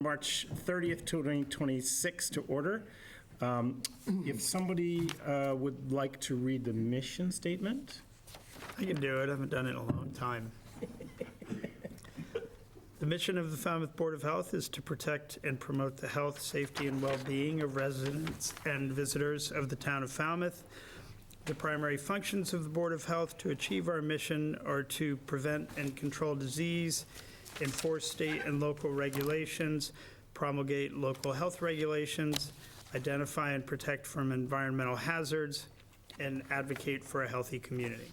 March 30th, 2026 to order. If somebody would like to read the mission statement. I can do it. I haven't done it in a long time. The mission of the Falmouth Board of Health is to protect and promote the health, safety, and well-being of residents and visitors of the town of Falmouth. The primary functions of the Board of Health to achieve our mission are to prevent and control disease, enforce state and local regulations, promulgate local health regulations, identify and protect from environmental hazards, and advocate for a healthy community.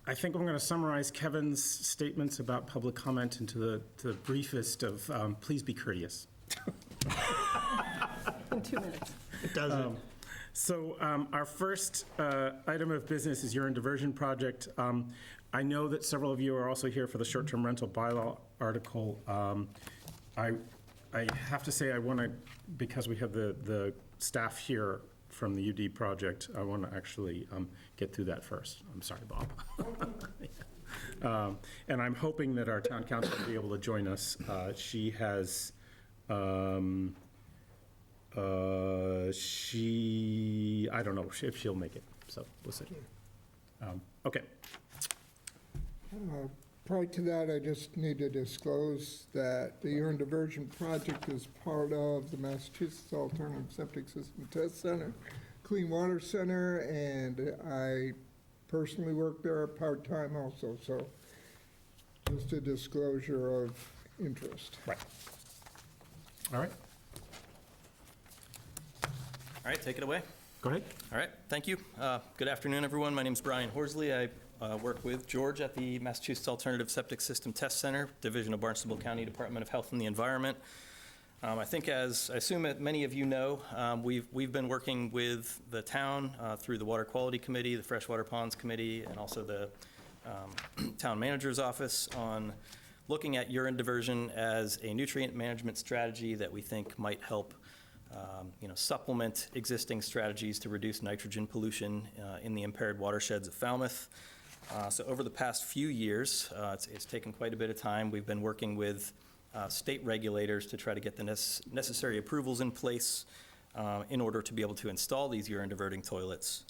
I think I'm going to summarize Kevin's statements about public comment into the briefest of please be courteous. In 2 minutes. It doesn't. So our first item of business is Urine Diversion Project. I know that several of you are also here for the Short-Term Rental Bylaw Article. I have to say I want to, because we have the staff here from the UD project, I want to actually get through that first. I'm sorry, Bob. And I'm hoping that our town council will be able to join us. She has... I don't know if she'll make it, so we'll see. Okay. Prior to that, I just need to disclose that the Urine Diversion Project is part of the Massachusetts Alternative Septic System Test Center, Clean Water Center, and I personally work there part-time also, so just a disclosure of interest. Right. All right. All right, take it away. Go ahead. All right, thank you. Good afternoon, everyone. My name is Brian Horsley. I work with George at the Massachusetts Alternative Septic System Test Center, Division of Barnstable County, Department of Health and the Environment. I think, as I assume that many of you know, we've been working with the town through the Water Quality Committee, the Freshwater Ponds Committee, and also the Town Manager's Office on looking at urine diversion as a nutrient management strategy that we think might help supplement existing strategies to reduce nitrogen pollution in the impaired watersheds of Falmouth. So over the past few years, it's taken quite a bit of time. We've been working with state regulators to try to get the necessary approvals in place in order to be able to install these urine diverting toilets.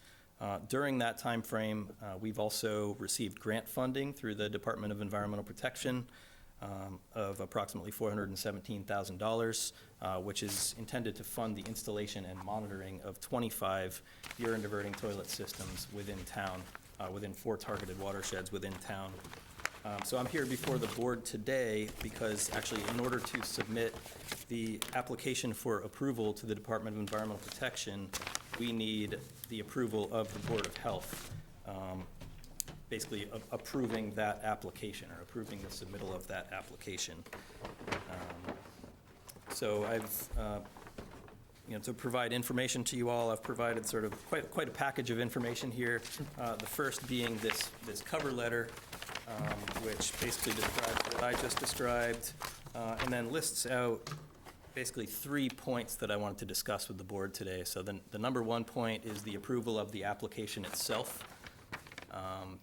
During that time frame, we've also received grant funding through the Department of Environmental Protection of approximately $417,000, which is intended to fund the installation and monitoring of 25 urine diverting toilet systems within town, within 4 targeted watersheds within town. So I'm here before the board today because actually in order to submit the application for approval to the Department of Environmental Protection, we need the approval of the Board of Health. Basically approving that application or approving the submittal of that application. So I've, to provide information to you all, I've provided sort of quite a package of information here. The first being this cover letter, which basically describes what I just described, and then lists out basically 3 points that I wanted to discuss with the board today. So the number 1 point is the approval of the application itself.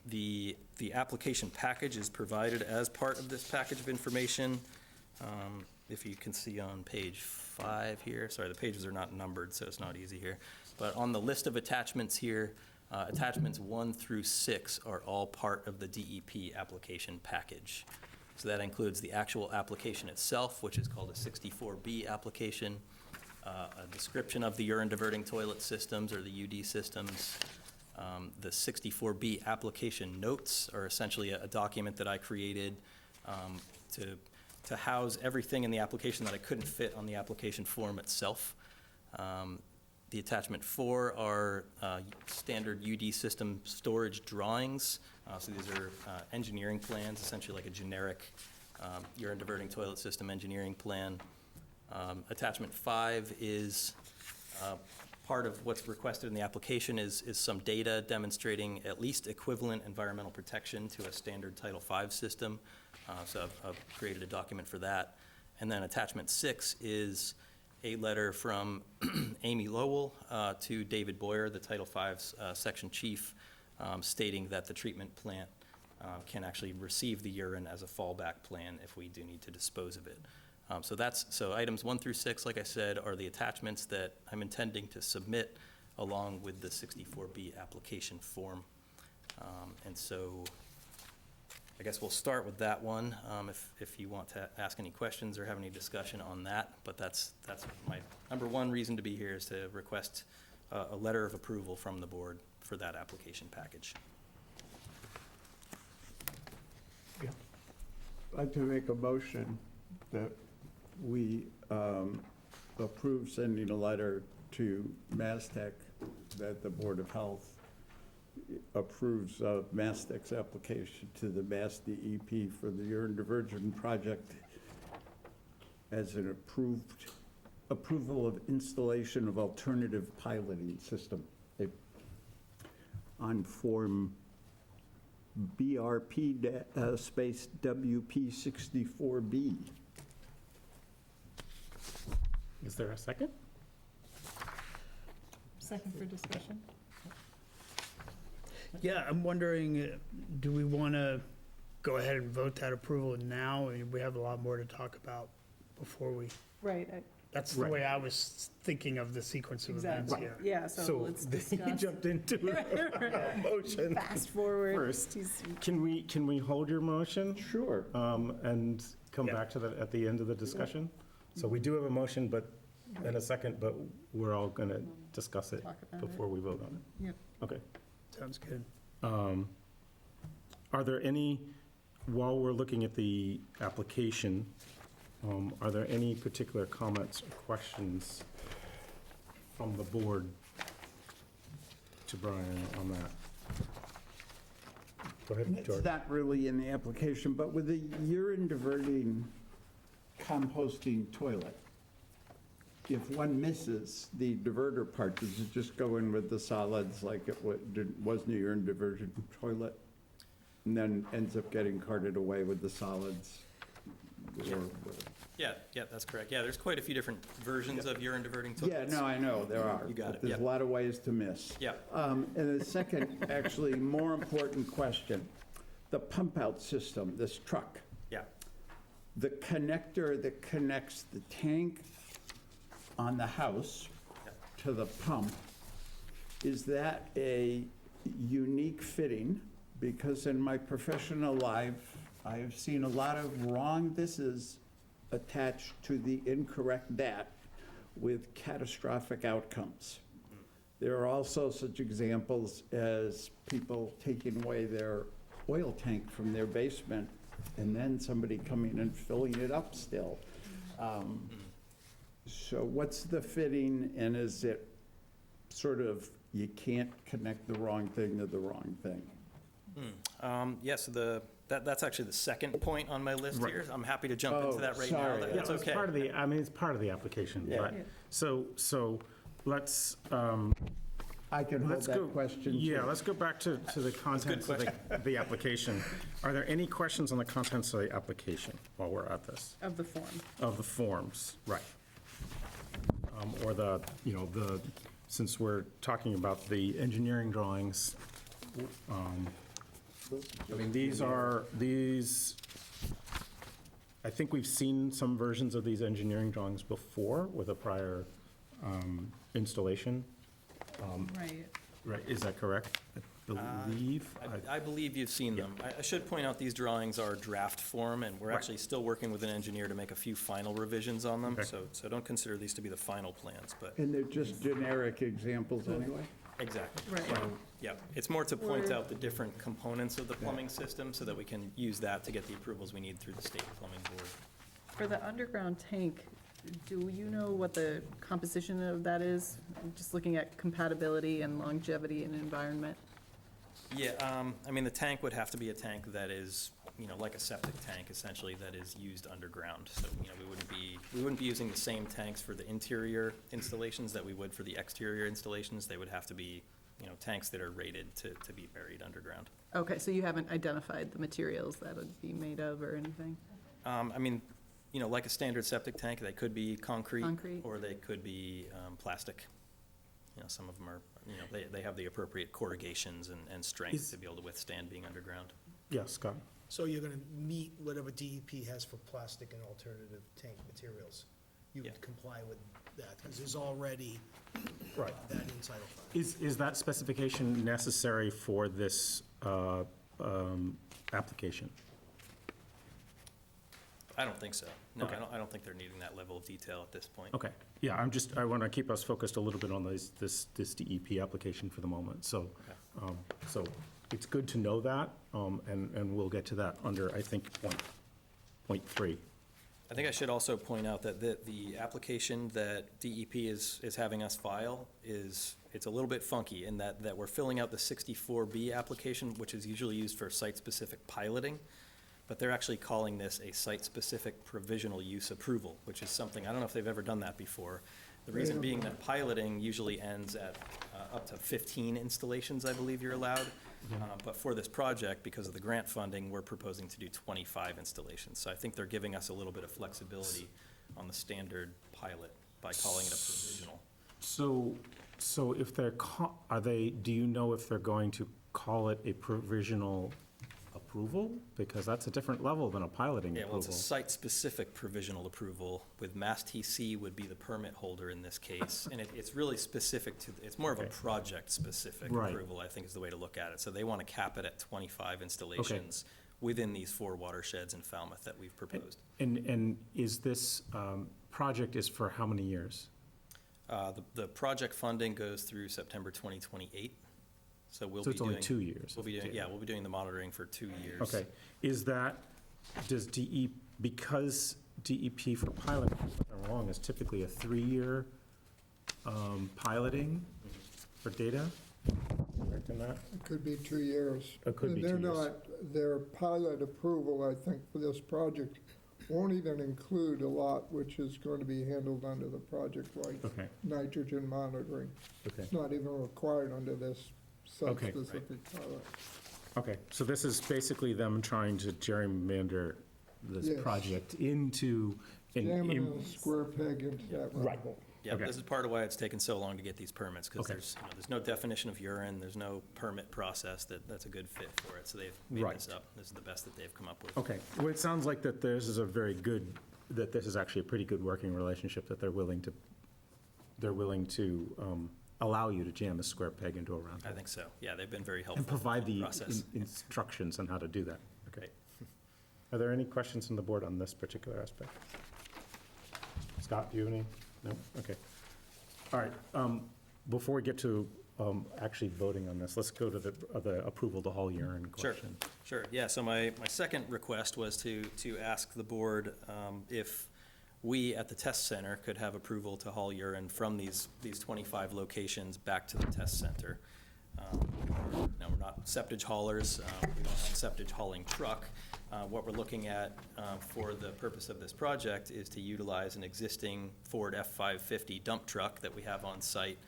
The application package is provided as part of this package of information. If you can see on page 5 here, sorry, the pages are not numbered, so it's not easy here. But on the list of attachments here, attachments 1 through 6 are all part of the DEP application package. So that includes the actual application itself, which is called a 64B application, a description of the urine diverting toilet systems or the UD systems. The 64B application notes are essentially a document that I created to house everything in the application that I couldn't fit on the application form itself. The attachment 4 are standard UD system storage drawings. So these are engineering plans, essentially like a generic urine diverting toilet system engineering plan. Attachment 5 is part of what's requested in the application is some data demonstrating at least equivalent environmental protection to a standard Title V system. So I've created a document for that. And then attachment 6 is a letter from Amy Lowell to David Boyer, the Title V section chief, stating that the treatment plant can actually receive the urine as a fallback plan if we do need to dispose of it. So items 1 through 6, like I said, are the attachments that I'm intending to submit along with the 64B application form. And so I guess we'll start with that one, if you want to ask any questions or have any discussion on that. But that's my number one reason to be here, is to request a letter of approval from the board for that application package. I'd like to make a motion that we approve sending a letter to MASSTC that the Board of Health approves of MASSTC's application to the MASSDEP for the Urine Diversion Project as an approval of installation of alternative piloting system on Form BRP space WP 64B. Is there a second? Second for discussion? Yeah, I'm wondering, do we want to go ahead and vote that approval now? I mean, we have a lot more to talk about before we, Right, that's the Right. way I was thinking of the sequence of events exactly. here. Yeah, so let's he discuss. jumped into a motion. Fast forward. First. He's- Can we hold your motion Sure. and come Yeah. back to that at the end of the discussion? So we do have a motion, but in a second, but we're all going to discuss it Talk about it. before we vote on it. Yep. Okay. Sounds good. Are there any, while we're looking at the application, are there any particular comments or questions from the board to Brian on that? Go ahead, It's George. not really in the application, but with the urine diverting composting toilet, if one misses the diverter part, does it just go in with the solids like it wasn't a urine diversion toilet? And then ends up getting carted away with the solids? Or- Yeah, that's correct. Yeah, there's quite a few different versions of urine diverting Yeah, toilets. no, I know, there are. You got but it, There's yep. a lot of ways to miss. Yeah. And the second, actually more important question, the pump out system, this truck, Yeah. the connector that connects the tank on the house Yeah. to the pump, is that a unique fitting? Because in my professional life, I have seen a lot of wrong thises attached to the incorrect that with catastrophic outcomes. There are also such examples as people taking away their oil tank from their basement and then somebody coming and filling it up still. So what's the fitting, and is it sort of, you can't connect the wrong thing to the wrong thing? Yes, that's actually the second point on my list Right. here. I'm happy to jump into Oh, that right sorry. now. Yeah, That's it's okay. part of the, I mean, it's part of the application, Yeah. but, Yeah. so let's, I can hold let's go. that question. Yeah, too. let's go back to the contents of the application. Are there any questions on the contents of the application while we're at this? Of the form. Of the forms, right. Or the, since we're talking about the engineering drawings, I mean, these, I think we've seen some versions of these engineering drawings before with a prior installation, Right. right? Is that correct? I believe. I believe you've seen them. I should point out, these drawings are draft form, and we're Right. actually still working with an engineer to make a few final revisions on them. Okay. So don't consider these to be the final plans, but And they're just generic examples anyway? exactly. Right. So, yeah, it's more to point We're- out the different components of the plumbing system so that we can use that to get the approvals we need through the state plumbing board. For the underground tank, do you know what the composition of that is? Just looking at compatibility and longevity and environment. Yeah, I mean, the tank would have to be a tank that is, like a septic tank, essentially, that is used underground. So, we wouldn't be using the same tanks for the interior installations that we would for the exterior installations. They would have to be, tanks that are rated to be buried underground. Okay, so you haven't identified the materials that would be made of or anything? I mean, like a standard septic tank, they could be concrete. Concrete. Or they could be plastic. Some of them are, they have the appropriate corrugations and strength Is- to be able to withstand being underground. Yeah, Scott? So you're gonna meet whatever DEP has for plastic and alternative tank materials? You Yeah. would comply with that, because there's already Right. that inside of Is that specification necessary for this application? I don't think so. No, Okay. I don't think they're needing that level of detail at this point. Okay, yeah, I want to keep us focused a little bit on this DEP application for the moment, so, so it's good to know that, and we'll get to that under, I think, point 3. I think I should also point out that the application that DEP is having us file it's a little bit funky in that we're filling out the 64B application, which is usually used for site-specific piloting, but they're actually calling this a site-specific provisional use approval, which is something, I don't know if they've ever done that before. The reason being that piloting usually ends at up to 15 installations, I believe you're allowed. But for this project, because of the grant funding, we're proposing to do 25 installations. So I think they're giving us a little bit of flexibility on the standard pilot by calling it a provisional. So if do you know if they're going to call it a provisional approval? Because that's a different level than a piloting Yeah, well, it's a approval. site-specific provisional approval, with MASSTC would be the permit holder in this case. And it's really specific to, it's more of a Okay. project-specific Right. approval, I think is the way to look at it. So they want to cap it at 25 installations within these 4 watersheds in Falmouth that we've proposed. And is this project is for how many years? The project funding goes through September 2028, so we'll So be it's doing. only 2 years? We'll be doing, yeah, we'll be doing the monitoring for 2 years. Okay, does because DEP for piloting, if I'm wrong, is typically a 3-year piloting for data? Correct in that? It could be 2 years. It could be 2 And they're years. not, their pilot approval, I think, for this project won't even include a lot which is going to be handled under the project, like Okay, nitrogen monitoring. okay. It's not even required under this Okay. site-specific pilot. Okay, so this is basically them trying to gerrymander this Yes. project into an Jamming a square peg into that round Right. hole. Yeah, Okay. this is part of why it's taken so long to get these permits, because Okay. there's no definition of urine, there's no permit process that's a good fit for it, so they've made Right. this up. This is the best that they've come up with. Okay, well, it sounds like that this is that this is actually a pretty good working relationship, that they're willing to allow you to jam a square peg into a round I hole. think so, yeah, they've been very helpful. And provide in the process. instructions on how to do that. Okay. Right. Are there any questions from the board on this particular aspect? Scott, do you have any? No? Okay. All right, before we get to actually voting on this, let's go to the approval to haul urine Sure, question. sure, yeah, so my second request was to ask the board if we at the test center could have approval to haul urine from these 25 locations back to the test center. Now, we're not septage haulers, we don't have a septage hauling truck. What we're looking at for the purpose of this project is to utilize an existing Ford F-550 dump truck that we have on site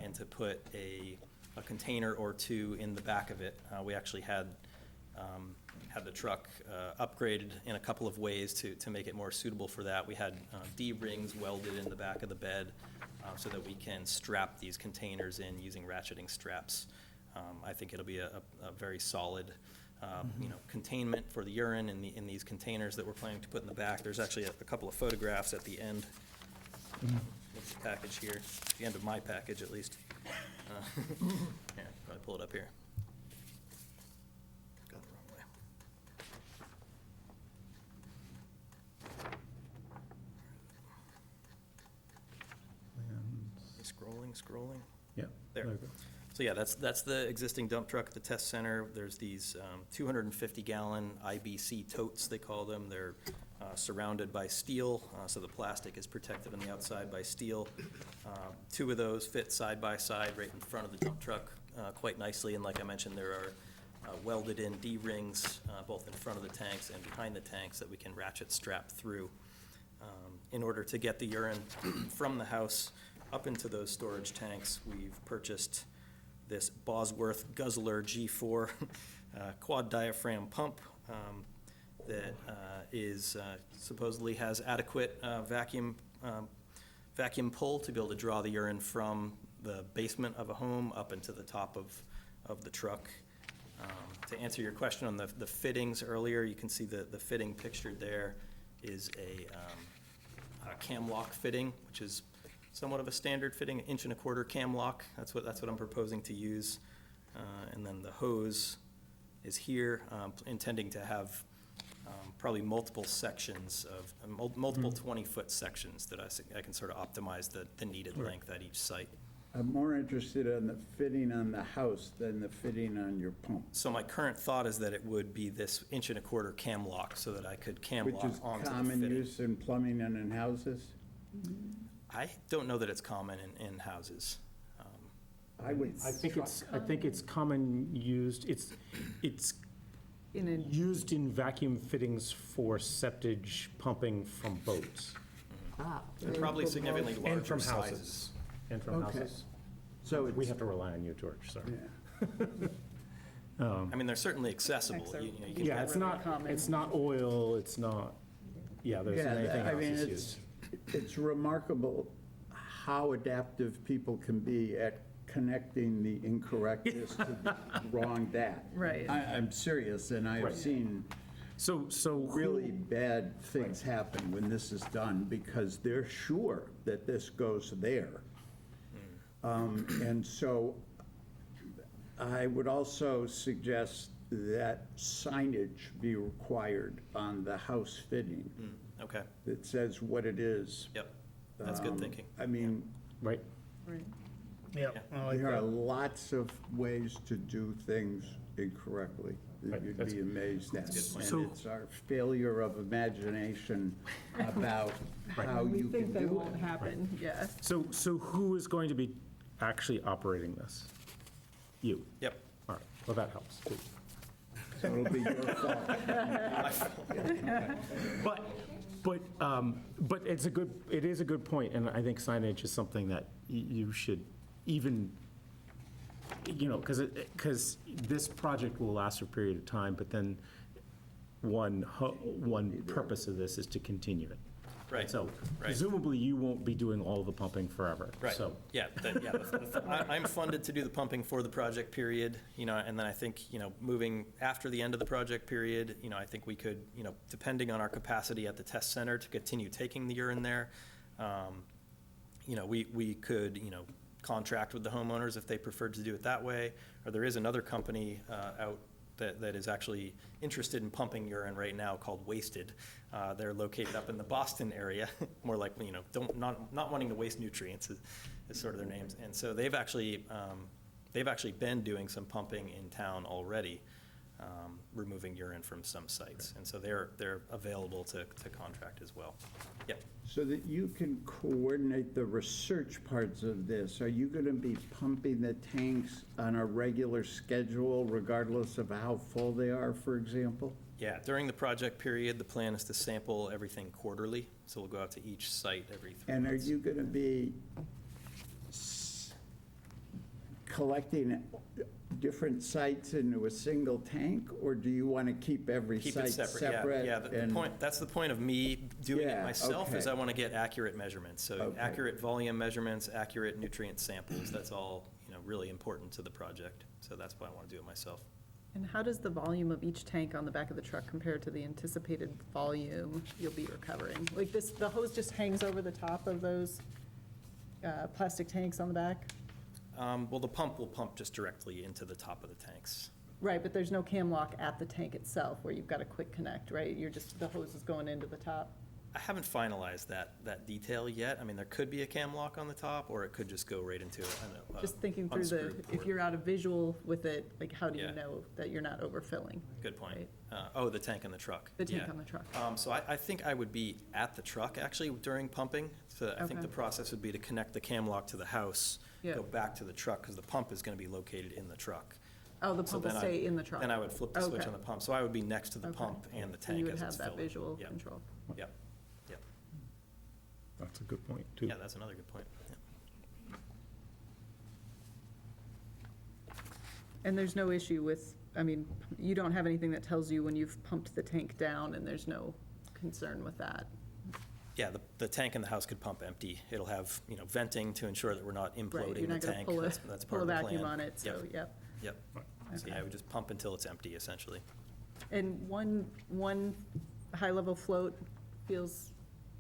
and to put a container or 2 in the back of it. We actually had the truck upgraded in a couple of ways to make it more suitable for that. We had D-rings welded in the back of the bed so that we can strap these containers in using ratcheting straps. I think it'll be a very solid, containment for the urine in these containers that we're planning to put in the back. There's actually a couple of photographs at the end of the package here, the end of my package at least. Yeah, probably pull it up here. Got the wrong way. Scrolling. Yeah. There. we go. So yeah, that's the existing dump truck at the test center. There's these 250-gallon IBC totes, they call them. They're surrounded by steel, so the plastic is protected on the outside by steel. 2 of those fit side by side right in front of the dump truck quite nicely, and like I mentioned, there are welded-in D-rings both in front of the tanks and behind the tanks that we can ratchet strap through. In order to get the urine from the house up into those storage tanks, we've purchased this Bosworth Guzzler G4 quad diaphragm pump that is supposedly has adequate vacuum pull to be able to draw the urine from the basement of a home up into the top of the truck. To answer your question on the fittings earlier, you can see the fitting pictured there is a cam lock fitting, which is somewhat of a standard fitting, 1.25" cam lock. That's what I'm proposing to use. And then the hose is here, intending to have probably multiple sections of, multiple 20-foot sections that I can sort of optimize the needed length at each site. I'm more interested in the fitting on the house than the fitting on your pump, So my current thought is that it would be this 1.25" cam lock so that I could cam which lock is onto the common fitting. use in plumbing and in houses. I don't know that it's common in houses. I would. I think it's common used, it's In a, used in vacuum fittings for septage pumping from boats. They're probably significantly And from larger houses. sizes. And from Okay. houses. So We it's, have to rely on you, George, sorry. yeah. I mean, they're certainly accessible. You know, you can Yeah, get- it's not, common. it's not oil, it's not, yeah, there's Yeah, anything I else mean, that's it's, used. it's remarkable how adaptive people can be at connecting the incorrect this to the wrong that. Right. I'm serious, and I Right. have seen So who- really bad things happen when this is done, because they're sure that this goes there. And so I would also suggest that signage be required on the house fitting Okay, that says what it is. yep, that's good Um, thinking. I mean, Right, right. Yeah. I like there are that. lots of ways to do things incorrectly that Right, you'd that's- be amazed at. That's a good point. And it's our failure of imagination about how We you can think that do won't it. happen, yeah. so who is going to be actually operating this? You? Yep. All right, well, that helps, too. So it'll be your fault. But it is a good point, and I think signage is something that you should even, because this project will last a period of time, but then one purpose of this is to continue it. Right, So right. presumably you won't be doing all the pumping forever. Right, So, yeah, I'm funded to do the pumping for the project period, and then I think, moving after the end of the project period, I think we could, depending on our capacity at the test center to continue taking the urine there, we could, contract with the homeowners if they preferred to do it that way, or there is another company out that is actually interested in pumping urine right now called Wasted. They're located up in the Boston area, more likely, not wanting to waste nutrients is sort of their names. And so they've actually been doing some pumping in town already, removing urine from some sites. And so they're available to contract as well. Yep. So that you can coordinate the research parts of this, are you going to be pumping the tanks on a regular schedule regardless of how full they are, for example? Yeah, during the project period, the plan is to sample everything quarterly. So we'll go out to each site every 3 And are months. you going to be collecting different sites into a single tank, or do you want to keep every Keep site it separate, yeah. The and- point, that's the point of me doing it Yeah, myself, is okay. I want to get accurate measurements. So Okay. accurate volume measurements, accurate nutrient samples, that's all, really important to the project. So that's why I want to do it myself. And how does the volume of each tank on the back of the truck compare to the anticipated volume you'll be recovering? Like this, the hose just hangs over the top of those plastic tanks on the back? Well, the pump will pump just directly into the top of the tanks. Right, but there's no cam lock at the tank itself where you've got a quick connect, right? You're just, the hose is going into the top? I haven't finalized that detail yet. I mean, there could be a cam lock on the top, or it could just go right into a Just thinking through the, unscrewed if port. you're out of visual with it, like how do you Yeah. know that you're not overfilling? Good point. Right. The tank in the truck. The tank Yeah. on the truck. So I think I would be at the truck, actually, during pumping. So I think Okay. the process would be to connect the cam lock to the house, Yeah. go back to the truck, because the pump is going to be located in the truck. Oh, the So pump will then stay in the truck? Then I would flip the switch Okay. on the pump. So I would be next to the Okay. pump and the So tank you would as have it's that filling. visual Yep. control. Yep, yep. that's a good point, too. Yeah, that's another good point. Yep. And there's no issue with, I mean, you don't have anything that tells you when you've pumped the tank down, and there's no concern with that? Yeah, the tank in the house could pump empty. It'll have, venting to ensure that we're not Right, imploding you're the not going tank. to That's pull part a of the plan. vacuum on it, so, Yep. yep. Yep. So yeah, we just pump until it's empty, essentially. And one high-level float feels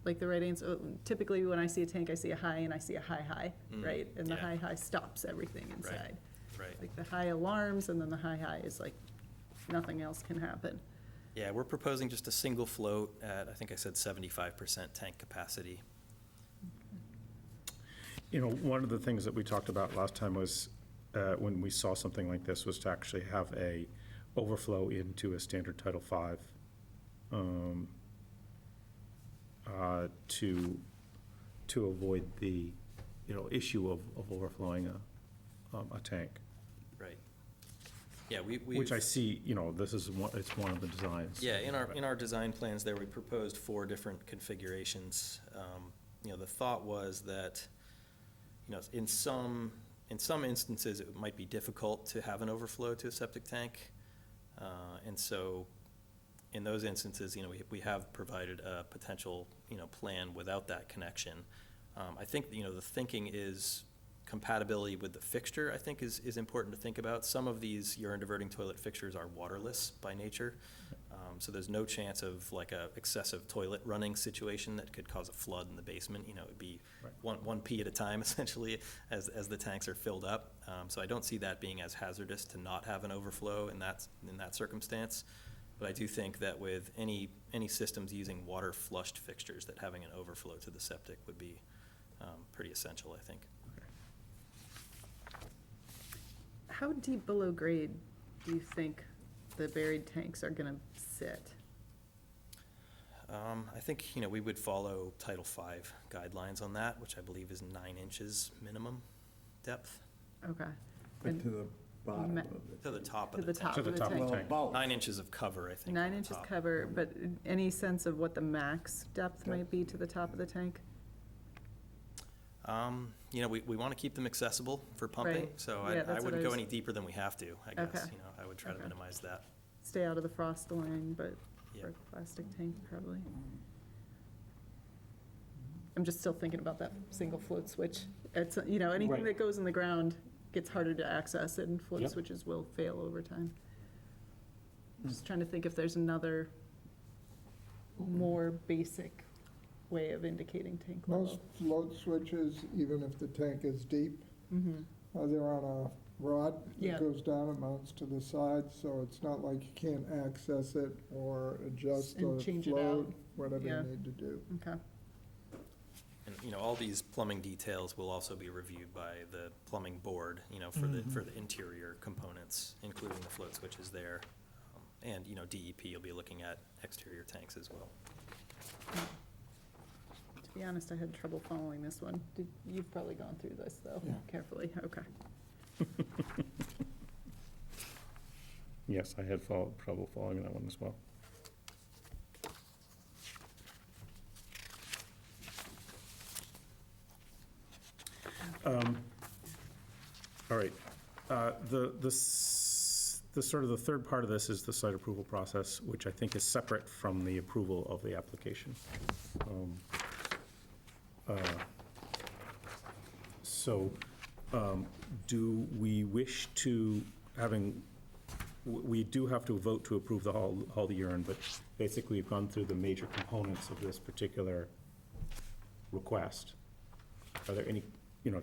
like the right answer. Typically, when I see a tank, I see a high and I see a high, right? And the yeah. high stops everything inside. Right. Like the high alarms, and then the high is like, nothing else can happen. Yeah, we're proposing just a single float at, I think I said 75% tank capacity. You know, one of the things that we talked about last time was, when we saw something like this, was to actually have a overflow into a standard Title V, to avoid the, issue of overflowing a tank. Right. Yeah, we. Which I see, this is it's one of the designs. Yeah, in our design plans there, we proposed 4 different configurations. The thought was that, in some instances, it might be difficult to have an overflow to a septic tank. And so, in those instances, we have provided a potential, plan without that connection. I think, the thinking is compatibility with the fixture, I think, is important to think about. Some of these urine diverting toilet fixtures are waterless by nature. So there's no chance of like a excessive toilet running situation that could cause a flood in the basement. It'd be one pee at a time, essentially, as the tanks are filled up. So I don't see that being as hazardous to not have an overflow in that circumstance. But I do think that with any systems using water flushed fixtures, that having an overflow to the septic would be pretty essential, I think. How deep below grade do you think the buried tanks are going to sit? I think, we would follow Title V guidelines on that, which I believe is 9 inches minimum depth. Okay. But And to the bottom ma- of it. To the top To of the the top tank. To of the the top of tank? the Well, tank. both. 9 inches of cover, I think. 9 on the inches top. cover, but any sense of what the max depth might be to the top of the tank? We want to keep them accessible for pumping, Right. so Yeah, I that's what wouldn't I go was- any deeper than we have to, I guess. Okay. I would try to Okay. minimize that. Stay out of the frost line, but Yeah. for a plastic tank, probably. I'm just still thinking about that single float switch. It's, anything Right. that goes in the ground gets harder to access, and float Yep. switches will fail over time. Just trying to think if there's another more basic way of indicating tank level. Most float switches, even if the tank is deep, Mhm. they're on a rod Yeah. that goes down and mounts to the side, so it's not like you can't access it or adjust And the change it float, out. whatever Yeah. you need to do. Okay. And, all these plumbing details will also be reviewed by the plumbing board, for the interior components, including the float switches there. And, DEP will be looking at exterior tanks as well. To be honest, I had trouble following this one. You've probably gone through this, though, Yeah. carefully. Okay. Yes, I had trouble following that one as well. All right. The sort of the third part of this is the site approval process, which I think is separate from the approval of the application. So, do we wish to, we do have to vote to approve the haul the urine, but basically we've gone through the major components of this particular request. Are there any,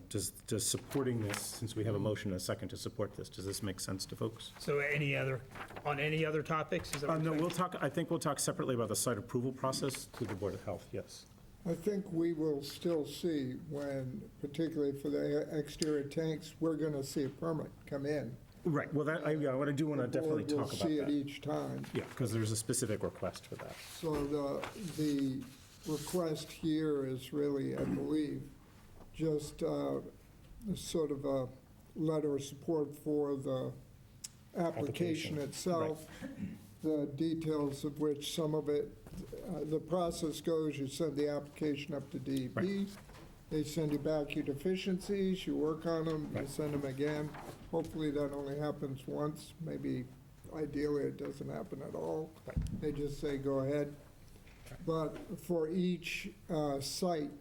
does supporting this, since we have a motion and a second to support this, does this make sense to folks? So on any other topics? Is that what No, you're we'll talk, I think we'll talk separately about the site approval process to the Board of Health, yes. I think we will still see when, particularly for the exterior tanks, we're going to see a permit come in. Right, well, that, I do want to definitely talk about The board will see it that. each time. Yeah, because there's a specific request for that. So the request here is really, I believe, just sort of a letter of support for the application Application, itself, the details of which some of it, the process goes, you send the application up to DEP, Right. they send you back your deficiencies, you work on them, you Right. send them again. Hopefully that only happens once, maybe ideally it doesn't happen at all. Right. They just say, go ahead. But for each site,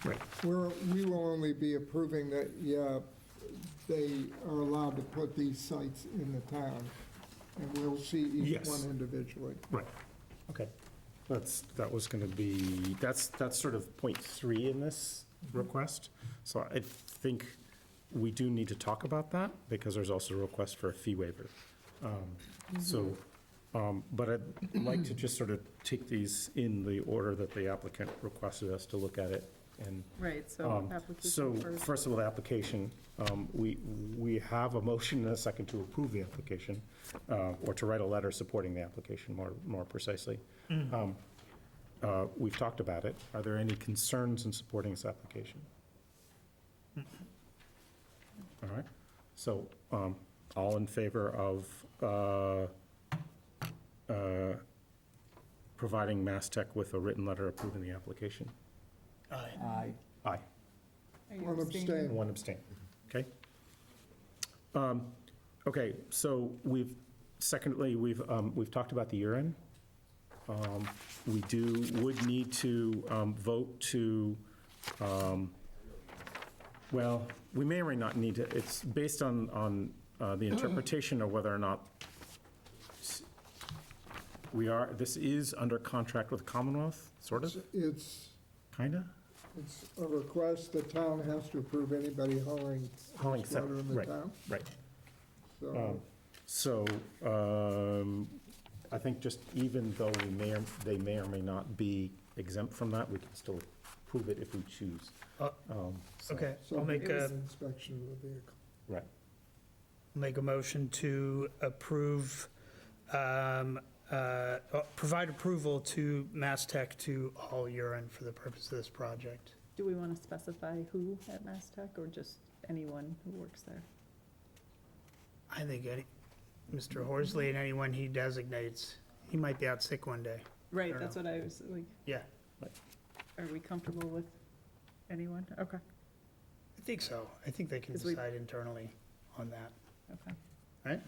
Right. we will only be approving that, yeah, they are allowed to put these sites in the town, and we'll see each Yes. one individually. Right, okay. That was going to be, that's sort of point 3 in this request. So I think we do need to talk about that, because there's also a request for a fee waiver. So, but I'd like to just sort of take these in the order that the applicant requested us to look at it. And Right, so so application first. first of all, the application, we have a motion and a second to approve the application, or to write a letter supporting the application more precisely. We've talked about it. Are there any concerns in supporting this application? All right, so all in favor of providing MASSTC with a written letter approving the application? Aye. Aye. Are you One abstaining? abstain. One abstain, okay? Okay, so secondly, we've talked about the urine. We would need to vote to, well, we may or may not need to, it's based on the interpretation of whether or not this is under contract with Commonwealth, sort of, It's kind of? a request, the town has to approve anybody hauling Hauling wastewater in the right. town. Right. So, So, I think just even though they may or may not be exempt from that, we can still approve it if we choose. Uh, So- Okay, so I'll make it was a, inspection of the vehicle. Right. make a motion to approve, provide approval to MASSTC to haul urine for the purpose of this project. Do we want to specify who at MASSTC, or just anyone who works there? I think Mr. Horsley and anyone he designates, he might be out sick one day. Right, Fair that's what I was, like, Yeah, are we comfortable with anyone? Okay, I think so. I think they can 'Cause we- decide internally on that, okay. right?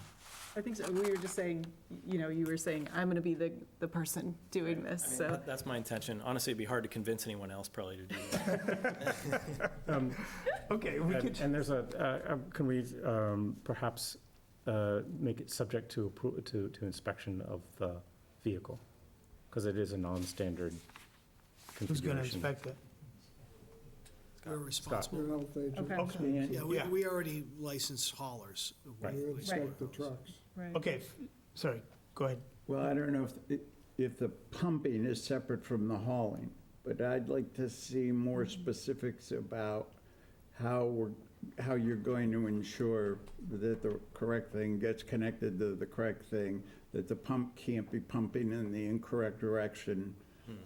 I think so. We were just saying, you were saying, I'm going to be the person doing this, I mean, so. that's my intention. Honestly, it'd be hard to convince anyone else probably to do that. Okay, we And could, and there's can we perhaps make it subject to inspection of the vehicle? Because it is a non-standard who's going to configuration. inspect it? We're responsible. Your health agent. Okay. Okay. Yeah, Yeah. we already license haulers. Right. You Wastewater inspect the haulers. trucks. Right. Okay, sorry, go ahead. Well, I don't know if the pumping is separate from the hauling, but I'd like to see more specifics about how you're going to ensure that the correct thing gets connected to the correct thing, that the pump can't be pumping in the incorrect direction,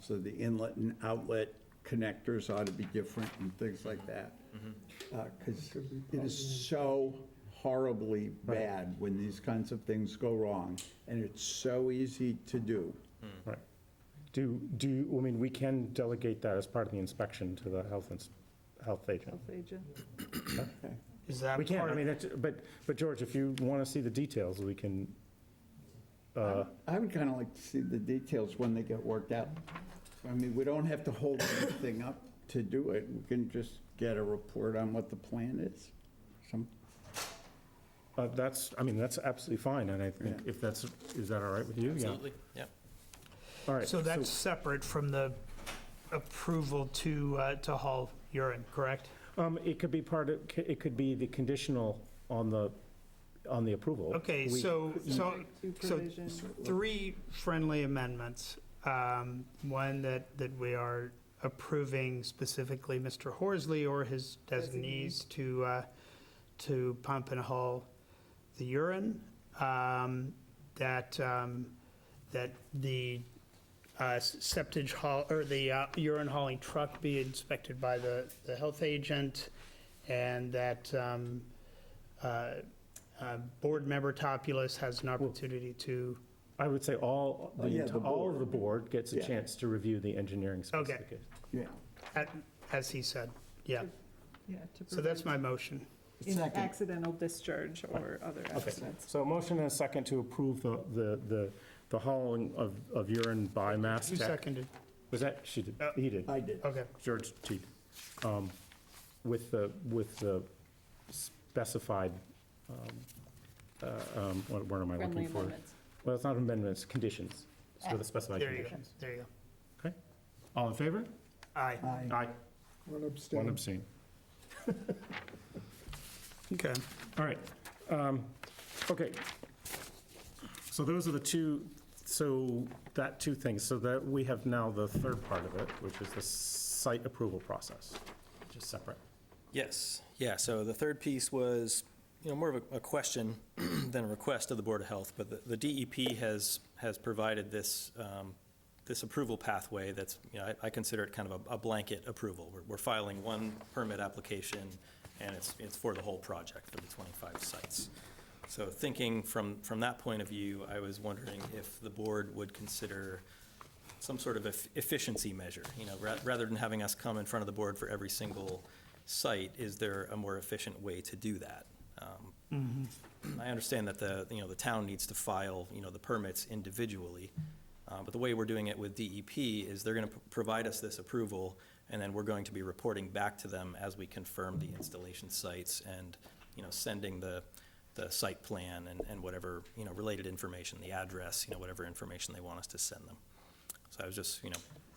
so the inlet and outlet connectors ought to be different and things like that. Because it is so horribly bad when these kinds of things go wrong, and it's so easy to do. Right. I mean, we can delegate that as part of the inspection to the health agent. Health agent. Okay. Is that We can, part I of- mean, but George, if you want to see the details, we can, I would kind of like to see the details when they get worked out. I mean, we don't have to hold anything up to do it. We can just get a report on what the plan is. that's absolutely fine, and I think Yeah. is that all right with you? Yeah. Absolutely, yeah. All right. So that's separate from the approval to haul urine, correct? It could be it could be the conditional on the approval. Okay, We- so Subject to provision. three friendly amendments. One that we are approving specifically Mr. Horsley or his designees to pump and haul the urine. That the septic haul, or the urine hauling truck be inspected by the health agent, and that board member Topulus has an opportunity to, I would say all Oh, yeah, the all of board. the board gets a Yeah. chance to review the engineering specification. Yeah. as he said, yeah. Yeah, to So that's prevent my motion. in Second. accidental discharge or other Okay, accidents. so a motion and a second to approve the hauling of urine by Who MASSTC. seconded? Was that, she did, he did, I did. Okay, George cheated. With the specified, what word am I Friendly looking for? amendments. Well, it's not amendments, conditions. So the specified There you go, conditions. there you Okay. All in favor? go. Aye. Aye. One abstain. One abstain. Okay. All right. Okay. So those are the two, so that two things. So that we have now the third part of it, which is the site approval process, which is separate. Yes, yeah, so the third piece was, more of a question than a request of the Board of Health, but the DEP has provided this, this approval pathway that's, I consider it kind of a blanket approval. We're filing one permit application, and it's for the whole project, for the 25 sites. So thinking from that point of view, I was wondering if the board would consider some sort of efficiency measure, rather than having us come in front of the board for every single site, is there a more efficient way to do that? I understand that the town needs to file, the permits individually, but the way we're doing it with DEP is they're going to provide us this approval, and then we're going to be reporting back to them as we confirm the installation sites and, sending the site plan and whatever, related information, the address, whatever information they want us to send them. So I was just,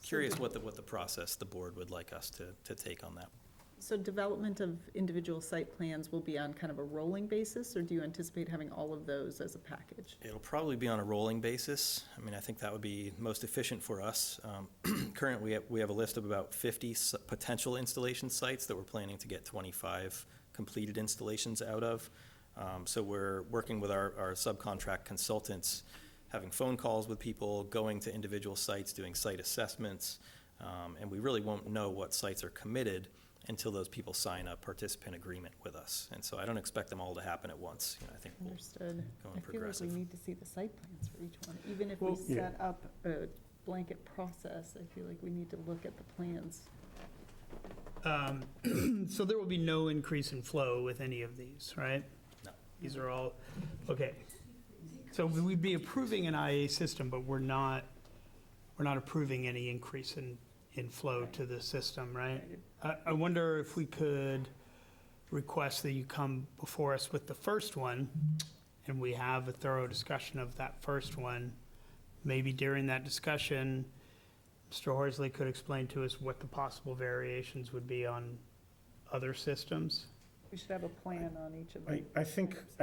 curious what the process the board would like us to take on that. So development of individual site plans will be on kind of a rolling basis, or do you anticipate having all of those as a package? It'll probably be on a rolling basis. I think that would be most efficient for us. Currently, we have a list of about 50 potential installation sites that we're planning to get 25 completed installations out of. So we're working with our subcontract consultants, having phone calls with people, going to individual sites, doing site assessments, and we really won't know what sites are committed until those people sign a participant agreement with us. And so I don't expect them all to happen at once. I think we'll Understood. go I in feel like progressive. we need to see the site plans for each one. Even if we Well, yeah. set up a blanket process, I feel like we need to look at the plans. So there will be no increase in flow with any of these, right? No. These are all, okay. So we'd be approving an IA system, but we're not approving any increase in flow to the system, right? I wonder if we could request that you come before us with the first one, and we have a thorough discussion of that first one. Maybe during that discussion, Mr. Horsley could explain to us what the possible variations would be on other systems. We should have a plan on each of them. I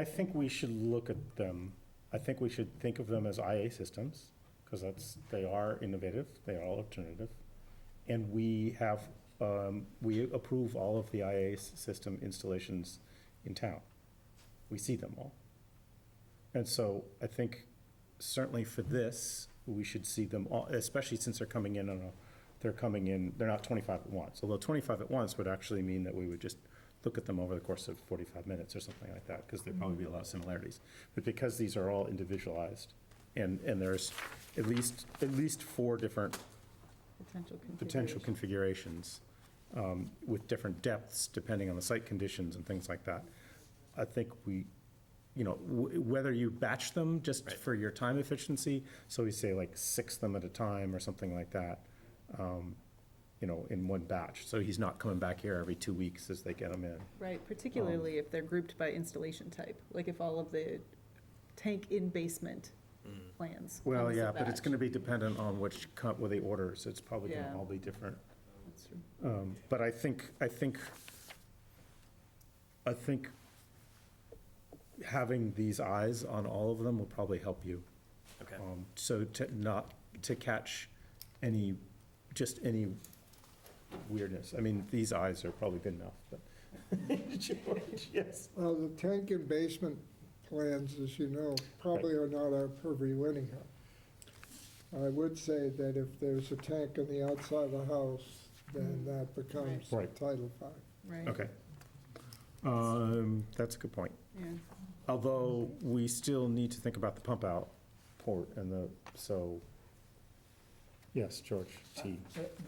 think we should look at them. I think we should think of them as IA systems, because they are innovative, they are alternative. And we approve all of the IA system installations in town. We see them all. And so I think certainly for this, we should see them all, especially since they're coming in they're not 25 at once. Although 25 at once would actually mean that we would just look at them over the course of 45 minutes or something like that, because there'd probably be a lot of similarities. But because these are all individualized, and there's at least 4 different potential configurations with different depths depending on the site conditions and things like that, I think we, whether you batch them just Right. for your time efficiency, so we say like 6 them at a time or something like that, in one batch. So he's not coming back here every 2 weeks as they get them in. Right, particularly if they're grouped by installation type, like if all of the tank in basement plans. Well, come as a yeah, but it's batch. going to be dependent on which with the orders. It's probably going Yeah. to all be different. That's true. But I think having these eyes on all of them will probably help you. Okay. So to catch any weirdness. I mean, these eyes are probably good enough, but. George, yes. Well, the tank and basement plans, as you know, probably are not our purview anyhow. I would say that if there's a tank on the outside of the house, then that becomes Right. Title V. Right. Okay. That's a good point. Yeah. Although we still need to think about the pump out port so, yes, George T.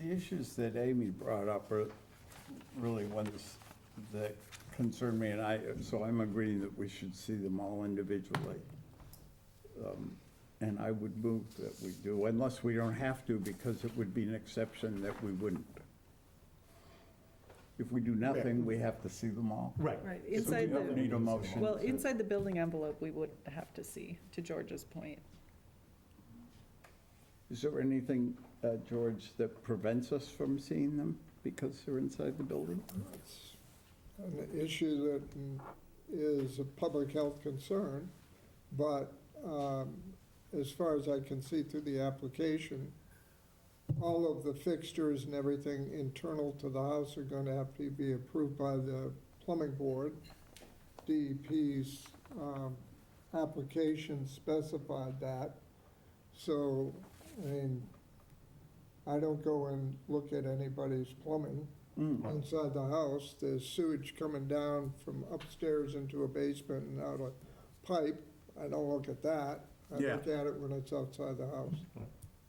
The issues that Amy brought up are really ones that concern me, so I'm agreeing that we should see them all individually. And I would move that we do, unless we don't have to, because it would be an exception that we wouldn't. If we do nothing, we have to see them all. Right. Right, So we inside don't the, need a motion. well, to- inside the building envelope, we would have to see, to George's point. Is there anything, George, that prevents us from seeing them because they're inside the building? It's an issue that is a public health concern, but as far as I can see through the application, all of the fixtures and everything internal to the house are going to have to be approved by the plumbing board. DEP's application specified that. So, I mean, I don't go and look at anybody's plumbing inside the house. There's sewage coming down from upstairs into a basement and out a pipe. I don't look at that. I Yeah. look at it when it's outside the house.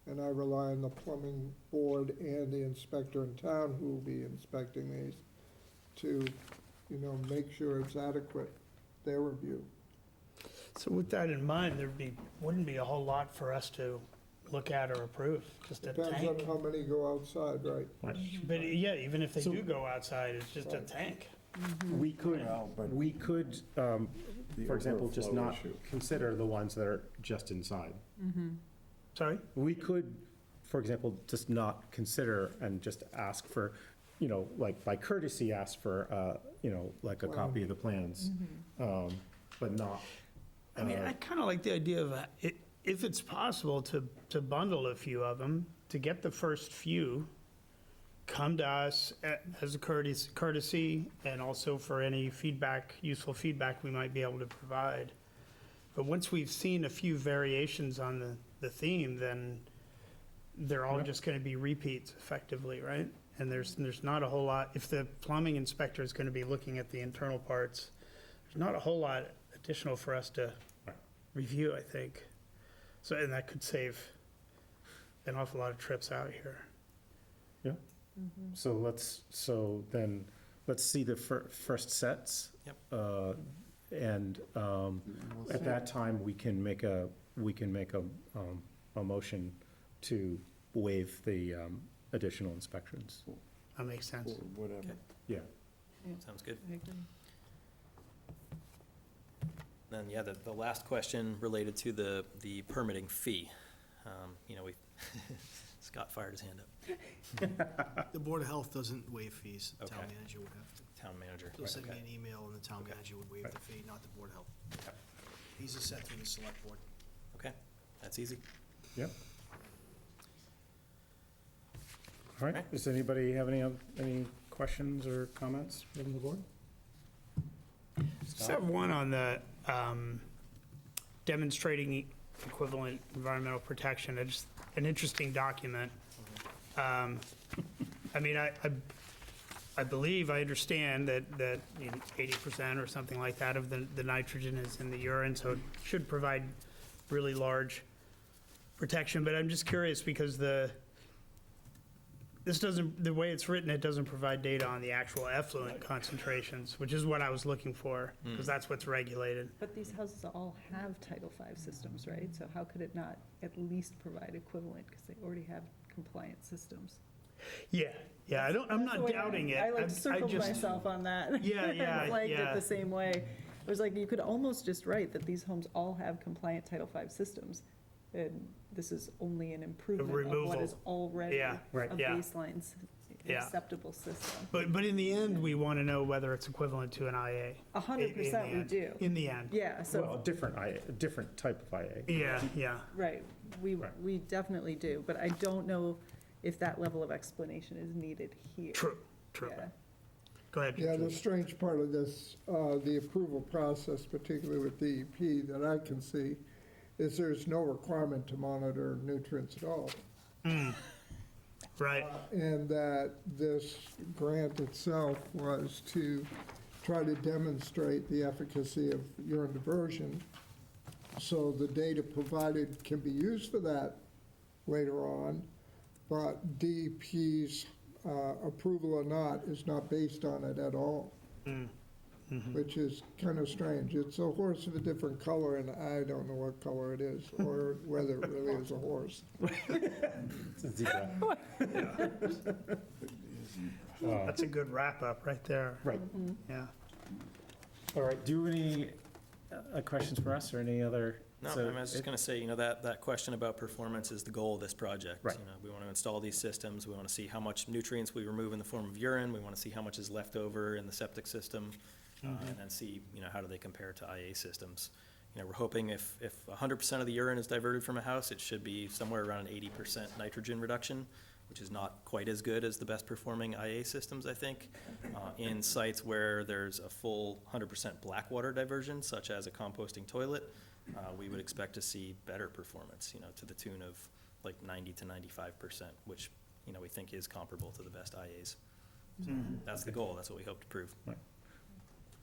And I rely on the plumbing board and the inspector in town who will be inspecting these to, make sure it's adequate, their review. So with that in mind, wouldn't be a whole lot for us to look at or approve, just a Depends on tank. how many go outside, right? But yeah, even if they So- do go outside, it's just a tank. We could, Well, but for example, just overflow not issue. consider the ones that are just inside. Sorry? We could, for example, just not consider and just ask for, like by courtesy, ask for, like a copy of the plans, but not. I mean, I kind of like the idea of, if it's possible to bundle a few of them, to get the first few, come to us as a courtesy, and also for any feedback, useful feedback we might be able to provide. But once we've seen a few variations on the theme, then they're all just going to be repeats effectively, right? And there's not a whole lot, if the plumbing inspector is going to be looking at the internal parts, there's not a whole lot additional for us to review, I think. So, and that could save an awful lot of trips out here. So let's see the first sets. Yep. And at that time, we can make a motion to waive the additional inspections. That makes sense. Or whatever. Yeah. Sounds good. I agree. Then, yeah, the last question related to the permitting fee. Scott fired his hand up. The Board of Health doesn't waive fees. The town Okay. manager would have to. Town manager. They'll send me Okay. an email, and the town Okay. manager would waive the fee, not the Board of Health. Okay. He's a set through the select board. Okay, that's easy. Yep. All right, does anybody have any questions or comments from the board? Just have one on the demonstrating equivalent environmental protection. It's an interesting document. I mean, I believe, I understand that 80% or something like that of the nitrogen is in the urine, so it should provide really large protection. But I'm just curious because the way it's written, it doesn't provide data on the actual effluent concentrations, which is what I was looking for, because that's what's regulated. But these houses all have Title V systems, right? So how could it not at least provide equivalent, because they already have compliant systems? Yeah, I'm That's the not way doubting it. I like I'm- circled just- myself on that. Yeah, I flagged yeah. it the same way. It was like, you could almost just write that these homes all have compliant Title V systems. And this is only an improvement of what removal. is already Yeah, a right, yeah. baseline Yeah. acceptable system. But in the end, we want to know whether it's equivalent to an IA. 100% we do. In the end. Yeah, Well, so, a different type of IA. Yeah. right, Right. we definitely do, but I don't know if that level of explanation is needed here. True. Yeah. Go ahead. Yeah, the strange part of this, the approval process, particularly with DEP, that I can see, is there's no requirement to monitor nutrients at all. Right. And that this grant itself was to try to demonstrate the efficacy of urine diversion. So the data provided can be used for that later on, but DEP's approval or not is not based on it at all, which is kind of strange. It's a horse of a different color, and I don't know what color it is, or whether it really is a horse. It's a zebra. That's a good wrap-up right there. Right. Yeah. All right, do you have any questions for us or any other? No, so I was just going to say, that question about performance is the goal of this project. Right. We want to install these systems, we want to see how much nutrients we remove in the form of urine, we want to see how much is left over in the septic system, and then see, how do they compare to IA systems. We're hoping if 100% of the urine is diverted from a house, it should be somewhere around an 80% nitrogen reduction, which is not quite as good as the best performing IA systems, I think. In sites where there's a full 100% black water diversion, such as a composting toilet, we would expect to see better performance, to the tune of like 90 to 95%, which, we think is comparable to the best IAs. So that's the goal, that's what we hope to prove. Right.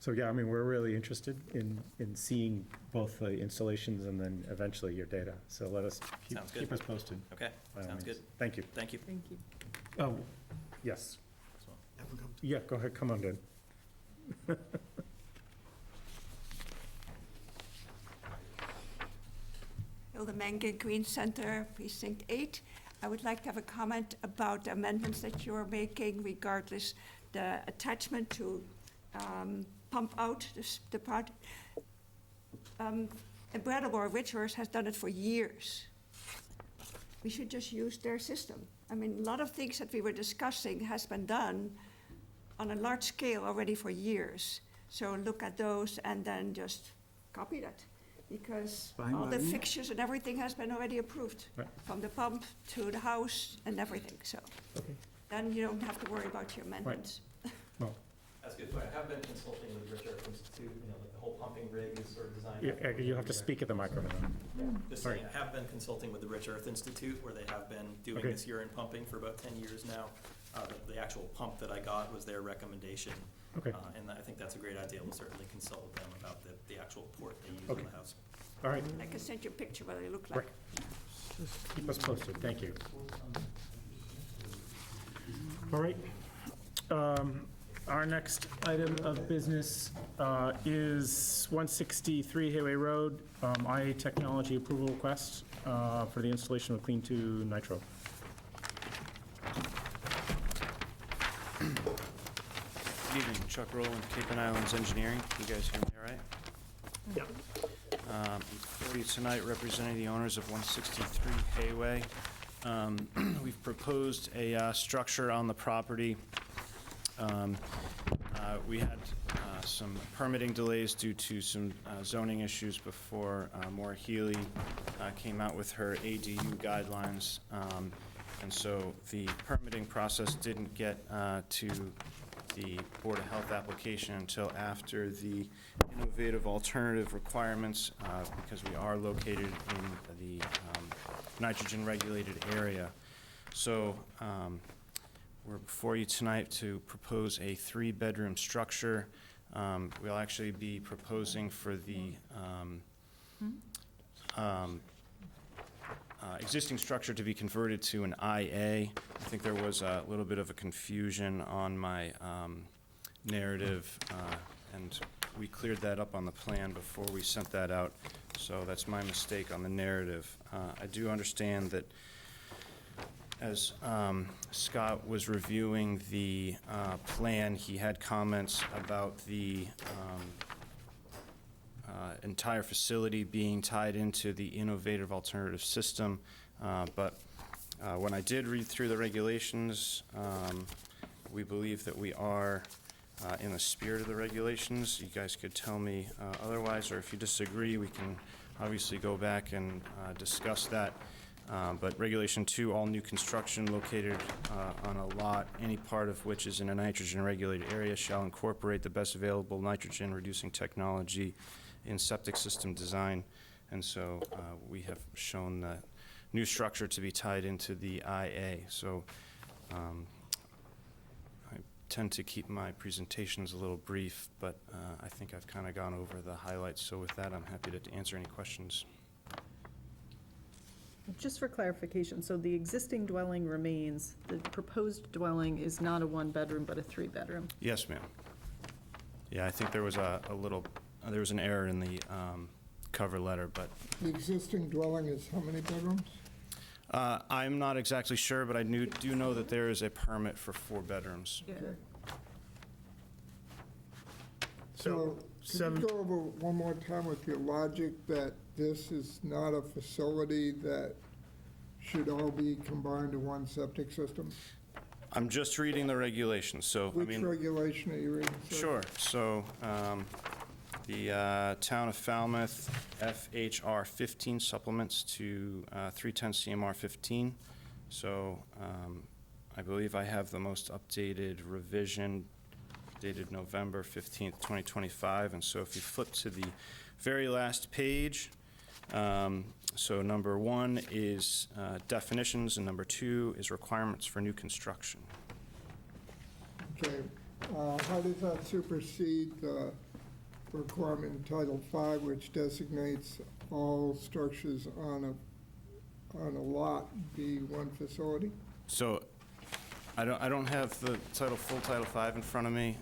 So, yeah, we're really interested in seeing both the installations and then eventually your data. So let us, Sounds good. keep us posted. Okay, by all sounds means. good. Thank you. Thank you. Thank you. Oh, yes. Applicant. Yeah, go ahead, come on, Dan. Hilda Mengen, Green Center, Precinct 8. I would like to have a comment about the amendments that you're making regardless the attachment to pump out the project. Brattleboro Richards has done it for years. We should just use their system. A lot of things that we were discussing has been done on a large scale already for years. So look at those and then just copy that. Because Fine all by the me. fixtures and everything has been already approved. Right. From the pump to the house and everything, so. Then you don't have to worry about your amendments. Well, That's good. I have been consulting with the Richard Institute, the whole pumping rig is sort of designed. you have to speak at the microphone. Just Sorry. saying, I have been consulting with the Rich Earth Institute, where they have been doing Okay. this urine pumping for about 10 years now. The actual pump that I got was their recommendation. Okay. And I think that's a great idea. We'll certainly consult with them about the actual port they use Okay. in the house. All right, I can send you a picture what they look like. Rick, keep us posted, thank you. All right. Our next item of business is 163 Hayway Road, IA technology approval request for the installation of Kleen-Tu NitROE. Good evening, Chuck Rowland, Cape and Islands Engineering. You guys hear me all right? Yep. Before you tonight, representing the owners of 163 Hayway. We've proposed a structure on the property. We had some permitting delays due to some zoning issues before Maura Healy came out with her ADU guidelines. And so the permitting process didn't get to the Board of Health application until after the innovative alternative requirements, because we are located in the nitrogen-regulated area. So we're before you tonight to propose a 3-bedroom structure. We'll actually be proposing for the existing structure to be converted to an IA. I think there was a little bit of a confusion on my narrative, and we cleared that up on the plan before we sent that out, so that's my mistake on the narrative. I do understand that as Scott was reviewing the plan, he had comments about the entire facility being tied into the innovative alternative system. But when I did read through the regulations, we believe that we are in the spirit of the regulations. You guys could tell me otherwise, or if you disagree, we can obviously go back and discuss that. But Regulation 2, all new construction located on a lot, any part of which is in a nitrogen-regulated area, shall incorporate the best available nitrogen-reducing technology in septic system design. And so we have shown the new structure to be tied into the IA. So I tend to keep my presentations a little brief, but I think I've kind of gone over the highlights. So with that, I'm happy to answer any questions. Just for clarification, so the existing dwelling remains, the proposed dwelling is not a 1-bedroom, but a 3-bedroom? Yes, ma'am. Yeah, I think there was there was an error in the cover letter, but The existing dwelling is how many bedrooms? I'm not exactly sure, but I do know that there is a permit for 4 bedrooms. Yeah. So, So, can you go over one more time with your logic that this is not a facility that should all be combined to one septic system? I'm just reading the regulations, so, I Which mean... regulation are you reading, sir? Sure. So, the Town of Falmouth FHR 15 supplements to 310 CMR 15. So, I believe I have the most updated revision dated November 15th, 2025. And so if you flip to the very last page, so number 1 is definitions, and number 2 is requirements for new construction. Okay, how does that supersede the requirement in Title V, which designates all structures on a lot be one facility? So I don't have the full Title V in front of me.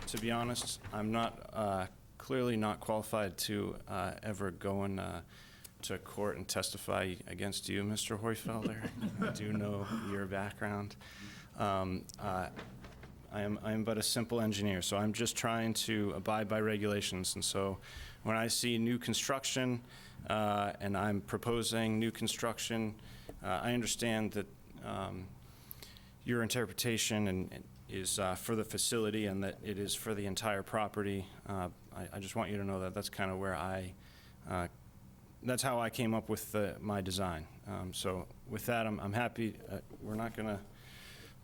To be honest, I'm not, clearly not qualified to ever go in to court and testify against you, Mr. Hoyfelder. I do know your background. I am but a simple engineer, so I'm just trying to abide by regulations. And so when I see new construction, and I'm proposing new construction, I understand that your interpretation is for the facility and that it is for the entire property. I just want you to know that that's kind of where that's how I came up with my design. So with that, I'm happy. We're not going to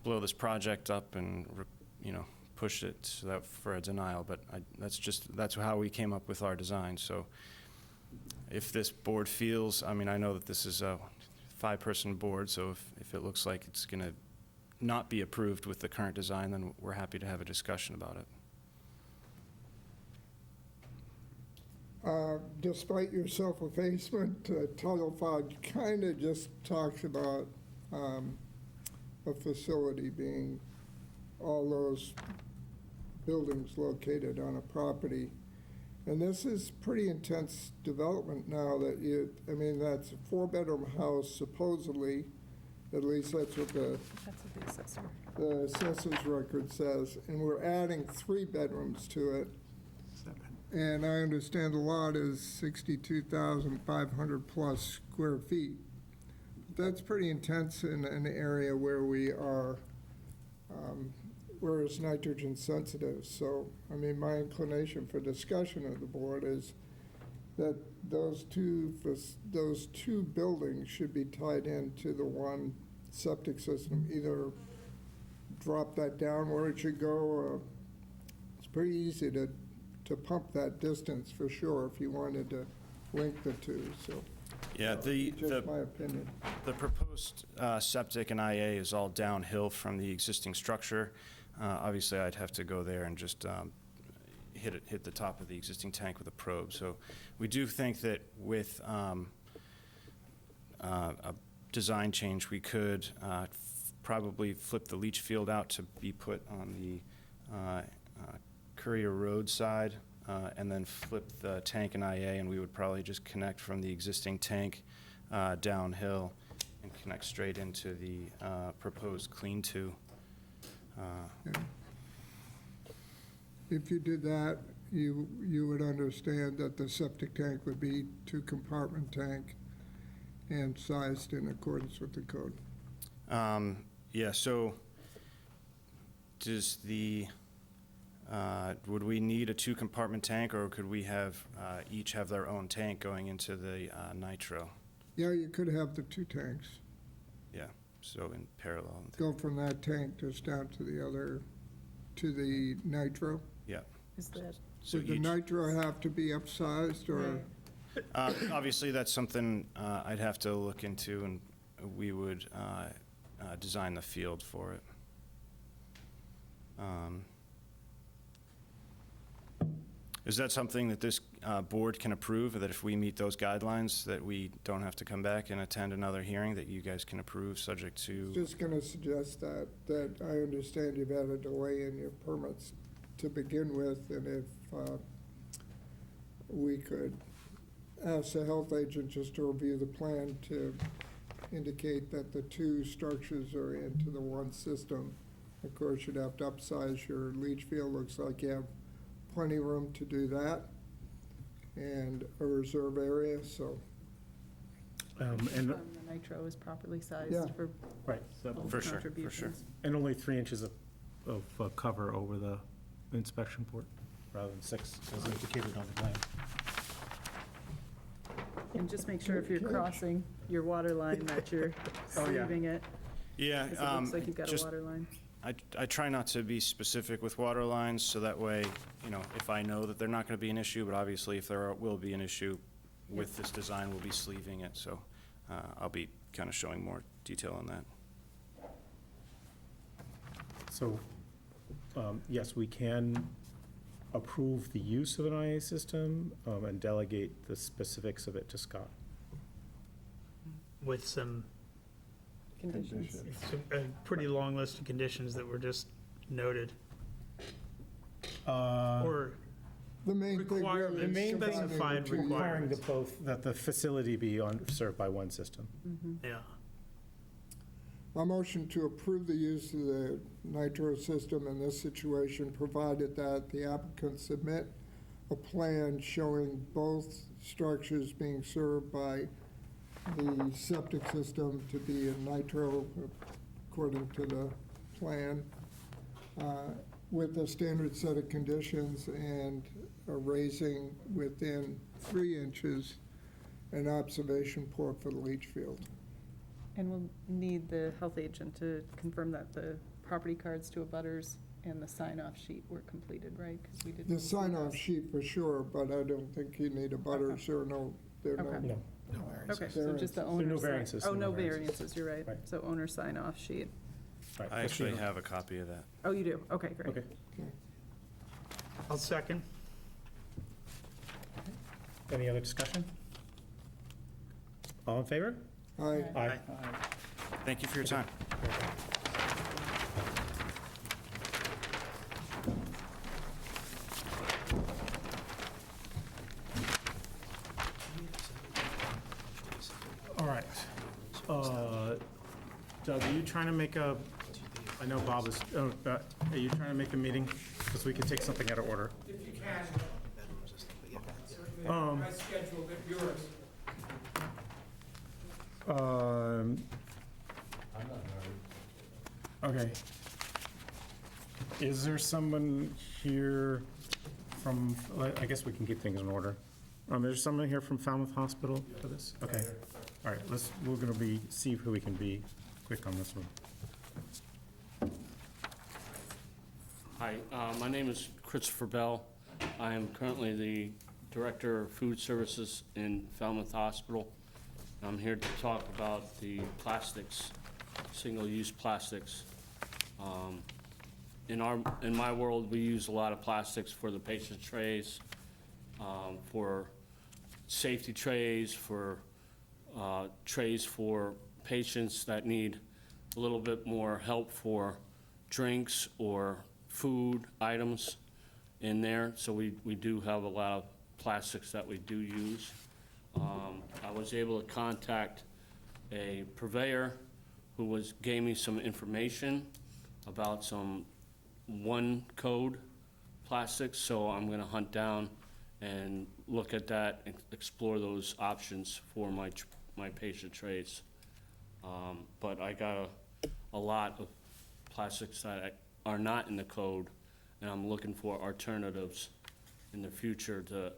blow this project up and push it for a denial, but that's how we came up with our design. So if this board feels, I know that this is a 5-person board, so if it looks like it's going to not be approved with the current design, then we're happy to have a discussion about it. Despite your self-effacement, Title V kind of just talks about a facility being all those buildings located on a property. And this is pretty intense development now that that's a 4-bedroom house supposedly, at least that's what the assessor's record says, and we're adding 3 bedrooms to it. And I understand the lot is 62,500 plus square feet. That's pretty intense in an area where we are, where it's nitrogen sensitive. So, my inclination for discussion of the board is that those two buildings should be tied into the one septic system. Either drop that down where it should go, or it's pretty easy to pump that distance for sure if you wanted to link the two. So Yeah, just my opinion. the proposed septic and IA is all downhill from the existing structure. Obviously, I'd have to go there and just hit the top of the existing tank with a probe. So we do think that with a design change, we could probably flip the leach field out to be put on the Courier Road side, and then flip the tank and IA, and we would probably just connect from the existing tank downhill and connect straight into the proposed Kleen-Tu. If you did that, you would understand that the septic tank would be 2-compartment tank and sized in accordance with the code. Yeah, so does would we need a 2-compartment tank, or could we have each have their own tank going into the nitro? Yeah, you could have the 2 tanks. Yeah, so in parallel. Go from that tank just down to the nitro. Yeah. Is that, So Does the nitro have to be upsized, or? obviously, that's something I'd have to look into, and we would design the field for it. Is that something that this board can approve, that if we meet those guidelines, that we don't have to come back and attend another hearing, that you guys can approve subject to? Just going to suggest that I understand you've had a delay in your permits to begin with, and if we could ask the health agent just to review the plan to indicate that the two structures are into the one system. Of course, you'd have to upsize your leach field. Looks like you have plenty of room to do that, and a reserve area, so. And, The nitro is properly sized Yeah. for right, so- both For sure, for sure. contributions. and only 3 inches of cover over the inspection port, rather than 6, as indicated on the plan. And just make sure if you're Good catch. crossing your water line that you're Oh, yeah. sleeving it, Yeah. because it looks like you've got a just- water line. I try not to be specific with water lines, so that way, if I know that they're not going to be an issue, but obviously if will be an issue with this design, we'll be sleeving it, so I'll be kind of showing more detail on that. So, yes, we can approve the use of an IA system and delegate the specifics of it to Scott. With some, Conditions. a pretty long list of conditions that were just noted. Or, The main thing Requirements, really is specified combining the two Requiring units. that the facility be served by one system. yeah. My motion to approve the use of the NitROE system in this situation, provided that the applicant submit a plan showing both structures being served by the septic system to be in NitROE according to the plan, with a standard set of conditions and a raising within 3 inches an observation port for the leach field. And we'll need the health agent to confirm that the property cards to abutters and the sign-off sheet were completed, right? 'Cause we didn't The see sign-off those. sheet for sure, but I don't think you need a butters or there are Okay. No. Okay, so just the Variances. owner. no sign- variances, Oh, no no variances. variances, you're right. Right. So owner sign-off sheet. Right, I actually proceed. have a copy of that. Oh, you do? Okay, great. Okay. I'll second. Any other discussion? All in favor? Aye. Aye. Thank you for your time. All right. Doug, are you trying to make I know Bob is, are you trying to make a meeting? Because we can take something out of order. If you can. I scheduled it, yours. Okay. Is there someone here from, I guess we can keep things in order. There's someone here from Falmouth Hospital for this? Okay. All right, we're going to see who we can be quick on this one. Hi, my name is Christopher Bell. I am currently the Director of Food Services in Falmouth Hospital. I'm here to talk about the plastics, single-use plastics. In my world, we use a lot of plastics for the patient trays, for safety trays, for trays for patients that need a little bit more help for drinks or food items in there. So we do have a lot of plastics that we do use. I was able to contact a purveyor who gave me some information about some one code plastics, so I'm gonna hunt down and look at that and explore those options for my patient trays. But I got a lot of plastics that are not in the code, and I'm looking for alternatives in the future to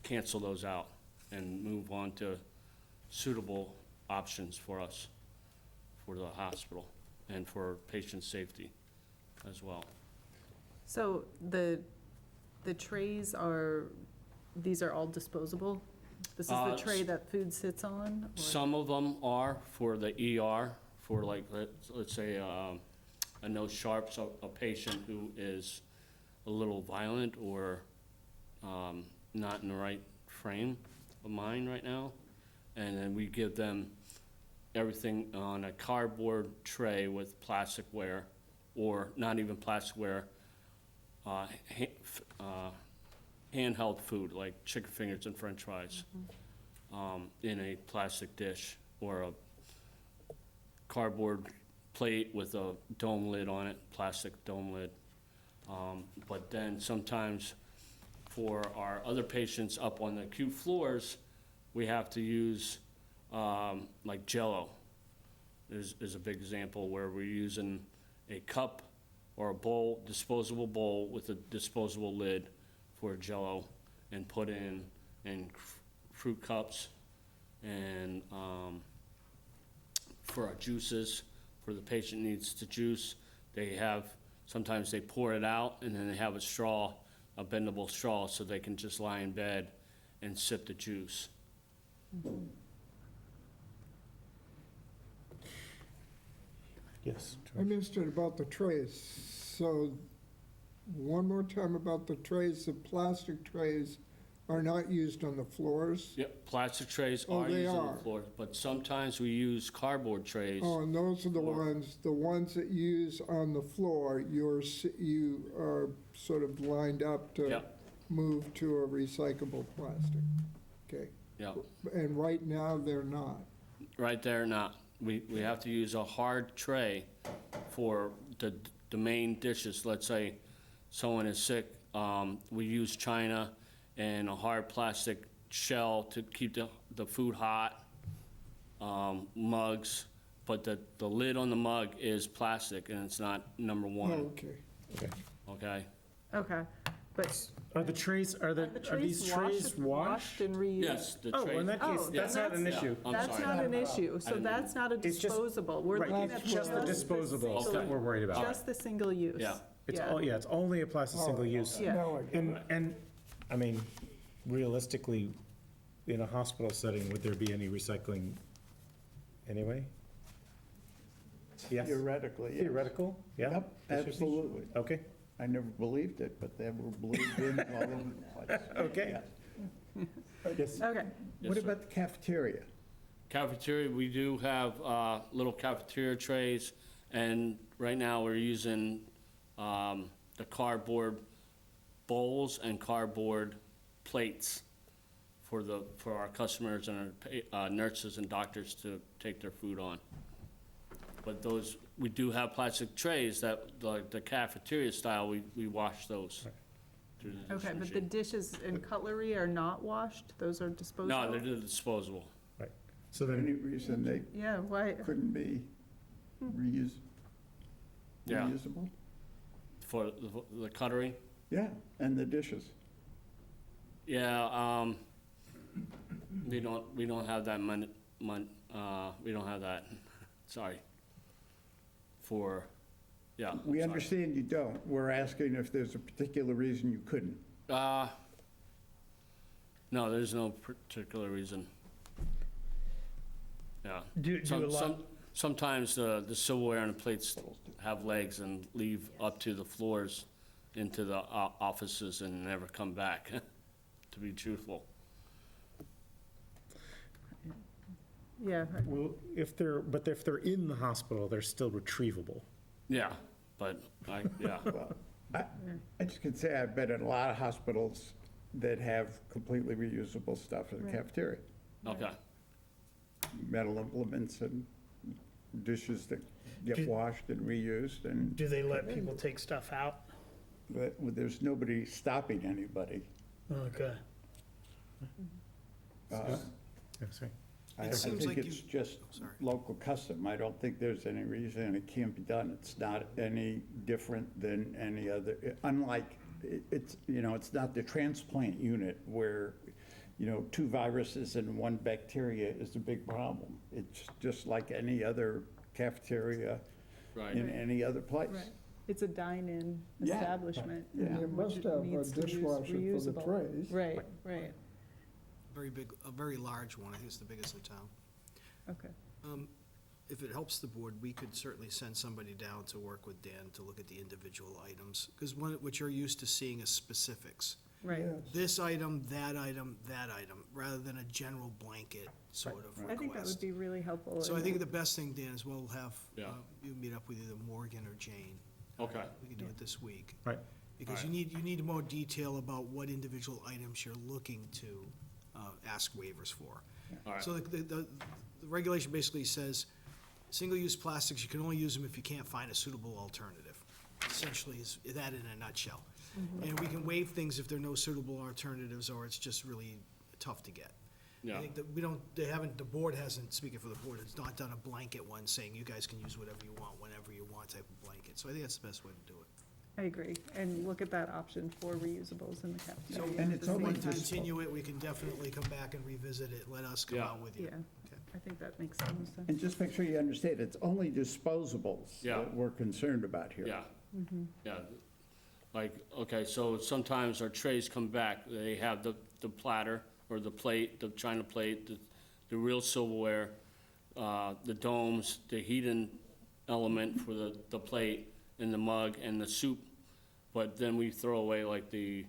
cancel those out and move on to suitable options for us, for the hospital, and for patient safety as well. So the trays these are all disposable? This is the tray that food sits on? or- Some of them are for the ER, for like, let's say, a no sharps, a patient who is a little violent or not in the right frame of mind right now. And then we give them everything on a cardboard tray with plasticware, or not even plasticware, handheld food like chicken fingers and french fries. in a plastic dish or a cardboard plate with a dome lid on it, plastic dome lid. But then sometimes for our other patients up on the acute floors, we have to use like Jell-O is a big example where we're using a cup or a bowl, disposable bowl with a disposable lid for Jell-O and put in fruit cups and for our juices, for the patient needs to juice, sometimes they pour it out and then they have a straw, a bendable straw, so they can just lie in bed and sip the juice. Yes. I missed it about the trays. So, one more time about the trays. The plastic trays are not used on the floors? Yep, plastic trays Oh, are they used on are. the floor, but sometimes we use cardboard trays. Oh, and those are the ones that use on the floor, you are sort of lined up to Yep. move to a recyclable plastic. Okay. Yeah, And right now, they're not. right there, not. We have to use a hard tray for the main dishes. Let's say someone is sick, we use china and a hard plastic shell to keep the food hot, mugs, but the lid on the mug is plastic and it's not number Oh, one, okay. okay? Okay, but Are the trays, are these trays washed? and reused? Yes, the Oh, tray. in that case, Oh, that's not an issue. I'm That's sorry. not an issue, so didn't- that's not a It's just- disposable. We're Right, looking it's at just the disposables that we're worried about. Just the single use. Yeah. It's only a plastic single use. Yeah. Now I get it. And, I mean, realistically, in a hospital setting, would there be any recycling anyway? Yes? Theoretically, yes. Theoretical? Yeah? Yep, absolutely. Okay, I never believed it, but they were believed in all over the place. okay. Yes. Okay, What about the cafeteria? Cafeteria, we do have little cafeteria trays, and right now we're using the cardboard bowls and cardboard plates for our customers and our nurses and doctors to take their food on. But those, we do have plastic trays that, like the cafeteria style, we wash those. through the okay, but the machine. dishes and cutlery are not washed? Those are disposable? No, they're disposable. Right. So Any then, reason they Yeah, why, couldn't be Yeah. reusable? For the cutlery? Yeah, and the dishes. Yeah, we don't have that we don't have that, sorry. Yeah. We sorry. understand you don't. We're asking if there's a particular reason you couldn't. No, there's no particular reason. Yeah. Do Some- a lot, some- Sometimes the silverware and the plates have legs and leave up to the floors into the offices and never come back, to be truthful. yeah, well, if they're in the hospital, they're still retrievable. Yeah, but yeah. Well, I just can say I've been in a lot of hospitals that have completely reusable stuff in the Right. cafeteria. Okay. Metal implements and dishes that get Do- washed and reused, and do they let people take stuff out? there's nobody stopping anybody. Okay. Yeah, sorry. I seems think like it's just sorry. local custom. I don't think there's any reason it can't be done. It's not any different than any other, unlike, it's not the transplant unit where, two viruses and one bacteria is a big problem. It's just like any other cafeteria Right. in any other place. right. It's a dine-in Yeah. establishment. Yeah. And you which must have a needs to use dishwasher for the reusable. trays. Right, right, Very big, a very large one, I think it's the biggest in town. okay. If it helps the board, we could certainly send somebody down to work with Dan to look at the individual items, because what you're used to seeing is specifics. Right. Yes. This item, that item, that item, rather than a general blanket sort of request. I think that would be really helpful. So I and- think the best thing, Dan, is we'll have, Yeah. you meet up with either Morgan or Jane. Okay. We can do it this week. Right. Because you need more detail about what individual items you're looking to ask waivers for. All right. So the regulation basically says, single-use plastics, you can only use them if you can't find a suitable alternative. Essentially, is that in a nutshell. And we can waive things if there are no suitable alternatives, or it's just really tough to get. Yeah. I think that the board hasn't, speaking for the board, it's not done a blanket one saying you guys can use whatever you want, whenever you want type of blanket. So I think that's the best way to do it. I agree, and look at that option for reusables in the cafeteria. And at it's the only same just- time. Continue it, we can definitely come back and revisit it, let us come Yeah. out with you. Yeah, Okay. I think that makes sense. And just make sure you understand, it's only disposables Yeah. that we're concerned about here. Yeah. Yeah. Like, okay, so sometimes our trays come back, they have the platter or the plate, the china plate, the real silverware, the domes, the heating element for the plate and the mug and the soup. But then we throw away like the,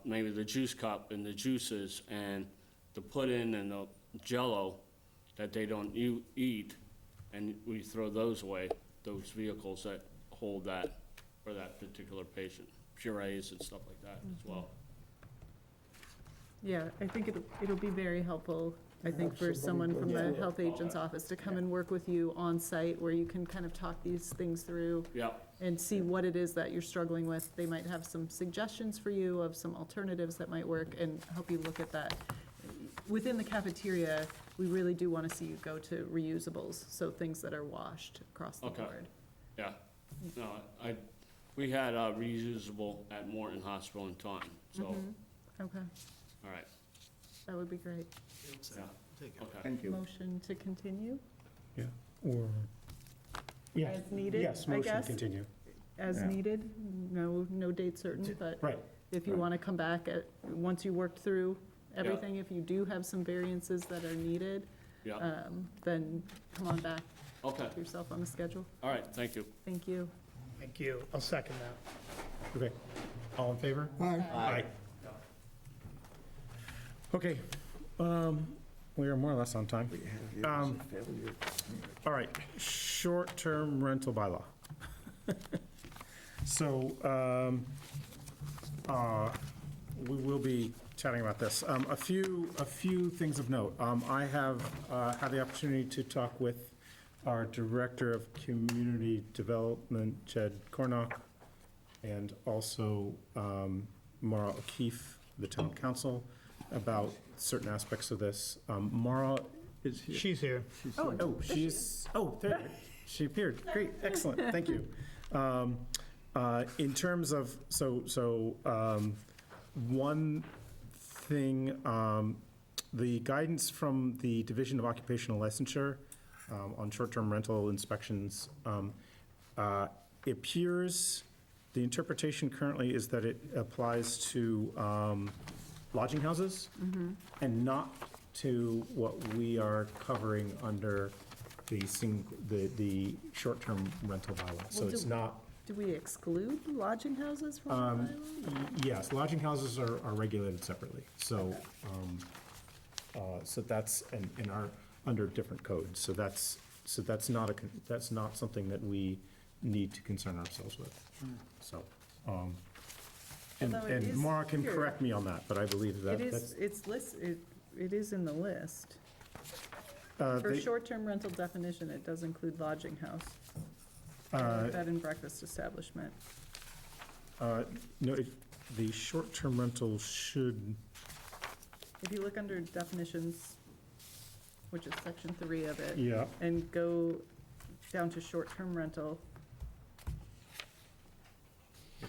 maybe the juice cup and the juices and the pudding and the Jell-O that they don't eat, and we throw those away, those vehicles that hold that for that particular patient, purees and stuff like that as well. Yeah, I think it'll be very helpful, I think, for someone from the health agent's office to come and work with you on site, where you can kind of talk these things through Yeah, and see what it is that you're struggling with. They might have some suggestions for you of some alternatives that might work, and help you look at that. Within the cafeteria, we really do want to see you go to reusables, so things that are washed across the Okay. board. yeah. No, we had reusable at Morton Hospital in Taunton, so, Okay, all right, that would be great. yeah, Take care. okay. Thank you. Motion to continue Yeah, or, yeah. as needed, Yes, I motion to guess, continue. as Yeah. needed. No date certain, but Right. if you Right. want to come back once you worked through everything, if you do have some variances that are needed, Yeah, then come on back, okay, put yourself on the schedule. all right, thank you. Thank you. Thank you. I'll second that. Okay, all in favor? Aye. Aye. Okay, we are more or less on time. All right, short-term rental bylaw. So, we will be chatting about this. A few things of note. I have had the opportunity to talk with our Director of Community Development, Jed Cornock, and also Mara O'Keefe, the Town Council, about certain aspects of this. Mara is here. She's here. Oh, there, she appeared. Great, excellent, thank you. In terms of, one thing, the guidance from the Division of Occupational Licensure on short-term rental inspections appears, the interpretation currently is that it applies to lodging houses and not to what we are covering under the short-term rental bylaw. So Well, it's not, Do we exclude lodging houses from the bylaw? yes, lodging houses are regulated separately. So, so that's, and are under different codes. So that's not something that we need to concern ourselves with. So, and Although it is Maura can here. correct me on that, but I believe that that's. It is in the list. For they- short-term rental definition, it does include lodging house, bed and breakfast establishment. No, the short-term rental should, If you look under definitions, which is section 3 of it, yeah, and go down to short-term rental.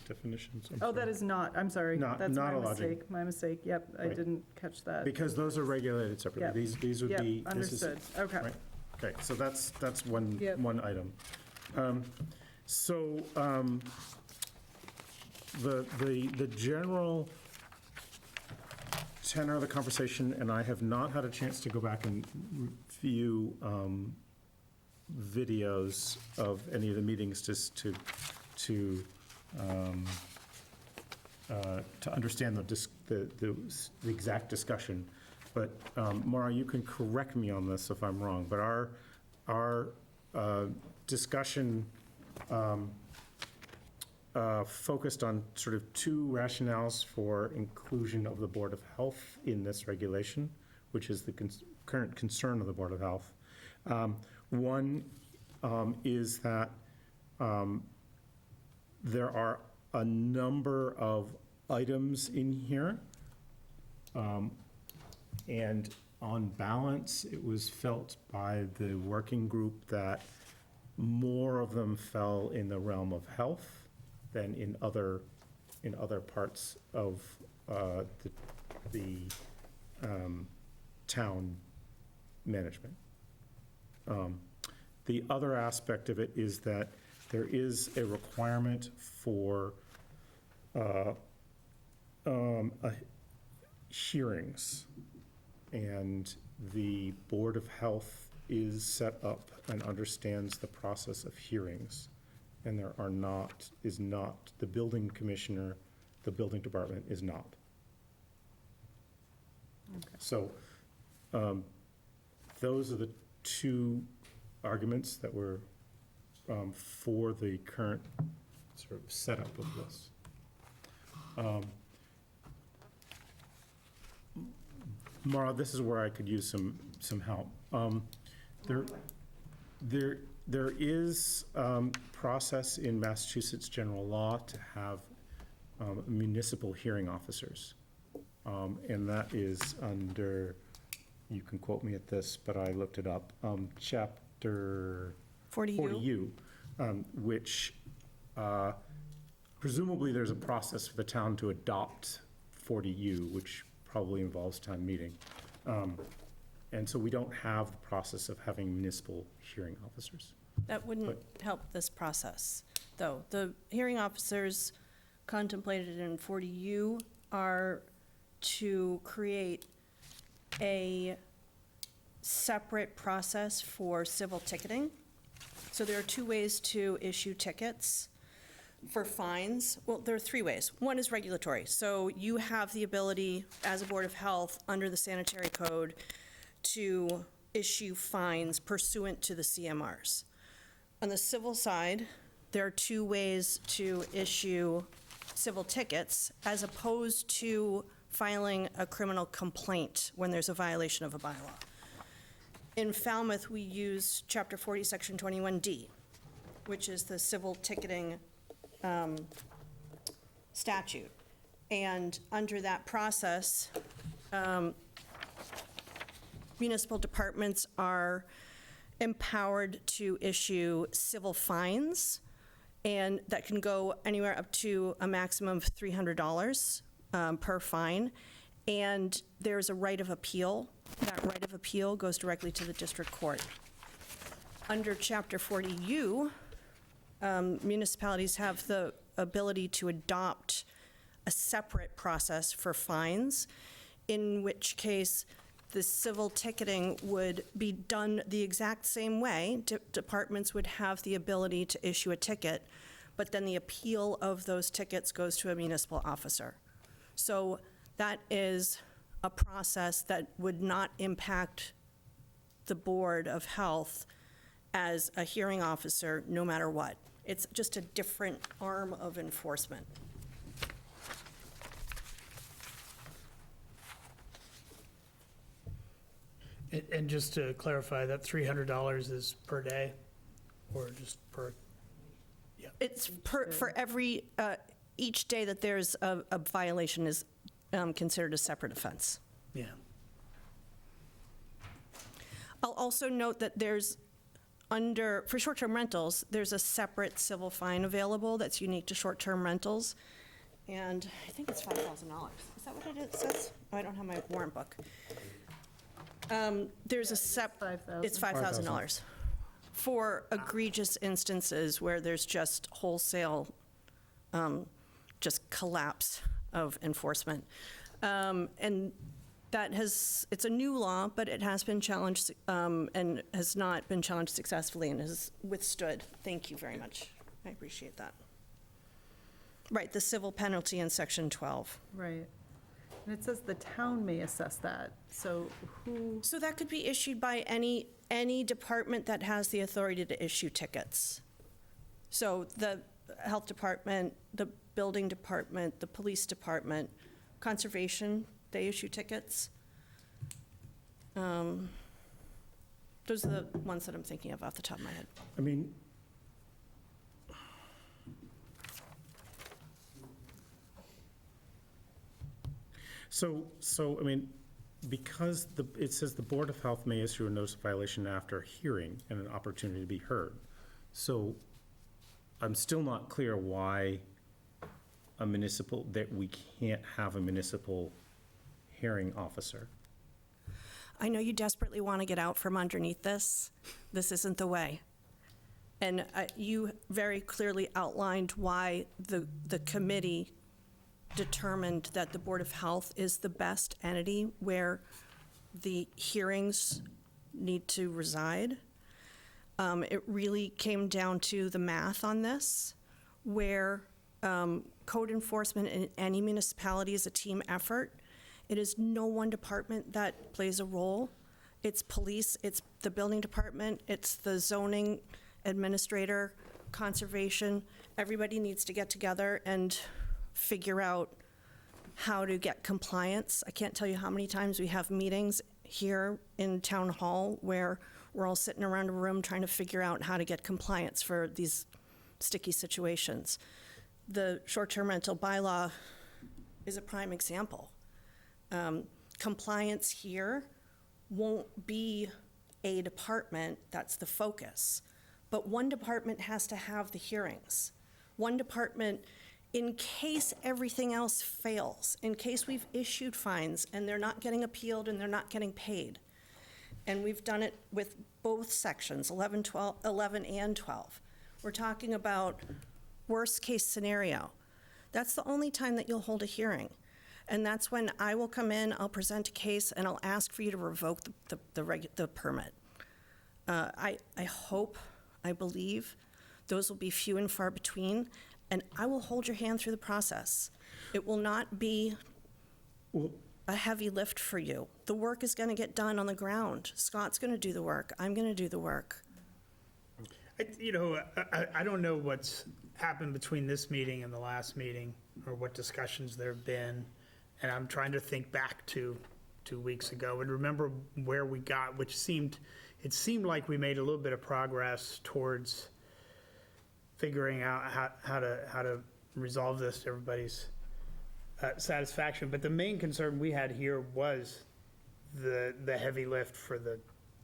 definitions. I'm Oh, that sorry. is not, I'm sorry. Not- That's not my a lodging. mistake, my mistake. Yep, I Right. didn't catch that. Because those are regulated separately. Yep. These would Yep, be. this is- understood. Okay. Right. Okay, so that's one, Yep. one item. So, the general tenor of the conversation, and I have not had a chance to go back and view videos of any of the meetings just to understand the exact discussion. But, Maura, you can correct me on this if I'm wrong, but our discussion focused on sort of two rationales for inclusion of the Board of Health in this regulation, which is the current concern of the Board of Health. One is that there are a number of items in here, and on balance, it was felt by the working group that more of them fell in the realm of health than in other parts of the town management. The other aspect of it is that there is a requirement for hearings, and the Board of Health is set up and understands the process of hearings, and is not, the building commissioner, the building department is not. Okay. So, those are the two arguments that were for the current sort of setup of this. Mara, this is where I could use some help. There is process in Massachusetts general law to have municipal hearing officers. And that is under, you can quote me at this, but I looked it up, Chapter 40U, which presumably there's a process for the town to adopt 40U, which probably involves town meeting. And so we don't have the process of having municipal hearing officers. That wouldn't help this process, though. The hearing officers contemplated in 40U are to create a separate process for civil ticketing. So there are two ways to issue tickets for fines. Well, there are three ways. One is regulatory. So you have the ability, as a Board of Health, under the sanitary code, to issue fines pursuant to the CMRs. On the civil side, there are two ways to issue civil tickets, as opposed to filing a criminal complaint when there's a violation of a bylaw. In Falmouth, we use Chapter 40, Section 21D, which is the civil ticketing statute. And under that process, municipal departments are empowered to issue civil fines, and that can go anywhere up to a maximum of $300 per fine. And there's a right of appeal. That right of appeal goes directly to the district court. Under Chapter 40U, municipalities have the ability to adopt a separate process for fines, in which case the civil ticketing would be done the exact same way. Departments would have the ability to issue a ticket, but then the appeal of those tickets goes to a municipal officer. So that is a process that would not impact the Board of Health as a hearing officer, no matter what. It's just a different arm of enforcement. And just to clarify, that $300 is per day, or just per? Yeah. It's for every, each day that there's a violation is considered a separate offense. Yeah. I'll also note that there's for short-term rentals, there's a separate civil fine available that's unique to short-term rentals. And I think it's $5,000. Is that what it says? Oh, I don't have my warrant book. There's a $5,000. It's $5,000 for egregious instances where there's just wholesale, just collapse of enforcement. And it's a new law, but it has been challenged and has not been challenged successfully and has withstood. Thank you very much. I appreciate that. Right, the civil penalty in Section 12. Right. And it says the town may assess that, so who? So that could be issued by any department that has the authority to issue tickets. So health department, the building department, the police department, conservation, they issue tickets. Those are the ones that I'm thinking of off the top of my head. I mean, I mean, because it says the Board of Health may issue a notice of violation after a hearing and an opportunity to be heard. So I'm still not clear why that we can't have a municipal hearing officer. I know you desperately want to get out from underneath this. This isn't the way. And you very clearly outlined why the committee determined that the Board of Health is the best entity where the hearings need to reside. It really came down to the math on this, where code enforcement in any municipality is a team effort. It is no one department that plays a role. It's police, it's the building department, it's the zoning administrator, conservation. Everybody needs to get together and figure out how to get compliance. I can't tell you how many times we have meetings here in Town Hall where we're all sitting around a room trying to figure out how to get compliance for these sticky situations. The short-term rental bylaw is a prime example. Compliance here won't be a department that's the focus, but one department has to have the hearings. One department, in case everything else fails, in case we've issued fines and they're not getting appealed and they're not getting paid, and we've done it with both sections, 11 and 12. We're talking about worst-case scenario. That's the only time that you'll hold a hearing. And that's when I will come in, I'll present a case, and I'll ask for you to revoke the permit. I hope, I believe, those will be few and far between, and I will hold your hand through the process. It will not be a heavy lift for you. The work is going to get done on the ground. Scott's going to do the work. I'm going to do the work. I don't know what's happened between this meeting and the last meeting, or what discussions there have been, and I'm trying to think back to 2 weeks ago and remember where we got, it seemed like we made a little bit of progress towards figuring out how to resolve this to everybody's satisfaction. But the main concern we had here was the heavy lift for the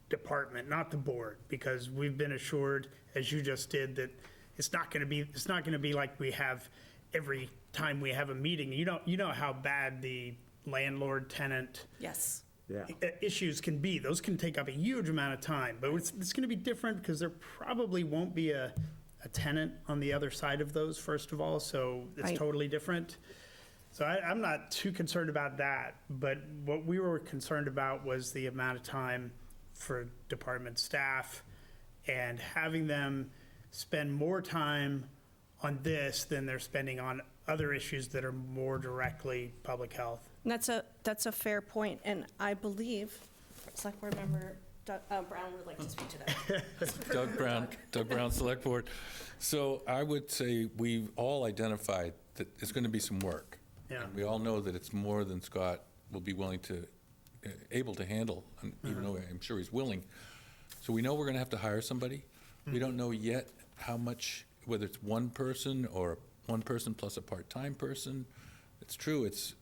department, not the board, because we've been assured, as you just did, that it's not going to be like we have every time we have a meeting. You know how bad the landlord-tenant Yes. issues can be. Those can take up a huge amount of time, but it's going to be different because there probably won't be a tenant on the other side of those, first of all, so it's Right. totally different. So I'm not too concerned about that, but what we were concerned about was the amount of time for department staff and having them spend more time on this than they're spending on other issues that are more directly public health. And that's a fair point, and I believe Select Board Member Brown would like to speak to that. Doug Brown, Select Board. So I would say we've all identified that it's going to be some work. Yeah. And we all know that it's more than Scott will be willing to, able to handle, even though I'm sure he's willing. So we know we're going to have to hire somebody. We don't know yet how much, whether it's one person or one person plus a part-time person. It's true, it's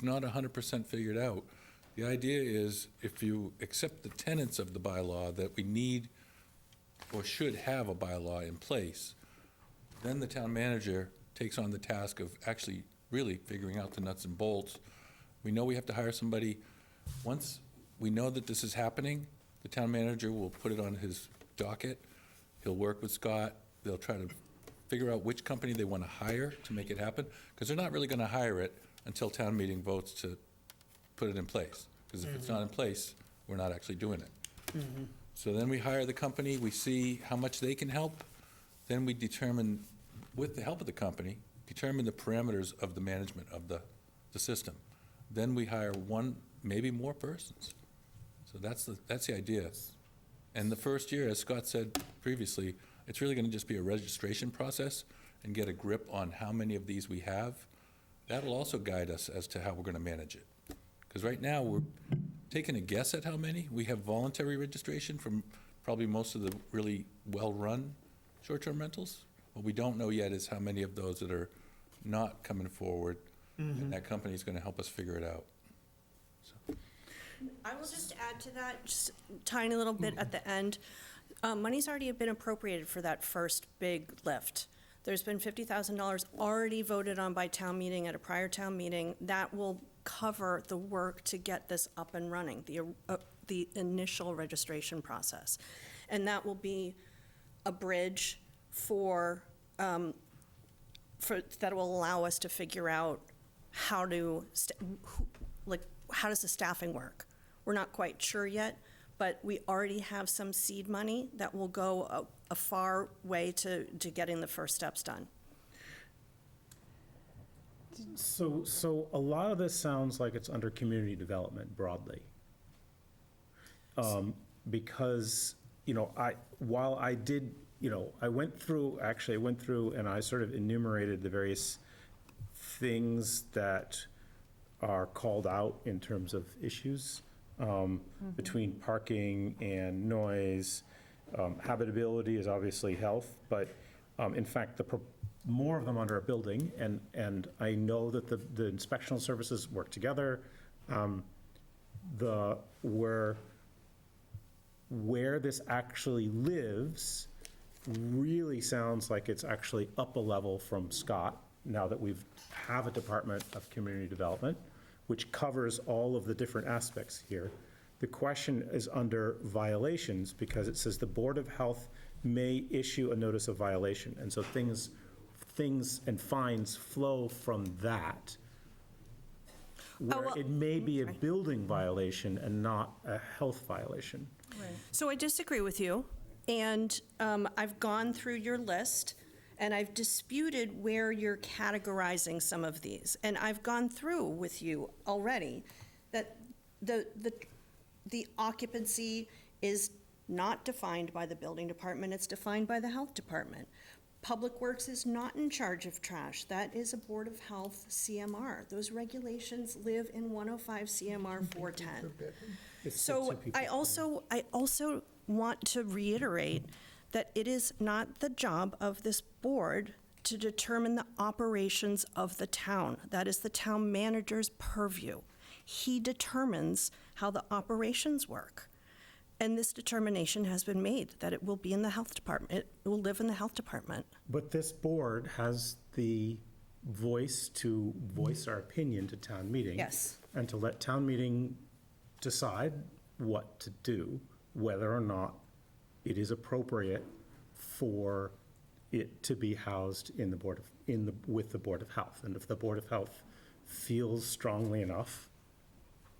not 100% figured out. The idea is, if you accept the tenets of the bylaw, that we need or should have a bylaw in place, then the town manager takes on the task of actually really figuring out the nuts and bolts. We know we have to hire somebody. Once we know that this is happening, the town manager will put it on his docket. He'll work with Scott. They'll try to figure out which company they want to hire to make it happen, because they're not really going to hire it until town meeting votes to put it in place. Because if it's not in place, we're not actually doing it. So then we hire the company, we see how much they can help, then we determine, with the help of the company, determine the parameters of the management of the system. Then we hire one, maybe more persons. So that's the idea. And the first year, as Scott said previously, it's really going to just be a registration process, and get a grip on how many of these we have, that'll also guide us as to how we're going to manage it. Because right now, we're taking a guess at how many. We have voluntary registration from probably most of the really well-run short-term rentals. What we don't know yet is how many of those that are not coming forward, and that company's going to help us figure it out. I will just add to that, just a tiny little bit at the end. Money's already been appropriated for that first big lift. There's been $50,000 already voted on by town meeting at a prior town meeting. That will cover the work to get this up and running, the initial registration process. And that will be a bridge that will allow us to figure out how does the staffing work? We're not quite sure yet, but we already have some seed money that will go a far way to getting the first steps done. So a lot of this sounds like it's under community development broadly. Because, while I did, I went through and I sort of enumerated the various things that are called out in terms of issues between parking and noise. Habitability is obviously health, but in fact, more of them under a building, and I know that the inspectional services work together. Where this actually lives really sounds like it's actually up a level from Scott, now that we have a Department of Community Development, which covers all of the different aspects here. The question is under violations, because it says the Board of Health may issue a notice of violation. And so things and fines flow from that, where it may be a building violation and not a health violation. So I disagree with you, and I've gone through your list, and I've disputed where you're categorizing some of these. And I've gone through with you already that the occupancy is not defined by the building department, it's defined by the health department. Public Works is not in charge of trash. That is a Board of Health CMR. Those regulations live in 105 CMR 410. So I also want to reiterate that it is not the job of this board to determine the operations of the town. That is the town manager's purview. He determines how the operations work. And this determination has been made, that it will be in the health department. It will live in the health department. But this board has the voice to voice our opinion to town meeting. Yes. And to let town meeting decide what to do, whether or not it is appropriate for it to be housed in the with the Board of Health. And if the Board of Health feels strongly enough,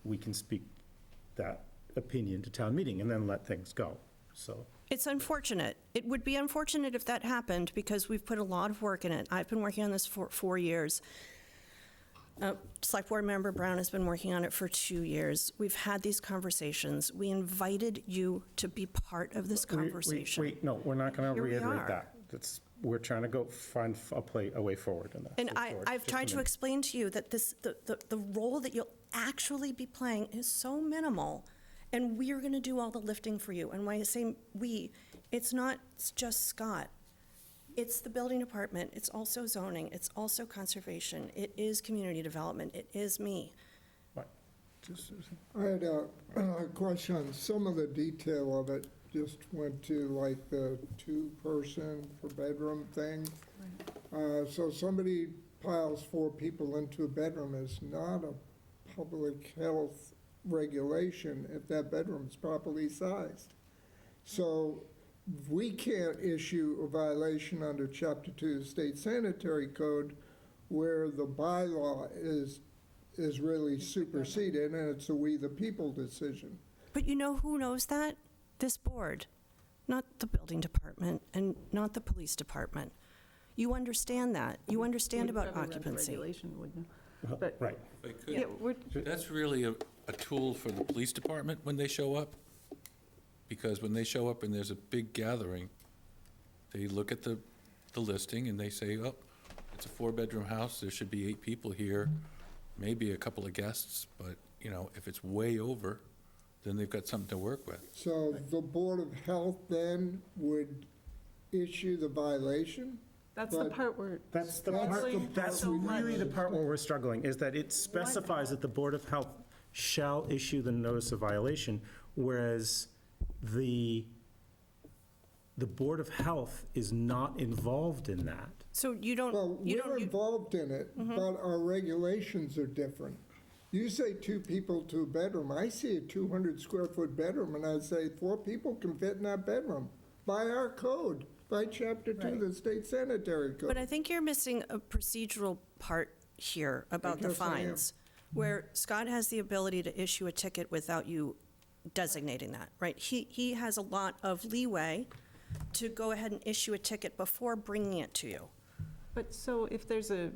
we can speak that opinion to town meeting and then let things go. So it's unfortunate. It would be unfortunate if that happened, because we've put a lot of work in it. I've been working on this for 4 years. Select Board Member Brown has been working on it for 2 years. We've had these conversations. We invited you to be part of this conversation. Wait, no, we're not going to Here we reiterate are. that. We're trying to go find a way forward in that. And I've tried to explain to you that the role that you'll actually be playing is so minimal, and we are going to do all the lifting for you. And when I say we, it's not just Scott. It's the building department. It's also zoning. It's also conservation. It is community development. It is me. Right. I had a question on some of the detail of it. Just went to like the 2-person per bedroom thing. So somebody piles 4 people into a bedroom is not a public health regulation if that bedroom's properly sized. So we can't issue a violation under Chapter 2 of the State Sanitary Code where the bylaw is really superseded, and it's a we the people decision. But you know who knows that? This board, not the building department and not the police department. You understand that. You understand about occupancy. Regulation wouldn't. But Right. If I could, yeah, that's really a tool for the police department when they show up, because when they show up and there's a big gathering, they look at the the listing and they say, oh, it's a 4-bedroom house, there should be 8 people here, maybe a couple of guests, but, you know, if it's way over, then they've got something to work with. So the Board of Health then would issue the violation? That's the But- part where. That's the That's part, the part that's we really need the to part where we're struggling, is that it specifies that the Board of Health shall issue the notice of violation, whereas the Board of Health is not involved in that. So you don't, Well, you we're don't, involved in it, but our regulations are different. You say 2 people to a bedroom. I see a 200-square-foot bedroom, and I say 4 people can fit in that bedroom by our code, by Chapter 2, the state sanitary code. but I think you're missing a procedural part here about the guess I am. fines, where Scott has the ability to issue a ticket without you designating that, right? He has a lot of leeway to go ahead and issue a ticket before bringing it to you. But so if there's a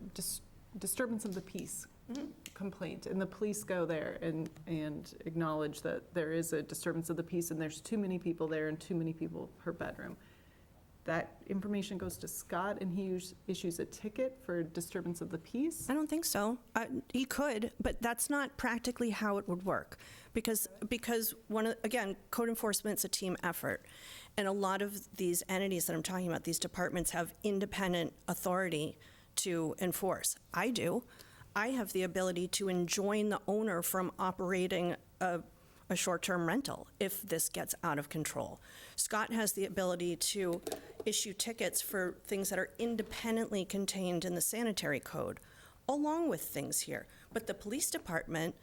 disturbance of the peace complaint, and the police go there and acknowledge that there is a disturbance of the peace, and there's too many people there and too many people per bedroom, that information goes to Scott, and he issues a ticket for disturbance of the peace? I don't think so. He could, but that's not practically how it would work. Because again, code enforcement's a team effort. And a lot of these entities that I'm talking about, these departments have independent authority to enforce. I do. I have the ability to enjoin the owner from operating a short-term rental if this gets out of control. Scott has the ability to issue tickets for things that are independently contained in the sanitary code, along with things here. But the police department,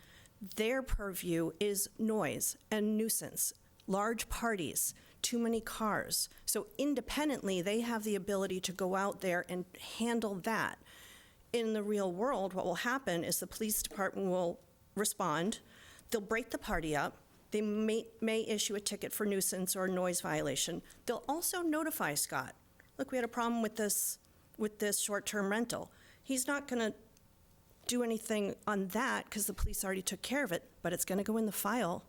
their purview is noise and nuisance, large parties, too many cars. So independently, they have the ability to go out there and handle that. In the real world, what will happen is the police department will respond. They'll break the party up. They may issue a ticket for nuisance or noise violation. They'll also notify Scott, look, we had a problem with this short-term rental. He's not going to do anything on that because the police already took care of it, but it's going to go in the file.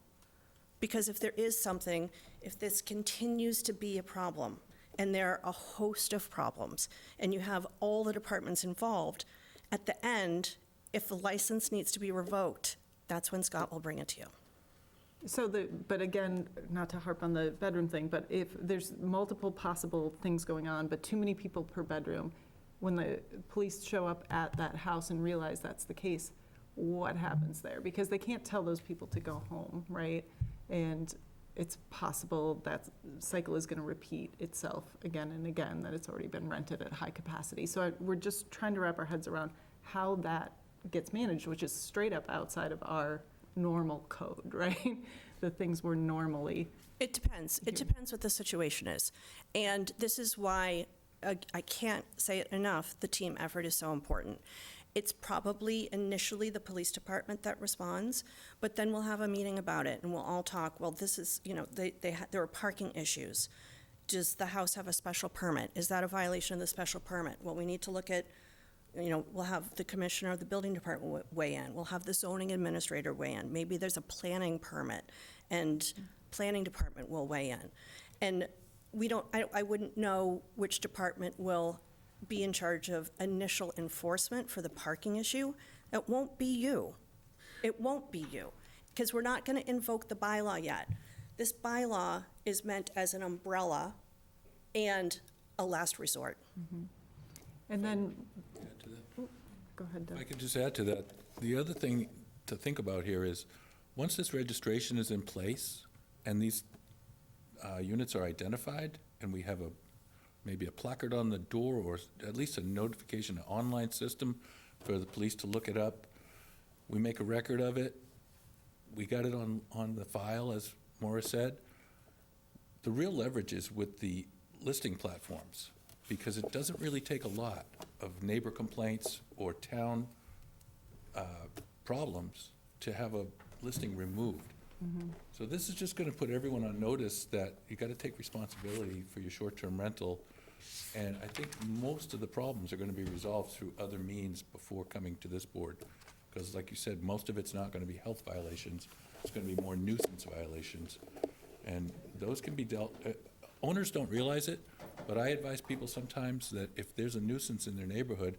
Because if there is something, if this continues to be a problem, and there are a host of problems, and you have all the departments involved, at the end, if the license needs to be revoked, that's when Scott will bring it to you. So but again, not to harp on the bedroom thing, but if there's multiple possible things going on, but too many people per bedroom, when the police show up at that house and realize that's the case, what happens there? Because they can't tell those people to go home, right? And it's possible that cycle is going to repeat itself again and again, that it's already been rented at high capacity. So we're just trying to wrap our heads around how that gets managed, which is straight up outside of our normal code, right? The things we're normally. It depends. It depends what the situation is. And this is why, I can't say it enough, the team effort is so important. It's probably initially the police department that responds, but then we'll have a meeting about it and we'll all talk, well, this is, there are parking issues. Does the house have a special permit? Is that a violation of the special permit? Well, we need to look at, we'll have the commissioner of the building department weigh in. We'll have the zoning administrator weigh in. Maybe there's a planning permit and planning department will weigh in. And I wouldn't know which department will be in charge of initial enforcement for the parking issue. It won't be you. It won't be you, because we're not going to invoke the bylaw yet. This bylaw is meant as an umbrella and a last resort. Mm-hmm. And then, Add to that. go ahead, Doug. I could just add to that, the other thing to think about here is, once this registration is in place and these units are identified, and we have maybe a placard on the door, or at least a notification, an online system for the police to look it up, we make a record of it, we got it on the file, as Maura said. The real leverage is with the listing platforms, because it doesn't really take a lot of neighbor complaints or town problems to have a listing removed. Mm-hmm. So this is just going to put everyone on notice that you got to take responsibility for your short-term rental. And I think most of the problems are going to be resolved through other means before coming to this board. Because like you said, most of it's not going to be health violations. It's going to be more nuisance violations. And those can be dealt, owners don't realize it, But I advise people sometimes that if there's a nuisance in their neighborhood,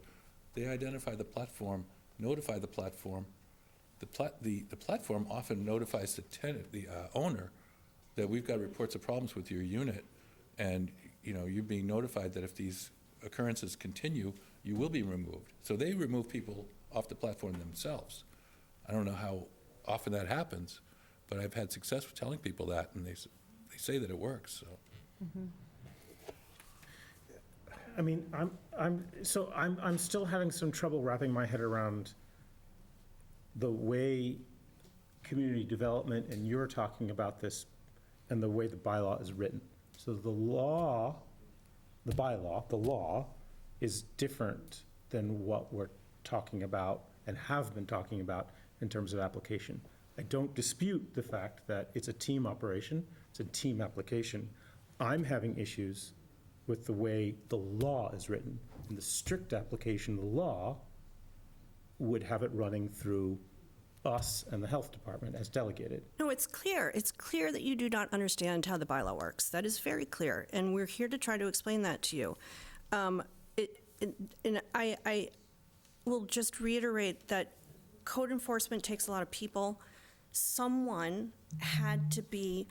they identify the platform, notify the platform. The platform often notifies the tenant, the owner, that we've got reports of problems with your unit, and, you know, you're being notified that if these occurrences continue, you will be removed. So they remove people off the platform themselves. I don't know how often that happens, but I've had success with telling people that, and they say that it works, so. I mean, I'm still having some trouble wrapping my head around the way community development, and you're talking about this, and the way the bylaw is written. So the law is different than what we're talking about and have been talking about in terms of application. I don't dispute the fact that it's a team operation, it's a team application. I'm having issues with the way the law is written. And the strict application of the law would have it running through us and the health department as delegated. No, it's clear. It's clear that you do not understand how the bylaw works. That is very clear, and we're here to try to explain that to you. And I will just reiterate that code enforcement takes a lot of people. Someone had to be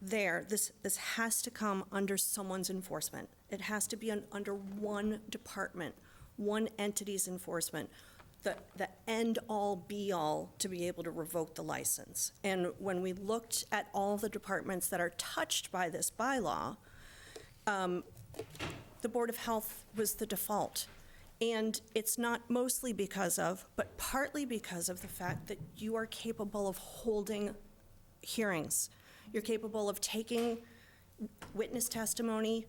there. This has to come under someone's enforcement. It has to be under one department, one entity's enforcement, the end-all, be-all to be able to revoke the license. And when we looked at all the departments that are touched by this bylaw, the Board of Health was the default. And it's not mostly because of, but partly because of the fact that you are capable of holding hearings. You're capable of taking witness testimony,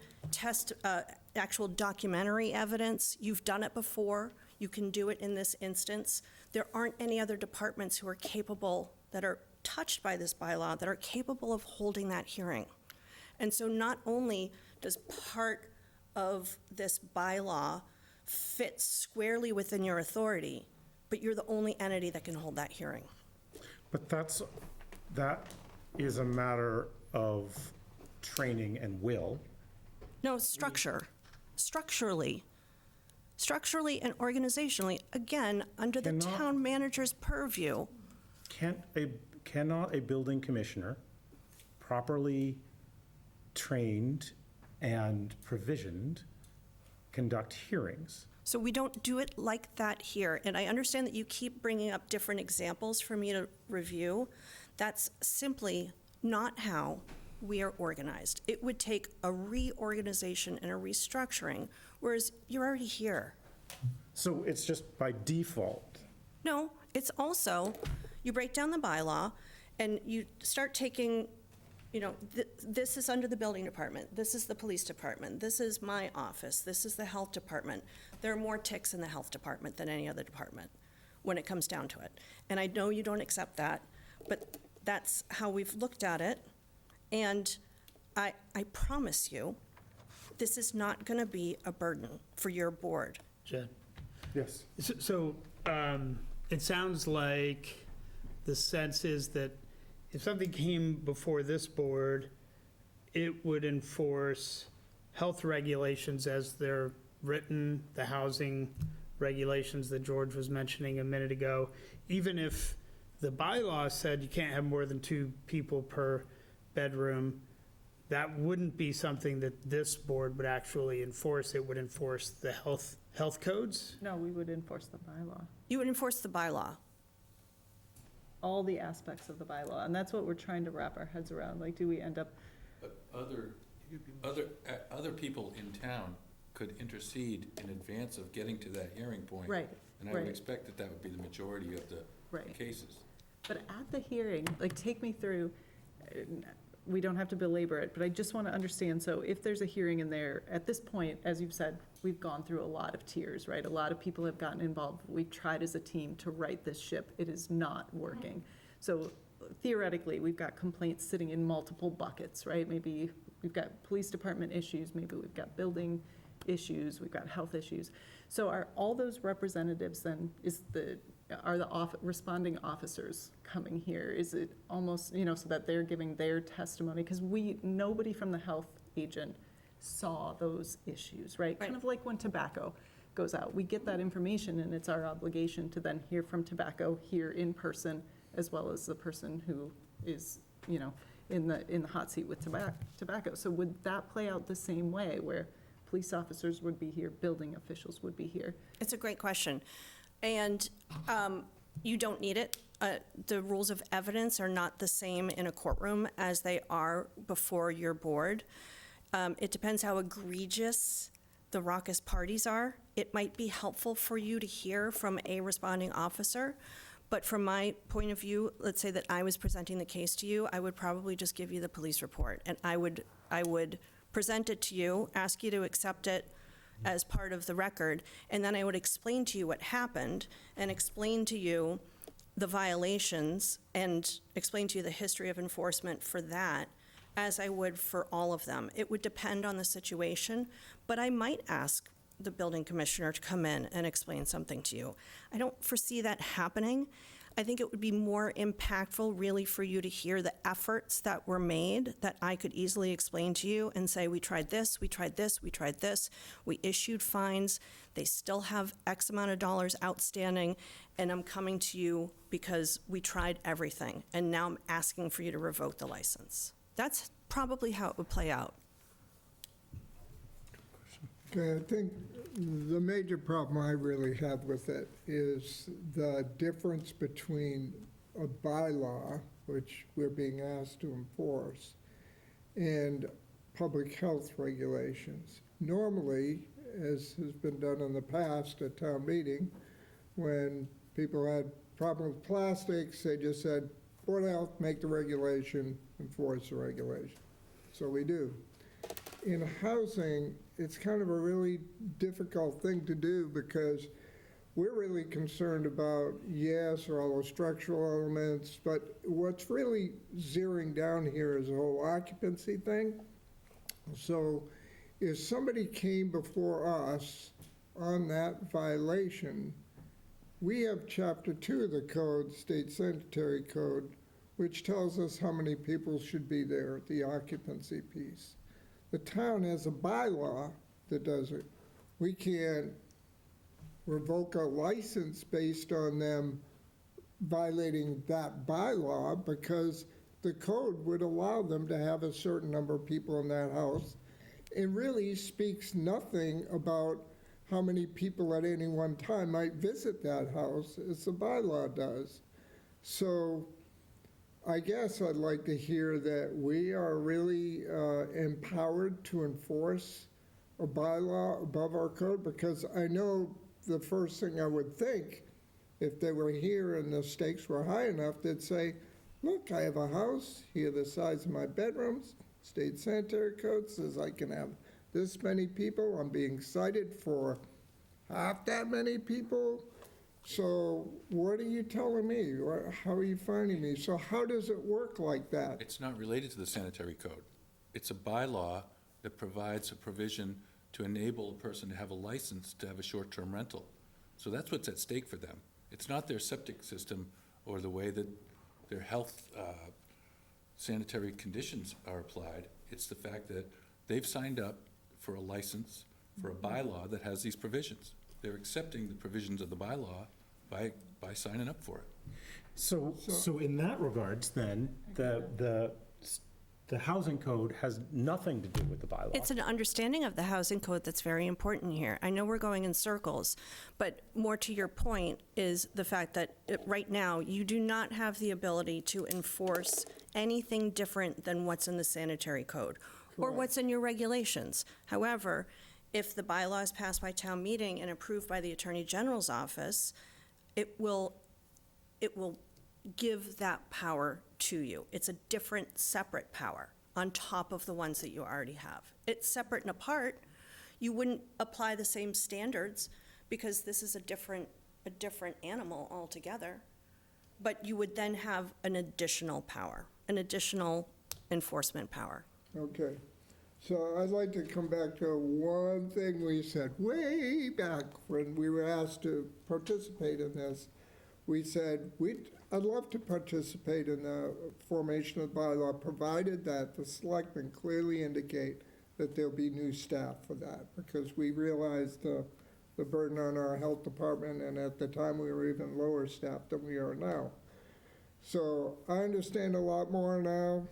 actual documentary evidence. You've done it before. You can do it in this instance. There aren't any other departments who are capable, that are touched by this bylaw, that are capable of holding that hearing. And so not only does part of this bylaw fit squarely within your authority, but you're the only entity that can hold that hearing. But that is a matter of training and will. No, structurally and organizationally, again, under the town manager's purview. Cannot a building commissioner, properly trained and provisioned, conduct hearings? So we don't do it like that here. And I understand that you keep bringing up different examples for me to review. That's simply not how we are organized. It would take a reorganization and a restructuring, whereas you're already here. So it's just by default? No, it's also, you break down the bylaw and you start taking, you know, this is under the building department, this is the police department, this is my office, this is the health department. There are more ticks in the health department than any other department when it comes down to it. And I know you don't accept that, but that's how we've looked at it. And I promise you, this is not going to be a burden for your board. Jed? Yes. So it sounds like the sense is that if something came before this board, it would enforce health regulations as they're written, the housing regulations that George was mentioning a minute ago. Even if the bylaw said you can't have more than 2 people per bedroom, that wouldn't be something that this board would actually enforce. It would enforce the health codes? No, we would enforce the bylaw, You would enforce the bylaw. all the aspects of the bylaw, and that's what we're trying to wrap our heads around. Like, do we end up, But other people in town could intercede in advance of getting to that hearing point. Right, And I would right. expect that that would be the majority of the Right. cases. but at the hearing, like, take me through, we don't have to belabor it, but I just want to understand, so if there's a hearing in there, at this point, as you've said, we've gone through a lot of tiers, right? A lot of people have gotten involved. We've tried as a team to right this ship. It is not working. So theoretically, we've got complaints sitting in multiple buckets, right? Maybe we've got police department issues, maybe we've got building issues, we've got health issues. So are all those representatives then, are the responding officers coming here? Is it almost, so that they're giving their testimony? Because nobody from the health agent saw those issues, right? Kind Right. of like when tobacco goes out. We get that information, and it's our obligation to then hear from tobacco here in person, as well as the person who is, you know, in the hot seat with tobacco. So would that play out the same way, where police officers would be here, building officials would be here? It's a great question. And you don't need it. The rules of evidence are not the same in a courtroom as they are before your board. It depends how egregious the raucous parties are. It might be helpful for you to hear from a responding officer, but from my point of view, let's say that I was presenting the case to you, I would probably just give you the police report, and I would present it to you, ask you to accept it as part of the record, and then I would explain to you what happened and explain to you the violations and explain to you the history of enforcement for that, as I would for all of them. It would depend on the situation, but I might ask the building commissioner to come in and explain something to you. I don't foresee that happening. I think it would be more impactful really for you to hear the efforts that were made that I could easily explain to you and say, we tried this, we tried this, we tried this, we issued fines, they still have X amount of dollars outstanding, and I'm coming to you because we tried everything, and now I'm asking for you to revoke the license. That's probably how it would play out. Okay, I think the major problem I really have with it is the difference between a bylaw, which we're being asked to enforce, and public health regulations. Normally, as has been done in the past at town meeting, when people had problems with plastics, they just said, Board of Health, make the regulation, enforce the regulation. So we do. In housing, it's kind of a really difficult thing to do because we're really concerned about, yes, all those structural elements, but what's really zeroing down here is the whole occupancy thing. So if somebody came before us on that violation, we have Chapter 2 of the code, State Sanitary Code, which tells us how many people should be there, the occupancy piece. The town has a bylaw that does it. We can't revoke a license based on them violating that bylaw because the code would allow them to have a certain number of people in that house. It really speaks nothing about how many people at any one time might visit that house as the bylaw does. So I guess I'd like to hear that we are really empowered to enforce a bylaw above our code, because I know the first thing I would think, if they were here and the stakes were high enough, they'd say, look, I have a house, here are the size of my bedrooms, State Sanitary Code says I can have this many people, I'm being cited for half that many people. So what are you telling me? How are you finding me? So how does it work like that? It's not related to the sanitary code. It's a bylaw that provides a provision to enable a person to have a license to have a short-term rental. So that's what's at stake for them. It's not their septic system or the way that their health sanitary conditions are applied. It's the fact that they've signed up for a license for a bylaw that has these provisions. They're accepting the provisions of the bylaw by signing up for it. So in that regards, then, the housing code has nothing to do with the bylaw. It's an understanding of the housing code that's very important here. I know we're going in circles, but more to your point is the fact that right now, you do not have the ability to enforce anything different than what's in the sanitary code or what's in your regulations. However, if the bylaw is passed by town meeting and approved by the Attorney General's office, it will give that power to you. It's a different, separate power on top of the ones that you already have. It's separate and apart. You wouldn't apply the same standards because this is a different animal altogether. But you would then have an additional power, an additional enforcement power. Okay. So I'd like to come back to one thing we said way back when we were asked to participate in this. We said, I'd love to participate in the formation of the bylaw, provided that the selectmen clearly indicate that there'll be new staff for that, because we realized the burden on our health department, and at the time, we were even lower staffed than we are now. So I understand a lot more now.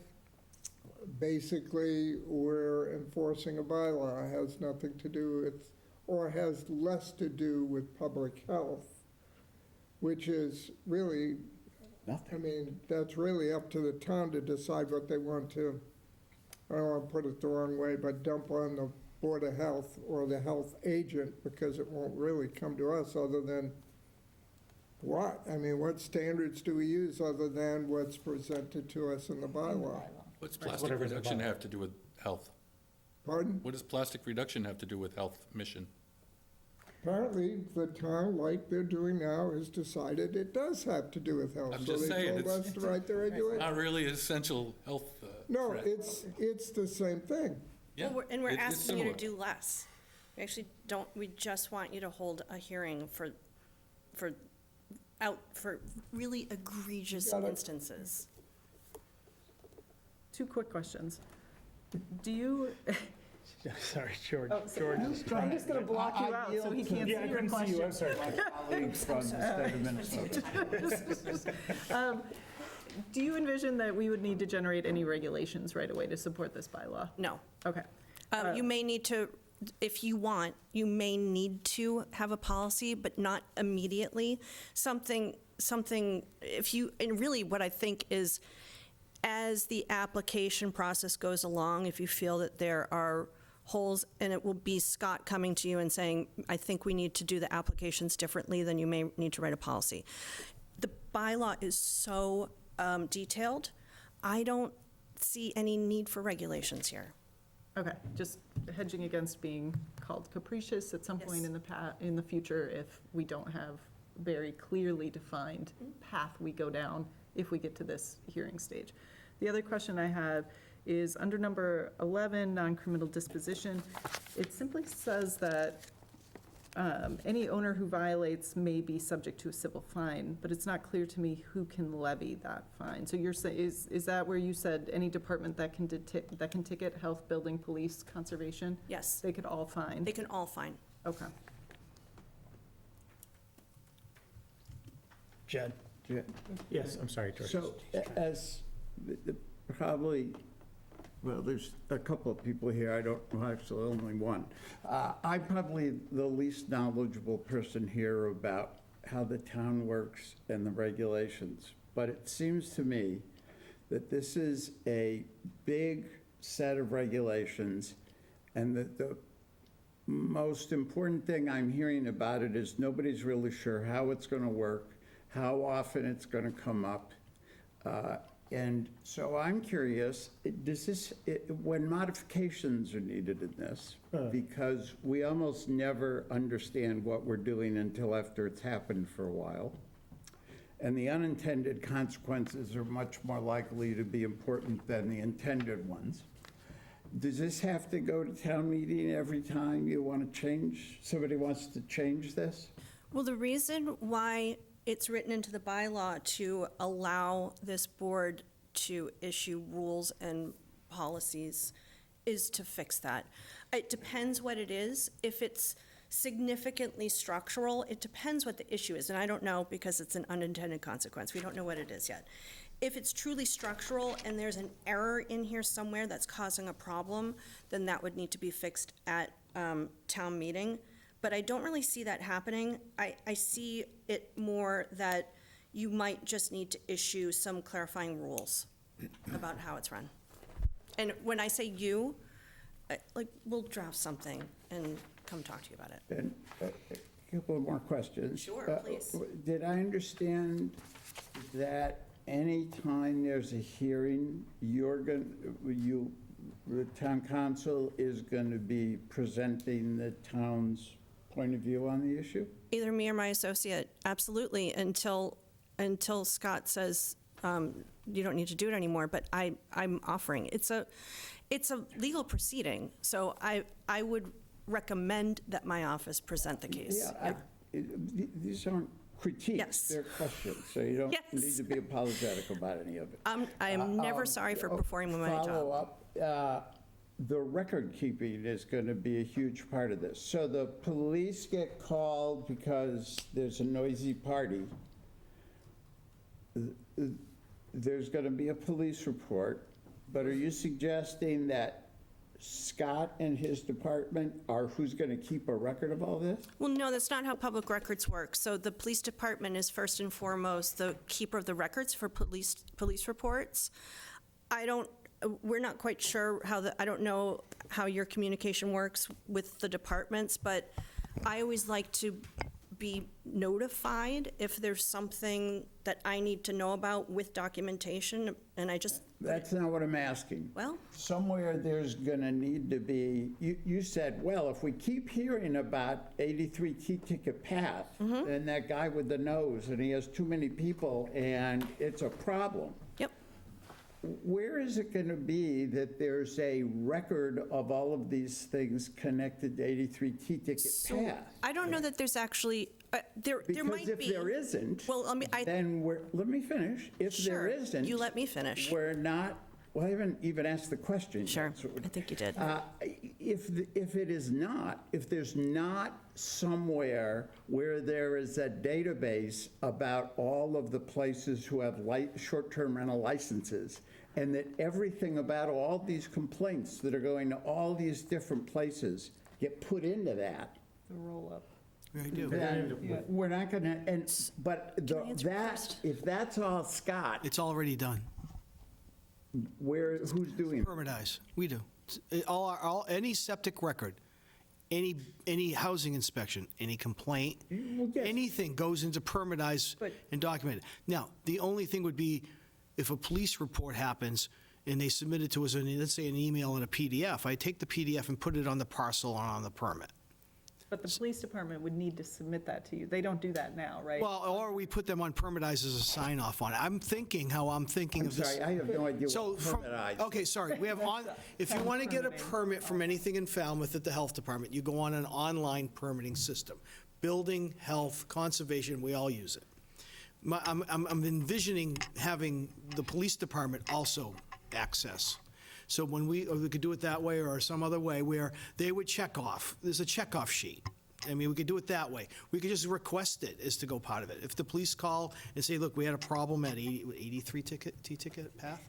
Basically, we're enforcing a bylaw. It has nothing to do with, or has less to do with public health, which is really, I mean, that's really up to the town to decide what they want to, I don't want to put it the wrong way, but dump on the Board of Health or the health agent, because it won't really come to us other than what? I mean, what standards do we use other than what's presented to us in the bylaw? What's plastic reduction have to do with health? Pardon? What does plastic reduction have to do with health mission? Apparently, the town, like they're doing now, has decided it does have to do with health. I'm just saying, So they told us it's to write the regulation. not really essential health No, threat. it's the same thing. Yeah, And we're it's asking you to similar. do less. We actually don't, we just want you to hold a hearing for really egregious Got it. instances. 2 quick questions. Do you, Sorry, George. oh, sorry. I'm just going to block you out so he can't see your question. sorry. Colleagues from the state of Minnesota. Do you envision that we would need to generate any regulations right away to support this bylaw? No. Okay. You may need to, if you want, you may need to have a policy, but not immediately. Something, if you, and really what I think is, as the application process goes along, if you feel that there are holes, and it will be Scott coming to you and saying, I think we need to do the applications differently, then you may need to write a policy. The bylaw is so detailed, I don't see any need for regulations here. Okay, just hedging against being called capricious at some point Yes. in the future if we don't have very clearly defined path we go down if we get to this hearing stage. The other question I have is under number 11, non-criminal disposition. It simply says that any owner who violates may be subject to a civil fine, but it's not clear to me who can levy that fine. So you're saying, is that where you said any department that can ticket, health, building, police, conservation? Yes, They could all fine? they can all fine. Okay. Jed? Yeah. Yes, I'm sorry, George. So as probably, well, there's a couple of people here, I don't, well, actually only one. I'm probably the least knowledgeable person here about how the town works and the regulations. But it seems to me that this is a big set of regulations, and that the most important thing I'm hearing about it is nobody's really sure how it's going to work, how often it's going to come up. And so I'm curious, does this, when modifications are needed in this, because we almost never understand what we're doing until after it's happened for a while, and the unintended consequences are much more likely to be important than the intended ones. Does this have to go to town meeting every time you want to change, somebody wants to change this? Well, the reason why it's written into the bylaw to allow this board to issue rules and policies is to fix that. It depends what it is. If it's significantly structural, it depends what the issue is, and I don't know because it's an unintended consequence. We don't know what it is yet. If it's truly structural and there's an error in here somewhere that's causing a problem, then that would need to be fixed at town meeting. But I don't really see that happening. I see it more that you might just need to issue some clarifying rules about how it's run. And when I say you, like, we'll draft something and come talk to you about it. And a couple more questions. Sure, please. Did I understand that anytime there's a hearing, the town council is going to be presenting the town's point of view on the issue? Either me or my associate, absolutely, until Scott says, you don't need to do it anymore, but I'm offering. It's a legal proceeding, so I would recommend that my office present the case. Yeah, these aren't critiques, Yes. they're questions, so you don't Yes. need to be apologetic about any of it. I am never sorry for performing my job. Follow-up, the record keeping is going to be a huge part of this. So the police get called because there's a noisy party. There's going to be a police report, but are you suggesting that Scott and his department are who's going to keep a record of all this? Well, no, that's not how public records work. So the police department is first and foremost the keeper of the records for police reports. We're not quite sure I don't know how your communication works with the departments, but I always like to be notified if there's something that I need to know about with documentation, and I just... That's not what I'm asking. Well? Somewhere there's going to need to be, you said, well, if we keep hearing about 83 T-ticket path, and that guy with the nose, and he has too many people, and it's a problem. Yep. Where is it going to be that there's a record of all of these things connected to 83 T-ticket path? I don't know that there's actually, there might be. Because if there isn't, Well, then let me finish. If there Sure, isn't. you let me finish. We're not, well, I haven't even asked the question yet. Sure, So- I think you did. If it is not, if there's not somewhere where there is a database about all of the places who have short-term rental licenses, and that everything about all these complaints that are going to all these different places get put into that, The roll-up. I do. then we're not going to, but answer first? if that's all Scott, It's already done. who's doing it? Permitize. We do. Any septic record, any housing inspection, any complaint, Well, yes. anything goes into permitize But- and documented. Now, the only thing would be if a police report happens and they submit it to us in, let's say, an email and a PDF, I take the PDF and put it on the parcel or on the permit. But the police department would need to submit that to you. They don't do that now, right? Well, or we put them on permitize as a sign-off on it. I'm thinking I'm of this. sorry, I have no idea So what from, permitized. okay, sorry, we have if you want to get a Permitting. permit from anything in Falmouth at the health department, you go on an online permitting system. Building, health, conservation, we all use it. I'm envisioning having the police department also access. So when we could do it that way or some other way where they would check off, there's a checkoff sheet. I mean, we could do it that way. We could just request it as to go part of it. If the police call and say, look, we had a problem at 83 T-ticket path,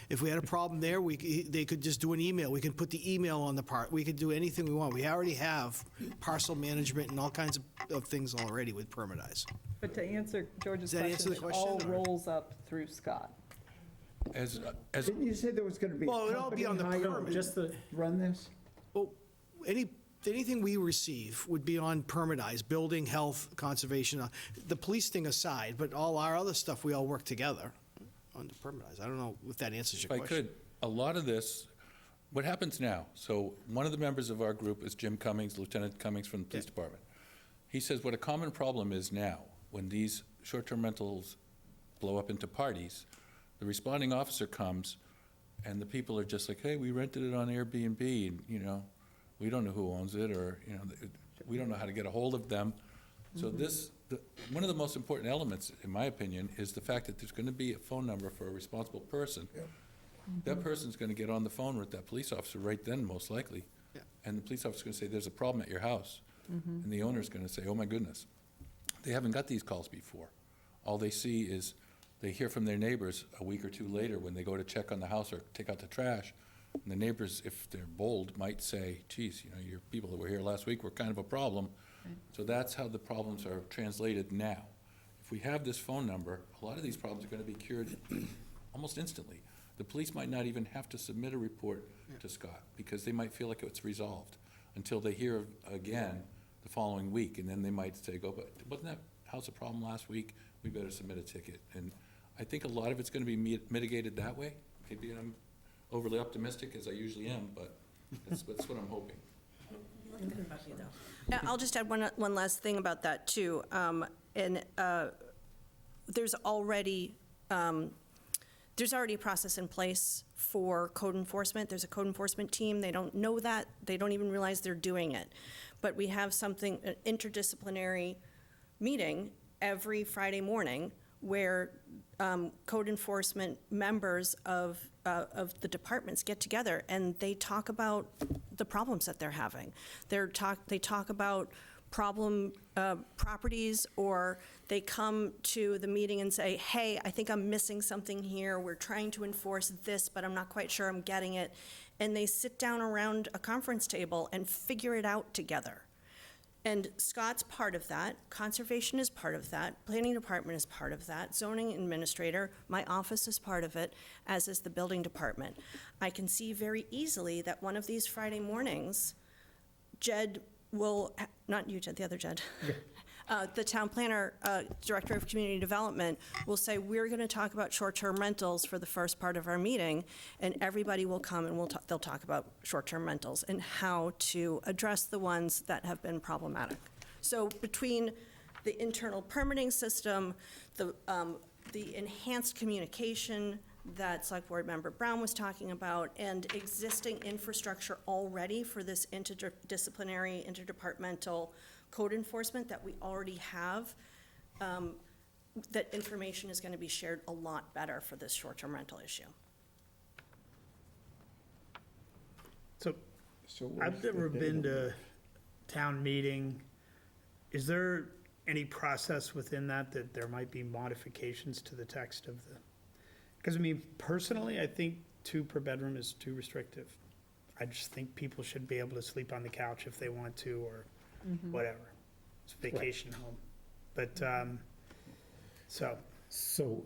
if we had a problem there, they could just do an email. We could put the email on the part. We could do anything we want. We already have parcel management and all kinds of things already with Permitize. But to answer George's Does that answer question, the it all question, or- rolls up through Scott. As Didn't you say there was going to be a Well, it'd all be company on the hired permit. Just the, to run this? Well, anything we receive would be on Permitize, building, health, conservation, the police thing aside, but all our other stuff, we all work together on the Permitize. I don't know if that answers If your I question. could, a lot of this, what happens now, so one of the members of our group is Jim Cummings, Lieutenant Cummings from the police department. He says what a common problem is now, when these short-term rentals blow up into parties, the responding officer comes, and the people are just like, hey, we rented it on Airbnb, and, we don't know who owns it, or, we don't know how to get a hold of them. So one of the most important elements, in my opinion, is the fact that there's going to be a phone number for a responsible person. That person's going to get on the phone with that police officer right then, most likely. Yeah. And the police officer's going to say, there's a problem at your house. And the owner's going to say, oh, my goodness. They haven't got these calls before. All they see is, they hear from their neighbors a week or two later when they go to check on the house or take out the trash. And the neighbors, if they're bold, might say, geez, your people that were here last week were kind of a problem. So that's how the problems are translated now. If we have this phone number, a lot of these problems are going to be cured almost instantly. The police might not even have to submit a report to Scott because they might feel like it's resolved until they hear again the following week. And then they might say, but wasn't that house a problem last week? We better submit a ticket. And I think a lot of it's going to be mitigated that way. Maybe I'm overly optimistic, as I usually am, but that's what I'm hoping. Yeah, I'll just add one last thing about that, too. There's already a process in place for code enforcement. There's a code enforcement team. They don't know that. They don't even realize they're doing it. But we have an interdisciplinary meeting every Friday morning where code enforcement members of the departments get together and they talk about the problems that they're having. They talk about problem properties, or they come to the meeting and say, hey, I think I'm missing something here. We're trying to enforce this, but I'm not quite sure I'm getting it. And they sit down around a conference table and figure it out together. And Scott's part of that, conservation is part of that, planning department is part of that, zoning administrator, my office is part of it, as is the building department. I can see very easily that one of these Friday mornings, Jed will, not you, Jed, the other Jed, the town planner, director of community development, will say, we're going to talk about short-term rentals for the first part of our meeting, and everybody will come and they'll talk about short-term rentals and how to address the ones that have been problematic. So between the internal permitting system, the enhanced communication that Select Board Member Brown was talking about, and existing infrastructure already for this interdisciplinary, interdepartmental code enforcement that we already have, that information is going to be shared a lot better for this short-term rental issue. So I've never been to town meeting. Is there any process within that there might be modifications to the text of the? Because I mean, personally, I think 2 per bedroom is too restrictive. I just think people should be able to sleep on the couch if they want to, or whatever. It's a vacation home. But, so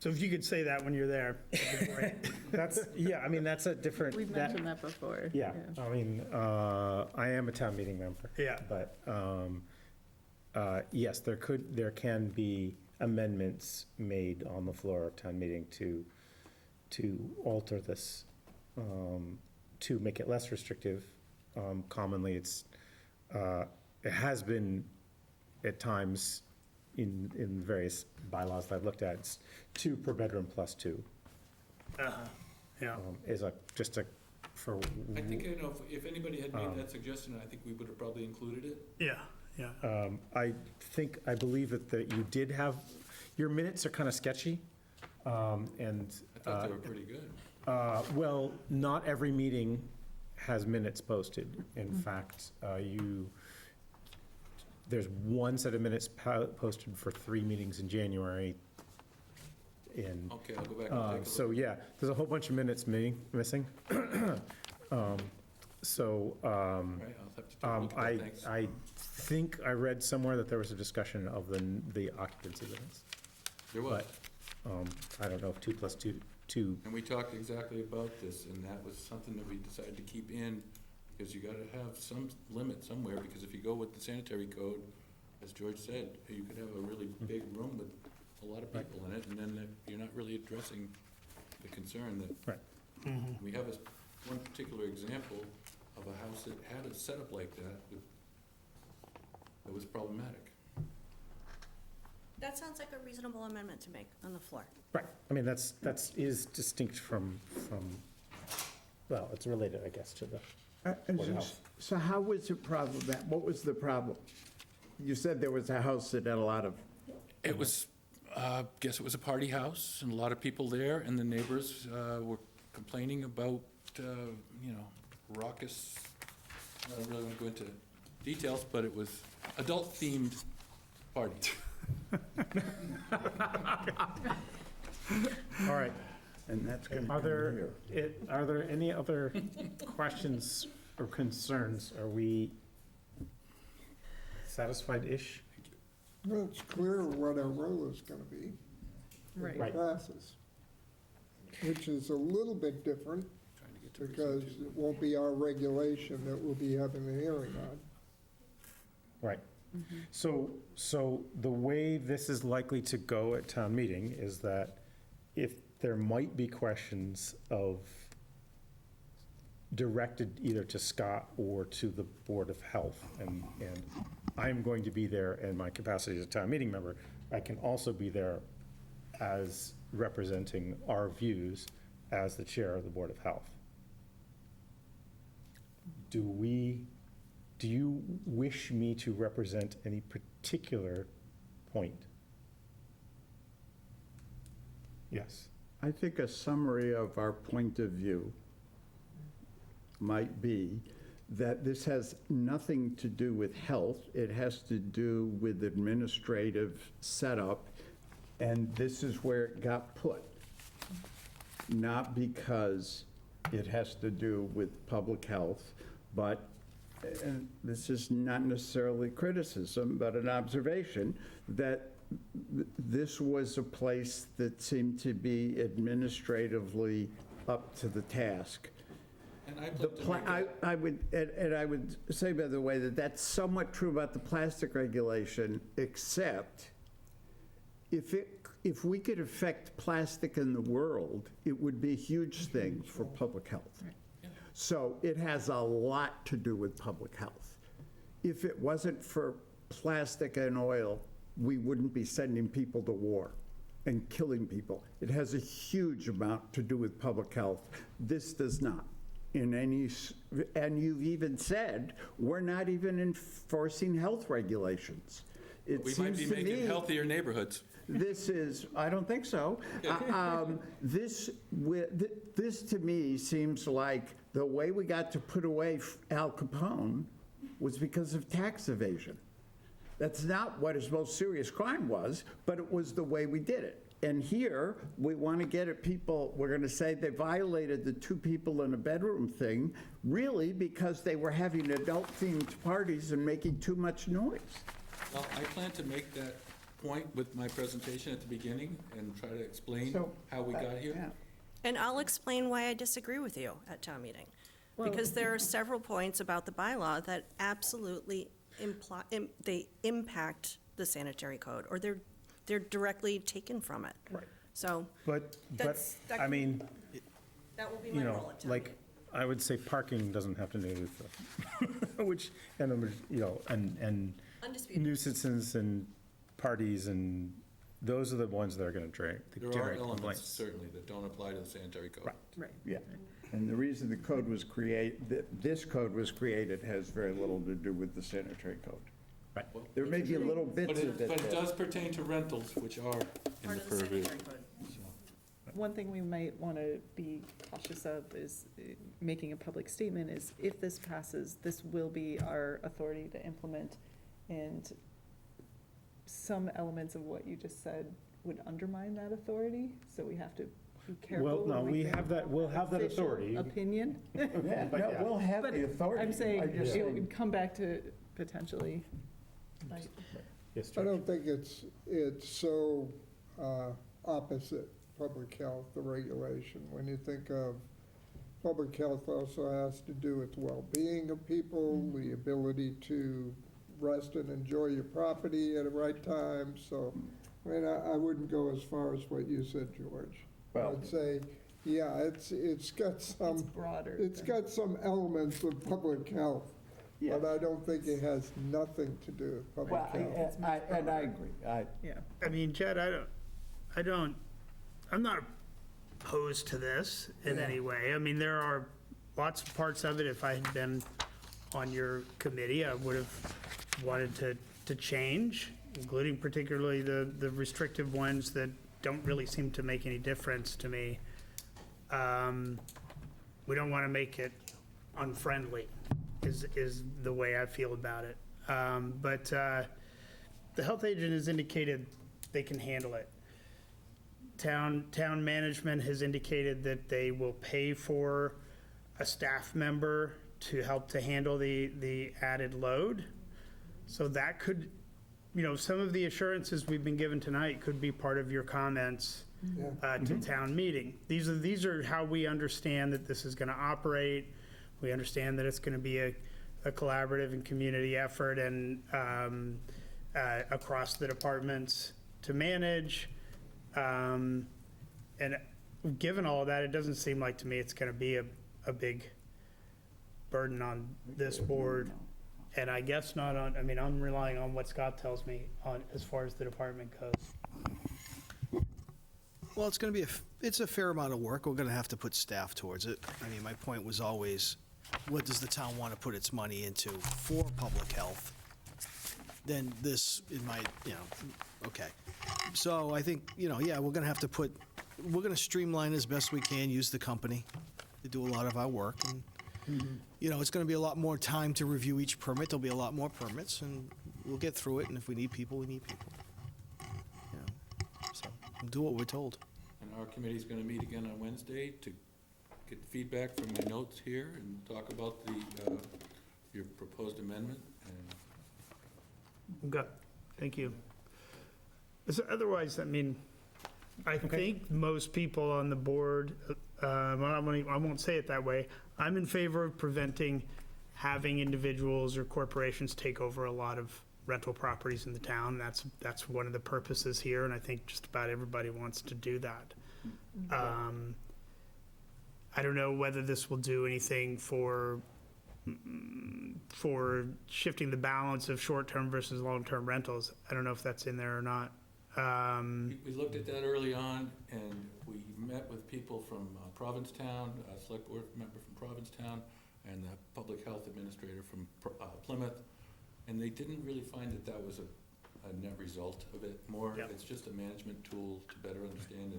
if you could say that when you're there, that'd be great. That's, yeah, I mean, that's a different. We've mentioned that before. Yeah, I mean, I am a town meeting member. Yeah. But, yes, there can be amendments made on the floor of town meeting to alter this, to make it less restrictive. Commonly, it has been at times in various bylaws that I've looked at, it's 2 per bedroom plus 2. Yeah. Is for. I think, you know, if anybody had made that suggestion, I think we would have probably included it. Yeah. I believe that you did have, your minutes are kind of sketchy, and. I thought they were pretty good. Well, not every meeting has minutes posted. In fact, there's one set of minutes posted for 3 meetings in January. Okay, I'll go back and take a look. So, yeah, there's a whole bunch of minutes missing. So, All right, I'll have to take a look at that, thanks. I think I read somewhere that there was a discussion of the occupancy limits. There was. But I don't know if 2 plus 2. And we talked exactly about this, and that was something that we decided to keep in, because you gotta have some limit somewhere, because if you go with the sanitary code, as George said, you could have a really big room with a lot of people in it, and then you're not really addressing the concern that. Right. We have one particular example of a house that had a setup like that that was problematic. That sounds like a reasonable amendment to make on the floor. Right, I mean, that is distinct from, well, it's related, I guess, to the Board of Health. So how was it problematic? What was the problem? You said there was a house that had a lot of. It was, guess it was a party house, and a lot of people there, and the neighbors were complaining about, raucous, I don't really want to go into details, but it was adult-themed party. All right, And that's going to are come there, here. are there any other questions or concerns? Are we satisfied-ish? Well, it's clear what our role is going to be. Right. Right. Classes, which is a little bit different Trying to get to because research. it won't be our regulation that we'll be having a hearing on. Right. So the way this is likely to go at town meeting is that if there might be questions directed either to Scott or to the Board of Health, and I'm going to be there in my capacity as a town meeting member, I can also be there as representing our views as the chair of the Board of Health. Do you wish me to represent any particular point? Yes. I think a summary of our point of view might be that this has nothing to do with health. It has to do with administrative setup, and this is where it got put. Not because it has to do with public health, but, and this is not necessarily criticism, but an observation, that this was a place that seemed to be administratively up to the task. And I plan to make that- I would say, by the way, that that's somewhat true about the plastic regulation, except if we could affect plastic in the world, it would be a huge thing for public health. So it has a lot to do with public health. If it wasn't for plastic and oil, we wouldn't be sending people to war and killing people. It has a huge amount to do with public health. This does not. And you've even said, we're not even enforcing health regulations. It We might seems be to making me healthier neighborhoods. this is, I don't think so. This to me seems like the way we got to put away Al Capone was because of tax evasion. That's not what his most serious crime was, but it was the way we did it. And here, we want to get at people, we're going to say they violated the 2 people in a bedroom thing, really because they were having adult-themed parties and making too much noise. Well, I plan to make that point with my presentation at the beginning and try to explain how we got here. Yeah. And I'll explain why I disagree with you at town meeting. Because there are several points about the bylaw that absolutely they impact the sanitary code, or they're directly taken from it. Right. So But, that I mean, that will be you my know, role at town like, meeting. I would say parking doesn't have to do with, which, and, you know, and Undisputed. nuisances and parties, and those are the ones that are going to There are generate elements, complaints. certainly, that don't apply to the sanitary code. Right. Yeah. And the reason the code was this code was created has very little to do with the sanitary code. Right. There may be little But bits of it it. does pertain to rentals, which are in Part the of the purview. sanitary code. One thing we might want to be cautious of is making a public statement is if this passes, this will be our authority to implement. And some elements of what you just said would undermine that authority, so we have to be careful. Well, no, when we give have that, we'll have that official authority. Opinion. Yeah, no, we'll have But the authority. I'm saying I just it think- would come back to potentially, like, Yes, I George. don't think it's so opposite public health, the regulation. When you think of public health also has to do with well-being of people, the ability to rest and enjoy your property at the right time. So, I mean, I wouldn't go as far as what you said, George. Well- I'd say, yeah, it's got it's some, broader. it's than- got some elements of public health, Yeah. but I don't think it has nothing to do with public Well, health. and I agree. Yeah. I mean, Jed, I'm not opposed to this in any way. I mean, there are lots of parts of it. If I had been on your committee, I would have wanted to change, including particularly the restrictive ones that don't really seem to make any difference to me. We don't want to make it unfriendly, is the way I feel about it. But the health agent has indicated they can handle it. Town management has indicated that they will pay for a staff member to help to handle the added load. So that could, some of the assurances we've been given tonight could be part of your comments to town meeting. These are how we understand that this is going to operate. We understand that it's going to be a collaborative and community effort and across the departments to manage. And given all of that, it doesn't seem like to me it's going to be a big burden on this board. And I guess not on, I'm relying on what Scott tells me on as far as the department goes. Well, it's going to be, it's a fair amount of work. We're going to have to put staff towards it. I mean, my point was always, what does the town want to put its money into for public health? Then this, it might, okay. So I think, we're going to have to put we're going to streamline as best we can, use the company to do a lot of our work. And, you know, it's going to be a lot more time to review each permit. There'll be a lot more permits, and we'll get through it. And if we need people, we need people. You know, so we'll do what we're told. And our committee's going to meet again on Wednesday to get feedback from my notes here and talk about your proposed amendment. And Okay, thank you. Otherwise, I mean, I think most people on the board, I won't say it that way, I'm in favor of preventing having individuals or corporations take over a lot of rental properties in the town. That's one of the purposes here, and I think just about everybody wants to do that. I don't know whether this will do anything for shifting the balance of short-term versus long-term rentals. I don't know if that's in there or not. we looked at that early on, and we met with people from Provincetown, a select board member from Provincetown, and the public health administrator from Plymouth, and they didn't really find that that was a net result of it. More, Yep. it's just a management tool to better understand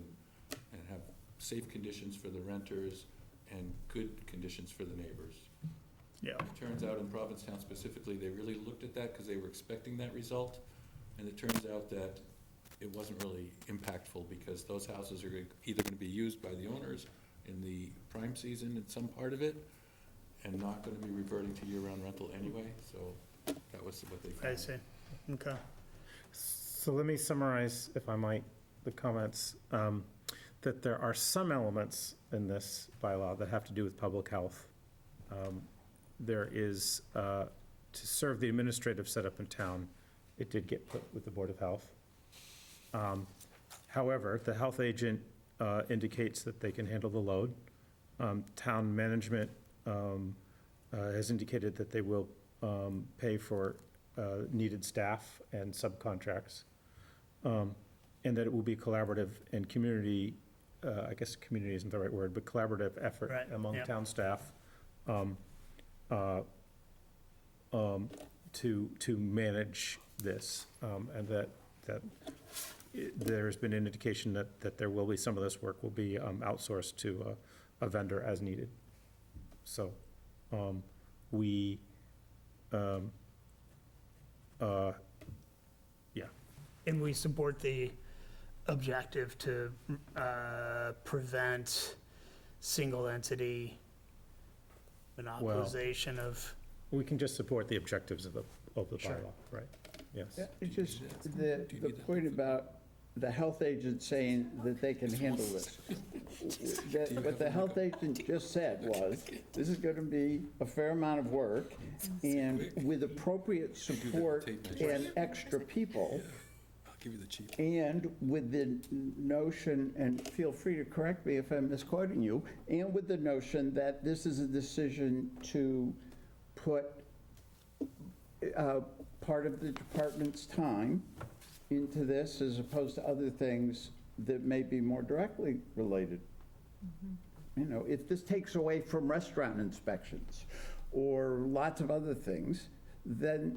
and have safe conditions for the renters and good conditions for the neighbors. Yeah. It turns out in Provincetown specifically, they really looked at that because they were expecting that result, and it turns out that it wasn't really impactful because those houses are either going to be used by the owners in the prime season in some part of it, and not going to be reverting to year-round rental anyway, so that was what they found. I see, okay. So let me summarize, if I might, the comments, that there are some elements in this bylaw that have to do with public health. There is, to serve the administrative setup in town, it did get put with the Board of Health. However, the health agent indicates that they can handle the load. Town management has indicated that they will pay for needed staff and subcontracts, and that it will be collaborative and community, I guess community isn't the right word, but collaborative effort Right, among yep. town staff to manage this, and that there's been an indication that there will be, some of this work will be outsourced to a vendor as needed. So we, yeah. And we support the objective to prevent single entity monopolization of. We can just support the objectives of the Sure. bylaw, right? Yes. Yeah, it's just the point about the health agent saying that they can handle this. What the health agent just said was, this is going to be a fair amount of work, and with appropriate support and extra people, I'll give you the cheap. and with the notion, and feel free to correct me if I'm misquoting you, and with the notion that this is a decision to put part of the department's time into this as opposed to other things that may be more directly related. You know, if this takes away from restaurant inspections or lots of other things, then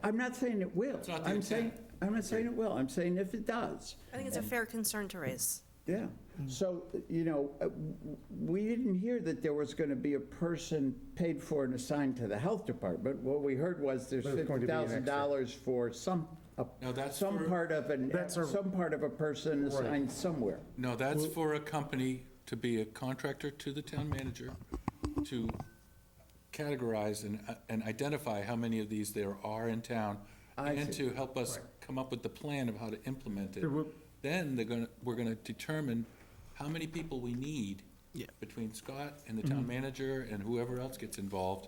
I'm not saying it will. It's not the intent. I'm not saying it will. I'm saying if it does. I think it's a fair concern to raise. Yeah, so, you know, we didn't hear that there was going to be a person paid for and assigned to the health department. What we heard was there's There's going to be an extra. $50,000 for some for- part of some part of a person assigned somewhere. No, that's for a company to be a contractor to the town manager to categorize and identify how many of these there are in town, I and see. to help us come up with the plan of how to implement it. There will- Then we're gonna determine how many people we need Yeah. between Scott and the town manager and whoever else gets involved.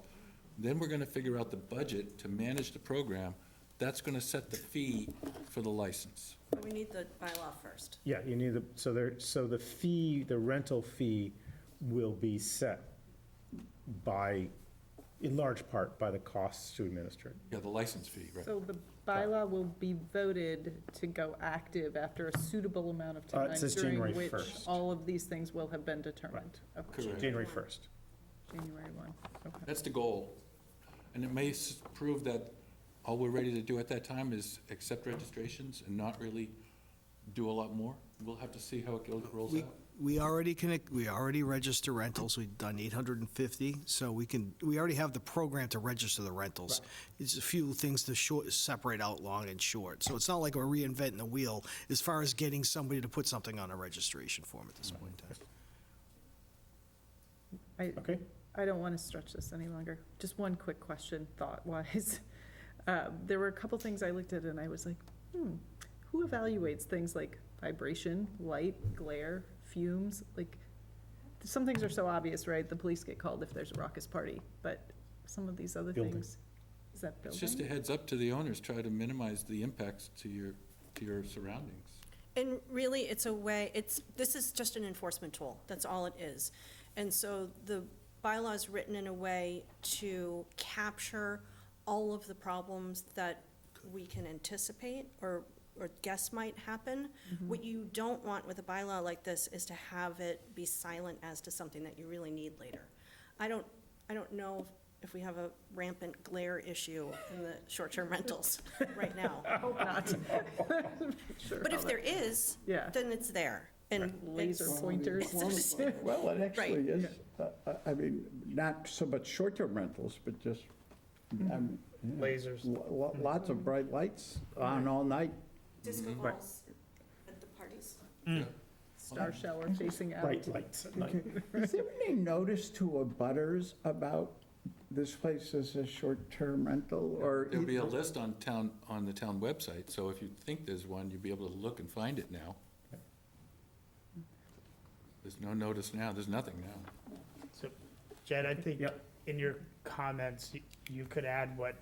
Then we're gonna figure out the budget to manage the program. That's gonna set the fee for the license. But we need the bylaw first. Yeah, you need so the fee, the rental fee will be set by, in large part, by the costs to administer it. Yeah, the license fee, right. So the bylaw will be voted to go active after a suitable amount of time it says during January which 1st. all of these things will have been determined. Okay. Correct. January 1st. January 1, okay. That's the goal. And it may prove that all we're ready to do at that time is accept registrations and not really do a lot more? We'll have to see how it rolls We, out. we already register rentals, we've done 850, so we already have the program to register the rentals. It's a few things to separate out long and short, so it's not like we're reinventing the wheel as far as getting somebody to put something on a registration form at this point in time. Okay. I don't want to stretch this any longer. Just one quick question, thought-wise. There were a couple things I looked at and I was like, who evaluates things like vibration, light, glare, fumes? Like, some things are so obvious, right? The police get called if there's a raucous party, but some of these other Building. things, is that It's building? just a heads up to the owners, try to minimize the impacts to your surroundings. And really, it's a way, this is just an enforcement tool, that's all it is. And so the bylaw is written in a way to capture all of the problems that we can anticipate or guess might happen. What you don't want with a bylaw like this is to have it be silent as to something that you really need later. I don't know if we have a rampant glare issue in the short-term rentals right now. I hope not. Sure, But if how there is, Yeah. then it's there. And Laser it's- pointers. Well, it actually Right. is, I mean, not so much short-term rentals, but just, I mean, yeah, Lasers. Lots of bright lights on all night. disco Right. balls at the parties. Star shower facing out. Bright lights at night. Is there any notice to abutters about this place as a short-term rental, or? There'll be a list on the town website, so if you think there's one, you'll be able to look and find it now. There's no notice now, there's nothing now. So, Jed, I think Yep. in your comments, you could add what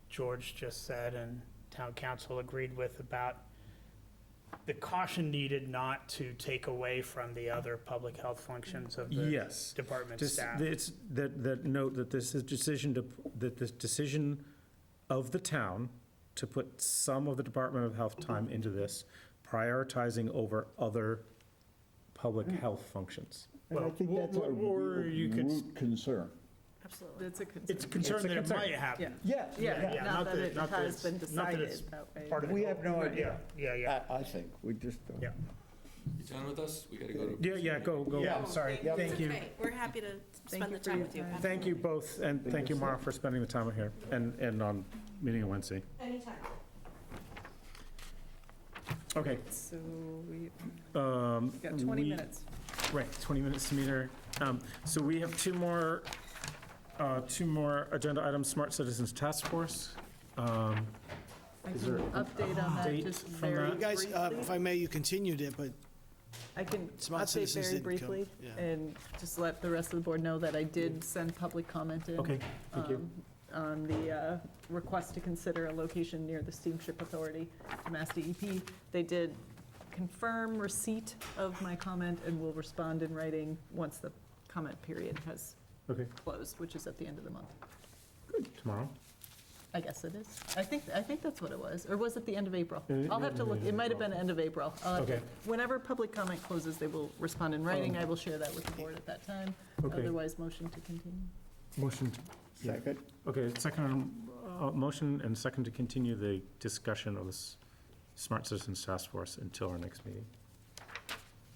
George just said and town council agreed with about the caution needed not to take away from the other public health functions of the Yes. department Just, staff. it's, that note that this is that this decision of the town to put some of the Department of Health time into this, prioritizing over other public health functions. And I think that's a Or you could- root concern. Absolutely. It's a concern. It's a concern It's a that it concern. might happen. Yeah. Yes. Yeah, not that it not that has been it's- not that decided it's that way. part of We the- have no idea. Yeah. I think, we just don't. Yeah. You done with us? We gotta go to. Yeah, go. Yeah. I'm sorry. Yep. Thank you. Okay, we're happy to spend you the for time your with you. time. Thank you both, and thank you, Mara, for spending the time here and on meeting on Wednesday. Anytime. Okay. So we've Um, got 20 we- minutes. Right, 20 minutes to meter. So we have two more agenda items, Smart Citizens Task Force. I Is can there an update on that update just from very that? Guys, briefly. if I may, you continued it, but I can Smart update Citizens very didn't come, briefly yeah. and just let the rest of the board know that I did send public comment in. Okay, thank you. On the request to consider a location near the Steamship Authority to MASSTC. They did confirm receipt of my comment and will respond in writing once the comment period has Okay, closed, which is at the end of the month. tomorrow? I guess it is. I think that's what it was. Or was it the end of April? It- I'll have to look. It might have been end of April. I'll have to- Okay. Whenever public comment closes, they will respond in writing. I will share that with the board at that time. Okay. Otherwise, motion to continue. Motion, Second? okay, motion and second to continue the discussion of this Smart Citizens Task Force until our next meeting.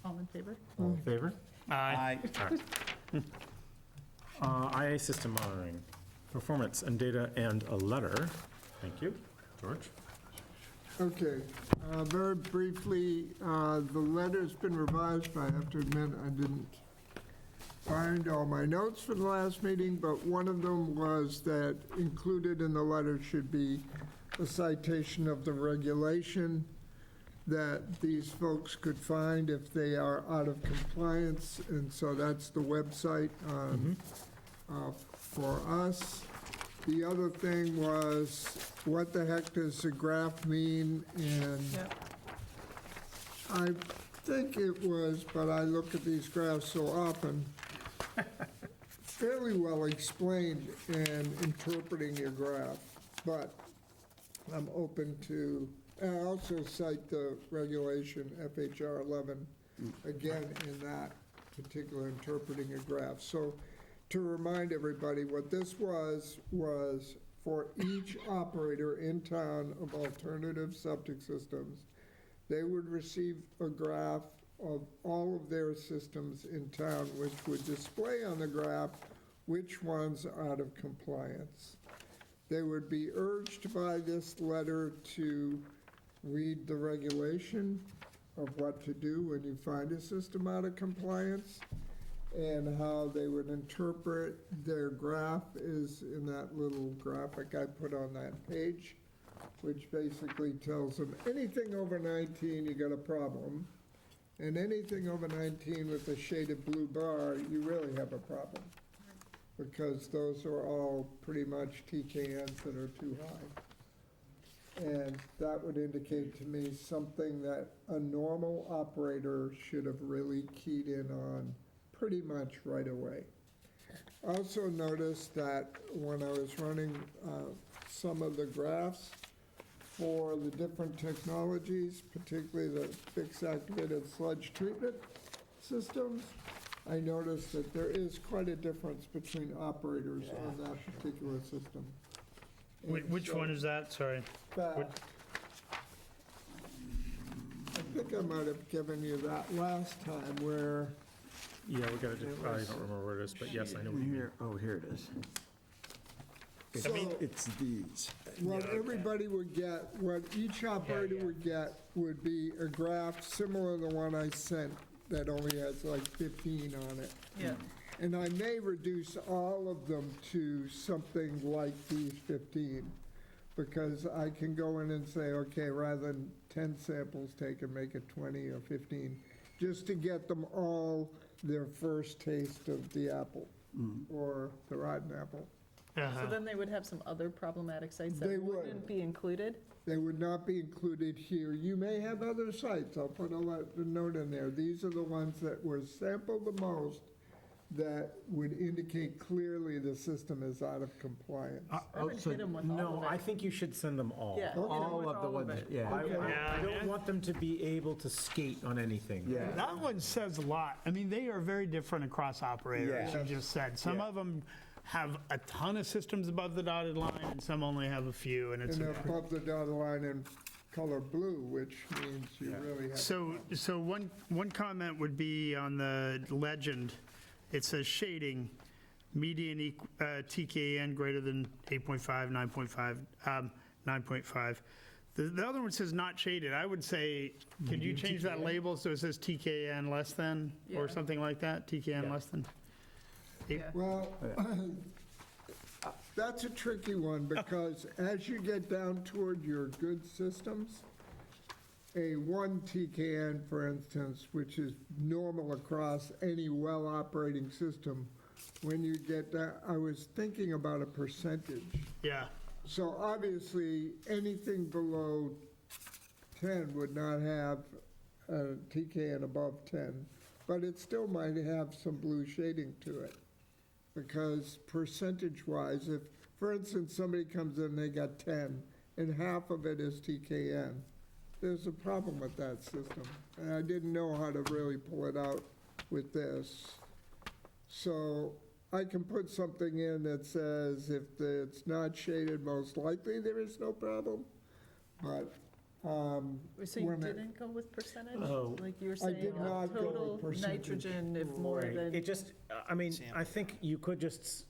All in favor? All in favor? Aye. IA system monitoring, performance and data and a letter. Thank you. George? Okay, very briefly, the letter's been revised. I have to admit, I didn't find all my notes from the last meeting, but one of them was that included in the letter should be a citation of the regulation that these folks could find if they are out of compliance, and so that's the website for us. The other thing was, what the heck does the graph mean? And Yep. I think it was, but I look at these graphs so often, fairly well explained in interpreting your graph, but I'm open to, and I also cite the regulation FHR 11, again, in that particular interpreting a graph. So to remind everybody, what this was for each operator in town of alternative septic systems, they would receive a graph of all of their systems in town, which would display on the graph which ones are out of compliance. They would be urged by this letter to read the regulation of what to do when you find a system out of compliance, and how they would interpret their graph is in that little graphic I put on that page, which basically tells them anything over 19, you got a problem, and anything over 19 with a shaded blue bar, you really have a problem, because those are all pretty much TKNs that are too high. And that would indicate to me something that a normal operator should have really keyed in on pretty much right away. Also noticed that when I was running some of the graphs for the different technologies, particularly the fixed activated sludge treatment systems, I noticed that there is quite a difference between operators on that particular system. And Which so one is that? Sorry. that- I think I might have given you that last time where Yeah, we gotta, I don't remember where it is, but yes, I know what you mean. Here it is. So It's these. what everybody would get, what each operator would get would be a graph similar to the one I sent that only has like 15 on it. Yeah. And I may reduce all of them to something like these 15, because I can go in and say, okay, rather than 10 samples taken, make it 20 or 15, just to get them all their first taste of the apple, or the rotten apple. So then they would have some other problematic sites They that would. wouldn't be included? They would not be included here. You may have other sites, I'll put a note in there. These are the ones that were sampled the most that would indicate clearly the system is out of compliance. I would hit them with all No, of I it. think you should send them all. Yeah, hit 'em with all of it. I don't want them to be able to skate on anything. That one says a lot. I mean, they are very different across operators, as you just said. Some of them have a ton of systems above the dotted line, and some only have a few, and it's. And above the dotted line in color blue, which means you really have. So one comment would be on the legend. It says shading, median TKN greater than 8.5, 9.5, 9.5. The other one says not shaded. I would say, could you change that label so it says TKN less than, or Yeah. something like that? TKN less than? Yeah. Well, that's a tricky one, because as you get down toward your good systems, a 1 TKN, for instance, which is normal across any well-operating system, when you get that, I was thinking about a percentage. Yeah. So obviously, anything below 10 would not have a TKN above 10, but it still might have some blue shading to it. Because percentage-wise, if, for instance, somebody comes in, they got 10, and half of it is TKN, there's a problem with that system. And I didn't know how to really pull it out with this. So I can put something in that says if it's not shaded, most likely there is no problem. But So you when it- didn't go with percentage? Oh. Like you were I saying, did not go with total percentage. nitrogen if more Right. than. It just, I mean, I think you could just,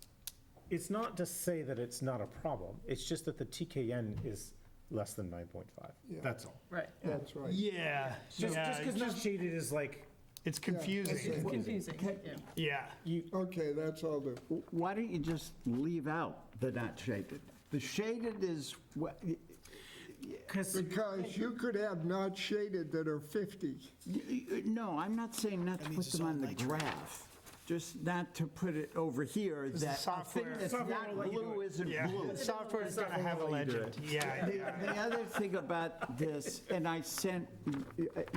it's not to say that it's not a problem. It's just that the TKN is less than 9.5. Yeah. That's all. Right. that's right. Yeah. Just because not shaded is like, It's confusing. It's confusing, yeah. Yeah. Okay, that's all the, Why don't you just leave out the not shaded? The shaded is what, because because you could have not shaded that are 50. no, I'm not saying not to means put it's them all on the nitrogen. graph. Just not to put it over here, is that a software. thing that's Software not will let you do blue it. isn't Yeah. blue. The software is going to have a legend. Yeah. The other thing about this, and I sent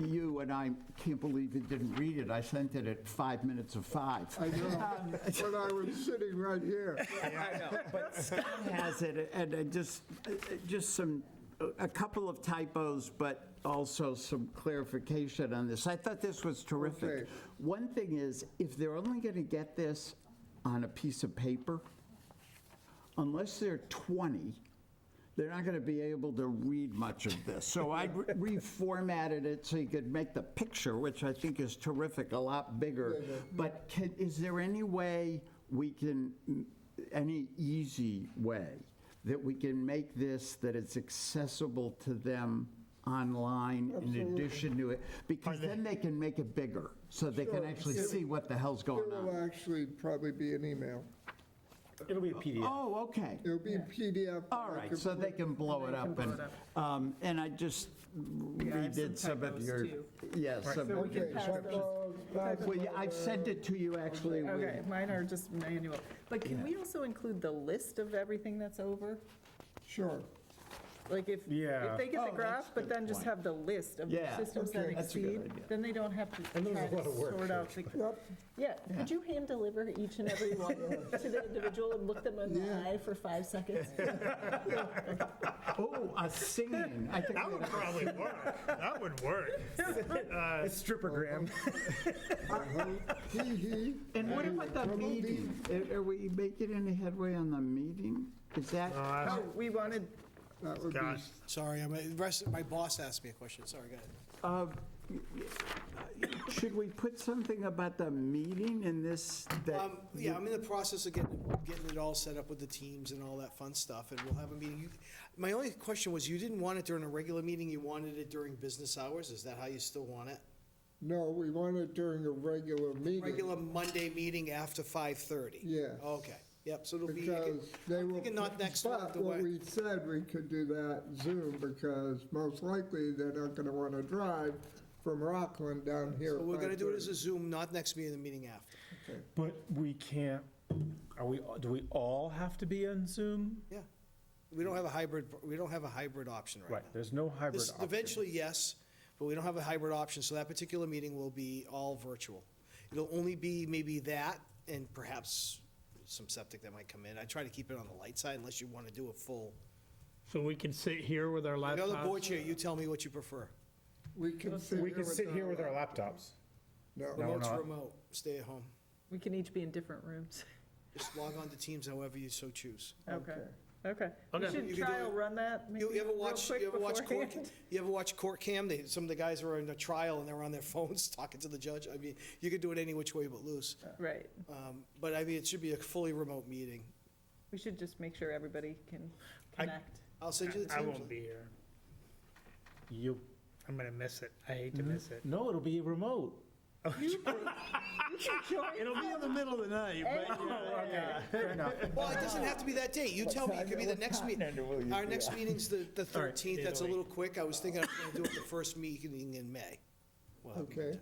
you, and I can't believe you didn't read it, I sent it at 5 minutes of 5. I know, but I was sitting right here. I know, but Scott has it, and just a couple of typos, but also some clarification on this. I thought this was terrific. Okay. One thing is, if they're only going to get this on a piece of paper, unless they're 20, they're not going to be able to read much of this. So I reformatted it so you could make the picture, which I think is terrific, a lot bigger. But is there any way we can, any easy way that we can make this, that it's accessible to them online in addition to it? Because then they can make it bigger, so they can actually see what the hell's going It will on. actually probably be an email. It'll be a PDF. Oh, okay. It'll be a PDF. All right, so they can blow it up. And I I redid some of your, yes. some of Okay, your descriptions. Well, yeah, I've sent it to you actually. with- Okay, mine are just manual. But can we also include the list of everything that's over? Sure. Like if Yeah. they get the Oh, graph, that's a but good then just point. have the list of the Yeah, systems that okay. That's a good exceed, idea. then they don't have to try to sort out. Yep. Yeah, could you hand deliver each and every one to the individual and look them in the eye for 5 seconds? Oh, a singing. I think That would probably work. That would work. It's strippergram. And what about the meeting? Are we making any headway on the meeting? Is that, Oh, we wanted, That would be, Sorry, my boss asked me a question, sorry, go ahead. should we put something about the meeting in this? that- Yeah, I'm in the process of getting it all set up with the teams and all that fun stuff, and we'll have a meeting. My only question was, you didn't want it during a regular meeting, you wanted it during business hours? Is that how you still want it? no, we want it during a regular meeting. Regular Monday meeting after 5:30? Yeah. Okay, yep, so it'll be, Because they I'm will. thinking not next month, But what we said, we could do that Zoom, because most likely they're not gonna wanna drive from Rockland down here. so we're gonna do it as 5:30. a Zoom, not next meeting, the meeting after. But we can't, do we all have to be on Zoom? Yeah. We don't have a hybrid option right now. Right, there's no hybrid This, option. eventually, yes, but we don't have a hybrid option, so that particular meeting will be all virtual. It'll only be maybe that, and perhaps some septic that might come in. I try to keep it on the light side unless you want to do a full. So we can sit here with our The other board laptops? chair, you tell me what you prefer. We can sit We here can with sit here with our laptops. No, No, we're Remote's not. remote, stay at home. we can each be in different rooms. Just log on to Teams however you so choose. Okay, okay. We Okay. should You can do trial it- run that maybe You ever real watch, quick you ever watch court, beforehand? you ever watch court cam? Some of the guys are in a trial and they're on their phones talking to the judge. I mean, you could do it any which way but loose. Right. But I mean, it should be a fully remote meeting. We should just make sure everybody can connect. I'll send you the I Teams won't link. be here. You, I'm gonna miss it. I hate to miss it. no, it'll be remote. It'll be in the middle of the night, but Fair enough. Well, it doesn't have to be that date. You tell me. It could be the next meeting. Our next meeting's the 13th. That's a little quick. I was thinking I was going to do it the first meeting in May. We'll have- okay.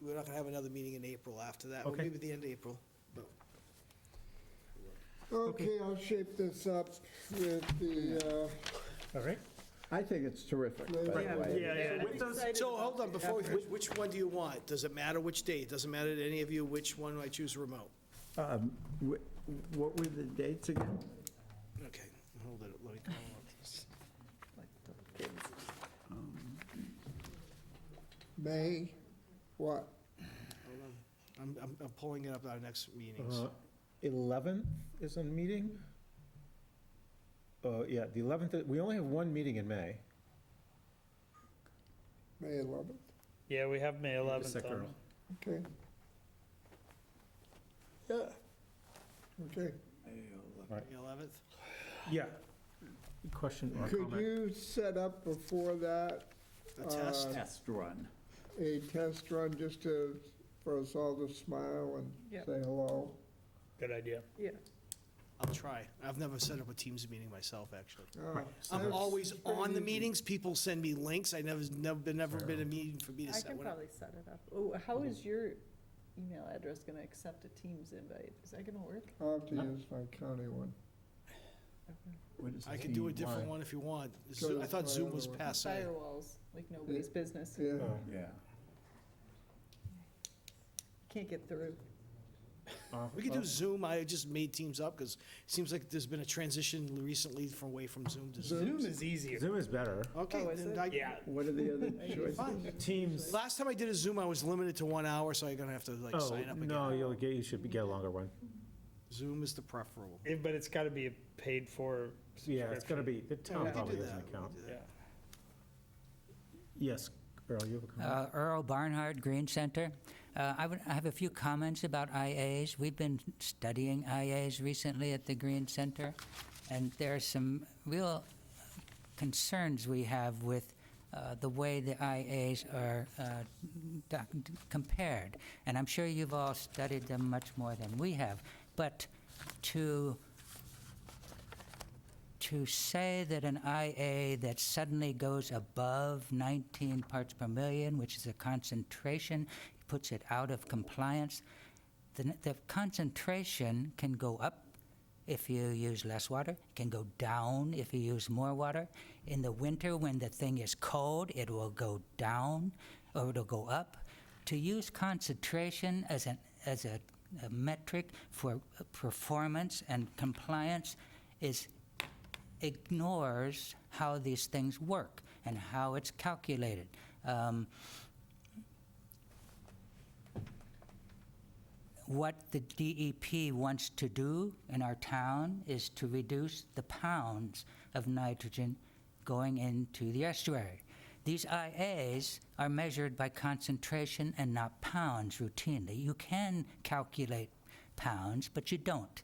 We're not going to have another meeting in April after that, or Okay. maybe the end of April. But Okay, I'll shape this up with the, All right. I think it's terrific, by the Yeah. way. yeah. With those, So hold on, before, which one do you want? Does it matter which date? It doesn't matter to any of you which one I choose remote? What were the dates again? Okay, hold it, let me call up. May, what? Hold on. I'm pulling it up our next meetings. 11th is a meeting? Yeah, the 11th, we only have one meeting in May. May 11th, Yeah, we have May 11th Second on. row. okay. Yeah, okay. The 11th? Yeah. Question or Could comment? you set up before that The test? Test run. a test run just to, for us all to smile and Yep. say hello? Good idea. Yeah. I'll try. I've never set up a Teams meeting myself, actually. Oh, I'm that's always pretty on the easy. meetings. People send me links. I never been a meeting for me to I set can one up. probably set it up. Oh, how is your email address going to accept a Teams invite? Is that going to work? I'll have to use my county one. I can do a different one if you want. Go I thought to Zoom my was other one. passe. Firewalls, like nobody's business. Yeah, Yeah. Can't get through. We could do Zoom. I just made Teams up because it seems like there's been a transition recently from away from Zoom to Zoom. Zoom is easier. Zoom is better. Okay, Oh, is then it? I, Yeah. What are the other choices? fine. Teams, Last time I did a Zoom, I was limited to 1 hour, so I'm gonna have to like oh, sign up again. no, you should get a longer one. Zoom is the preferable. But it's got to be a paid-for Yeah, it's going to be, the town We can probably do has an that, we can account. do that. Yes, Earl, you have a comment? Earl Barnhart, Green Center. I have a few comments about IAs. We've been studying IAs recently at the Green Center, and there are some real concerns we have with the way the IAs are compared. And I'm sure you've all studied them much more than we have. But to say that an IA that suddenly goes above 19 parts per million, which is a concentration, puts it out of compliance, the concentration can go up if you use less water, it can go down if you use more water. In the winter, when the thing is cold, it will go down or it'll go up. To use concentration as a metric for performance and compliance ignores how these things work and how it's calculated. What the DEP wants to do in our town is to reduce the pounds of nitrogen going into the estuary. These IAs are measured by concentration and not pounds routinely. You can calculate pounds, but you don't.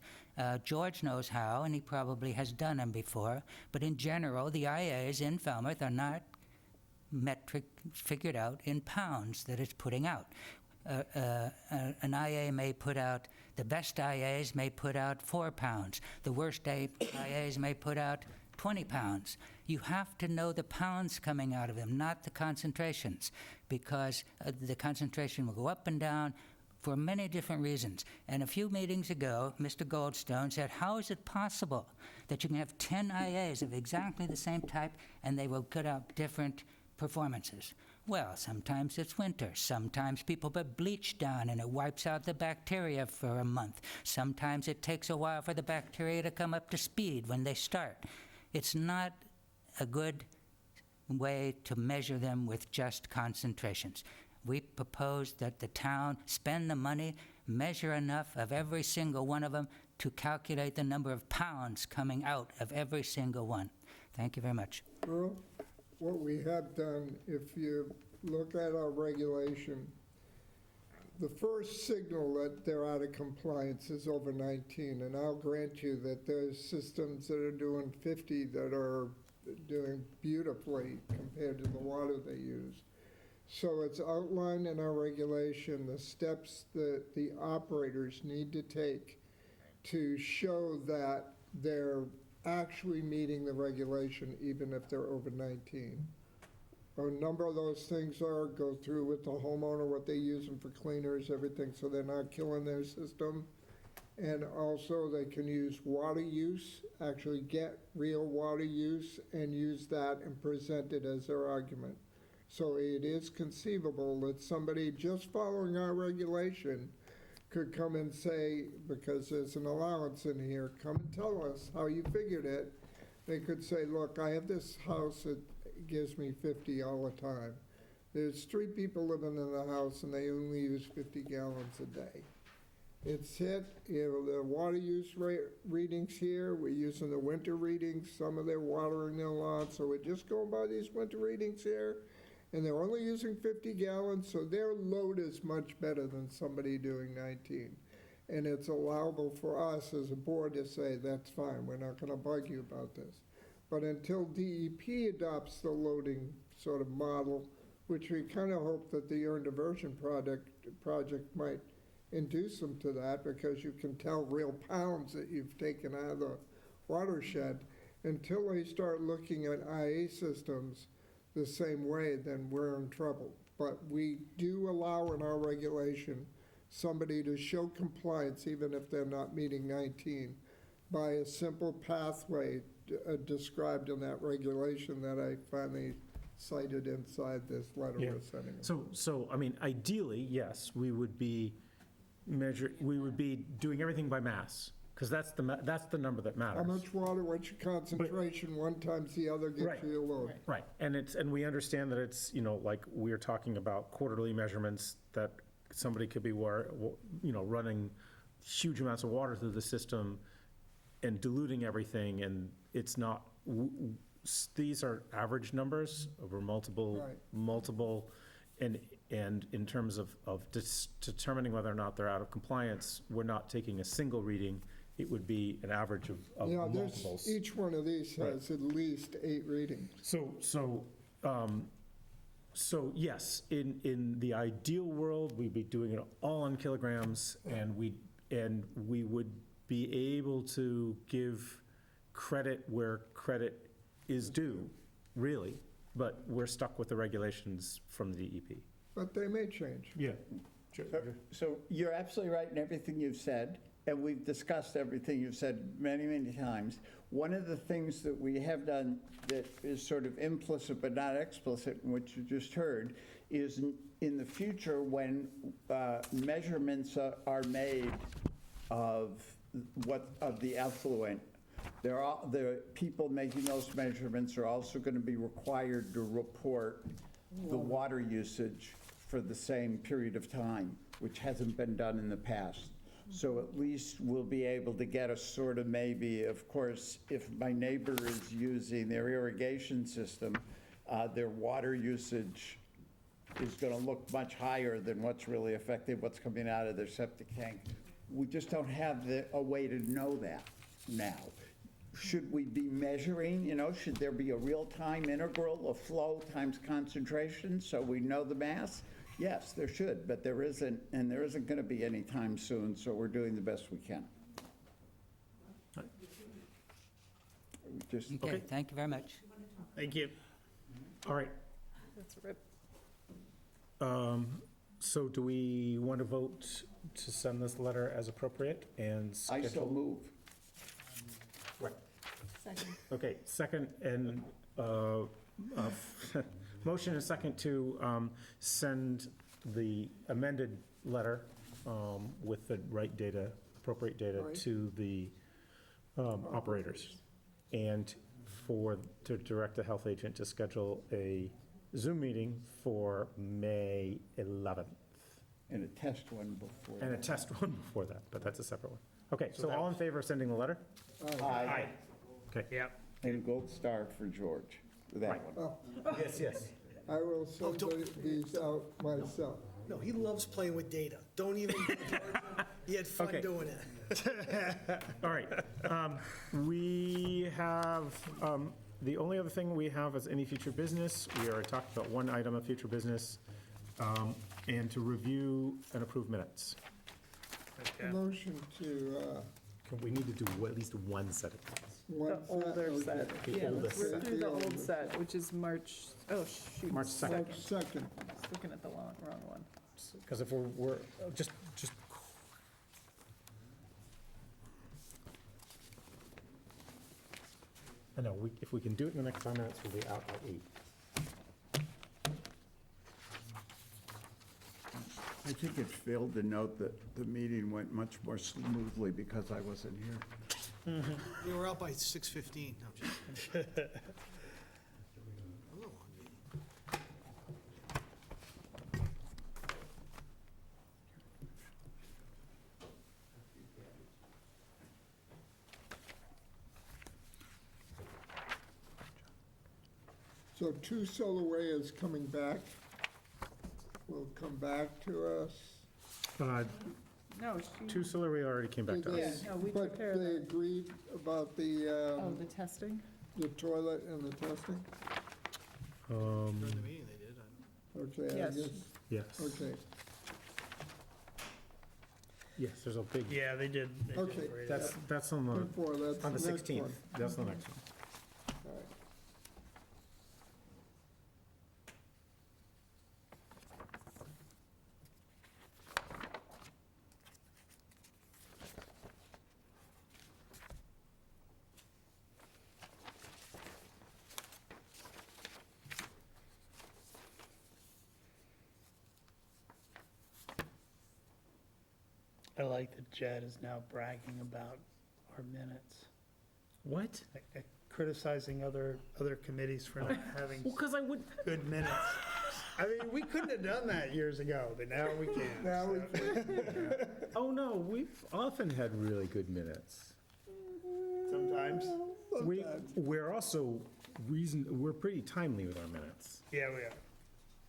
George knows how, and he probably has done them before, but in general, the IAs in Falmouth are not metric figured out in pounds that it's putting out. An IA may put out, the best IAs may put out 4 pounds. The worst IAs may put out 20 pounds. You have to know the pounds coming out of them, not the concentrations, because the concentration will go up and down for many different reasons. And a few meetings ago, Mr. Goldstone said, how is it possible that you can have 10 IAs of exactly the same type and they will put out different performances? Well, sometimes it's winter. Sometimes people put bleach down and it wipes out the bacteria for a month. Sometimes it takes a while for the bacteria to come up to speed when they start. It's not a good way to measure them with just concentrations. We propose that the town spend the money, measure enough of every single one of them to calculate the number of pounds coming out of every single one. Thank you very much. Earl, what we have done, if you look at our regulation, the first signal that they're out of compliance is over 19, and I'll grant you that there's systems that are doing 50 that are doing beautifully compared to the water they use. So it's outlined in our regulation the steps that the operators need to take to show that they're actually meeting the regulation even if they're over 19. A number of those things are go through with the homeowner, what they use them for cleaners, everything, so they're not killing their system. And also they can use water use, actually get real water use and use that and present it as their argument. So it is conceivable that somebody just following our regulation could come and say, because there's an allowance in here, come and tell us how you figured it. They could say, look, I have this house that gives me 50 all the time. There's 3 people living in the house and they only use 50 gallons a day. It's hit, the water use readings here, we're using the winter readings, some of their watering their lawn, so we're just going by these winter readings here. And they're only using 50 gallons, so their load is much better than somebody doing 19. And it's allowable for us as a board to say, that's fine, we're not gonna bug you about this. But until DEP adopts the loading sort of model, which we kind of hope that the Urine Diversion Project might induce them to that, because you can tell real pounds that you've taken out of the watershed, until they start looking at IA systems the same way, then we're in trouble. But we do allow in our regulation somebody to show compliance even if they're not meeting 19 by a simple pathway described in that regulation that I finally cited inside this letter we're sending them. So, I mean, ideally, yes, we would be doing everything by mass, because that's the number that matters. How much water, what's your concentration, one times the other gets you your load. Right, and we understand that it's, like we're talking about quarterly measurements that somebody could be, running huge amounts of water through the system and diluting everything, and it's not, these are average numbers over Right. multiple, and in terms of determining whether or not they're out of compliance, we're not taking a single reading, it would be an average of Yeah, multiples. each one of these has at least 8 readings. So yes, in the ideal world, we'd be doing it all in kilograms, and we would be able to give credit where credit is due, really, but we're stuck with the regulations from the DEP. But they may change. Yeah. So you're absolutely right in everything you've said, and we've discussed everything you've said many, many times. One of the things that we have done that is sort of implicit but not explicit, which you just heard, is in the future when measurements are made of the effluent, the people making those measurements are also going to be required to report the water usage for the same period of time, which hasn't been done in the past. So at least we'll be able to get a sort of maybe, of course, if my neighbor is using their irrigation system, their water usage is going to look much higher than what's really affecting what's coming out of their septic tank. We just don't have a way to know that now. Should we be measuring, should there be a real-time integral of flow times concentration so we know the mass? Yes, there should, but there isn't, and there isn't going to be any time soon, so we're doing the best we can. Okay, thank you very much. Thank you. All right. That's a rip. So do we want to vote to send this letter as appropriate and I schedule? so move. Right. Second. Okay, second, and motion and second to send the amended letter with the right data, appropriate data Right. to the operators. And to direct the health agent to schedule a Zoom meeting for May 11th. And a test one before. And a that. test one before that, but that's a separate one. Okay, so all in favor of sending the letter? Aye. Okay. Yep. And gold star for George, that Right. one. Yes, yes. I will send these out myself. No, he loves playing with data. Don't even, he had fun Okay. doing it. All right. We have, the only other thing we have is any future business. We already talked about one item of future business, and to review and approve minutes. Okay. Motion to, We need to do at least one set of minutes. The older set. The Yeah, let's oldest work set. through the old set, which is March, oh, shoot. March 2nd. March 2nd. Just looking at the wrong one. Because if we're just, I know, if we can do it in the next 5 minutes, we'll be out by 8. I think it failed to note that the meeting went much more smoothly because I wasn't here. We were out by 6:15. No, I'm just kidding. A little long meeting. So 2 Solar Way is coming back, will come back to us. No, Two Solar Ray already came back to Did us. they- No, we But prepared they that. agreed about Oh, the testing? the toilet and the testing? During the meeting they did. Okay, I Yes. guess, Yes, okay. yes, there's a big, Yeah, they did. They did Okay. raise that's, that. that's on the, Before, that's on the the next 16th. one. That's the next one. All right. I like that Jed is now bragging about our minutes, What? criticizing other committees for not having Well, because I would, good minutes. I mean, we couldn't have done that years ago, but now we can. Now we Oh, no, we've often had really good minutes. Sometimes. We're also we're pretty timely with our minutes. Yeah, we are.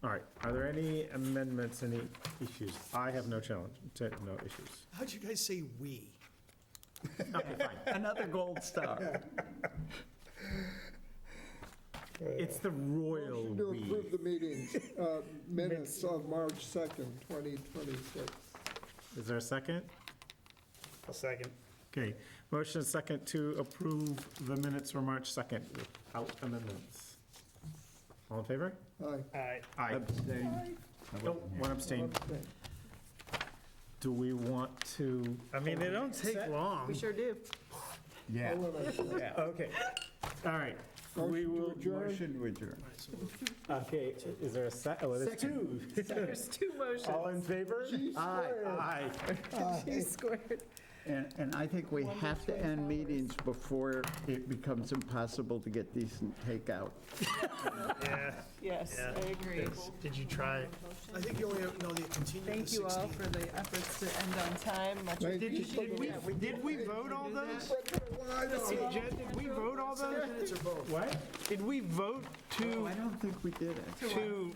All right, are there any amendments, any issues? I have no no issues. How'd you guys say "we"? Okay, fine. Another gold star. It's the royal Motion to we. approve the meetings, minutes of March 2nd, 2026. Is there a second? A second. Okay, motion is second to approve the minutes for March 2nd without amendments. All in favor? Aye. All right. Aye. Abstain. Oh, one abstain. Do we want to? I mean, they don't take long. We sure do. Yeah. Okay, all right. We will adjourn. Motion to adjourn. Okay, is there a oh, there's two. There's two motions. All in favor? Aye. G squared. And I think we have to end meetings before it becomes impossible to get decent takeout. Yeah. Yes, Yeah. I agree. Did you try it? I think you only know the continued Thank you all for the efforts to end on time. Much Thank you. appreciated. Did we vote all those? Jen, did we vote all those? minutes or both. What? Did we vote I don't think we did it. to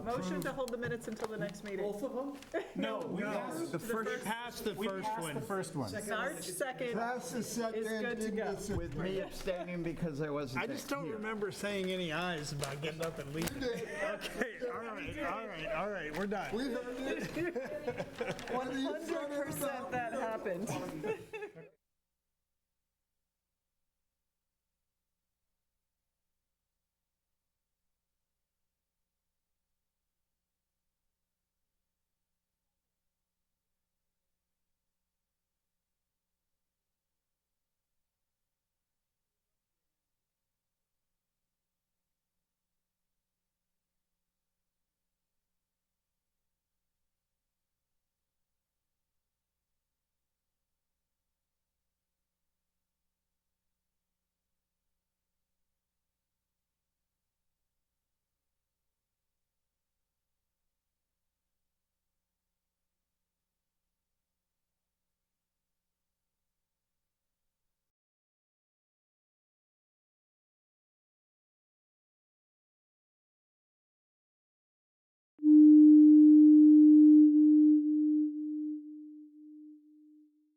Motion to hold the minutes until the next meeting. Both of them? No, we passed The first, pass the first one? the first one. March 2nd Pass the second. is good to go. indecisive. with me abstaining because I wasn't I just don't here. remember saying any ayes about getting up and leaving. Okay, all right, we're done. We heard it. 100% that happened.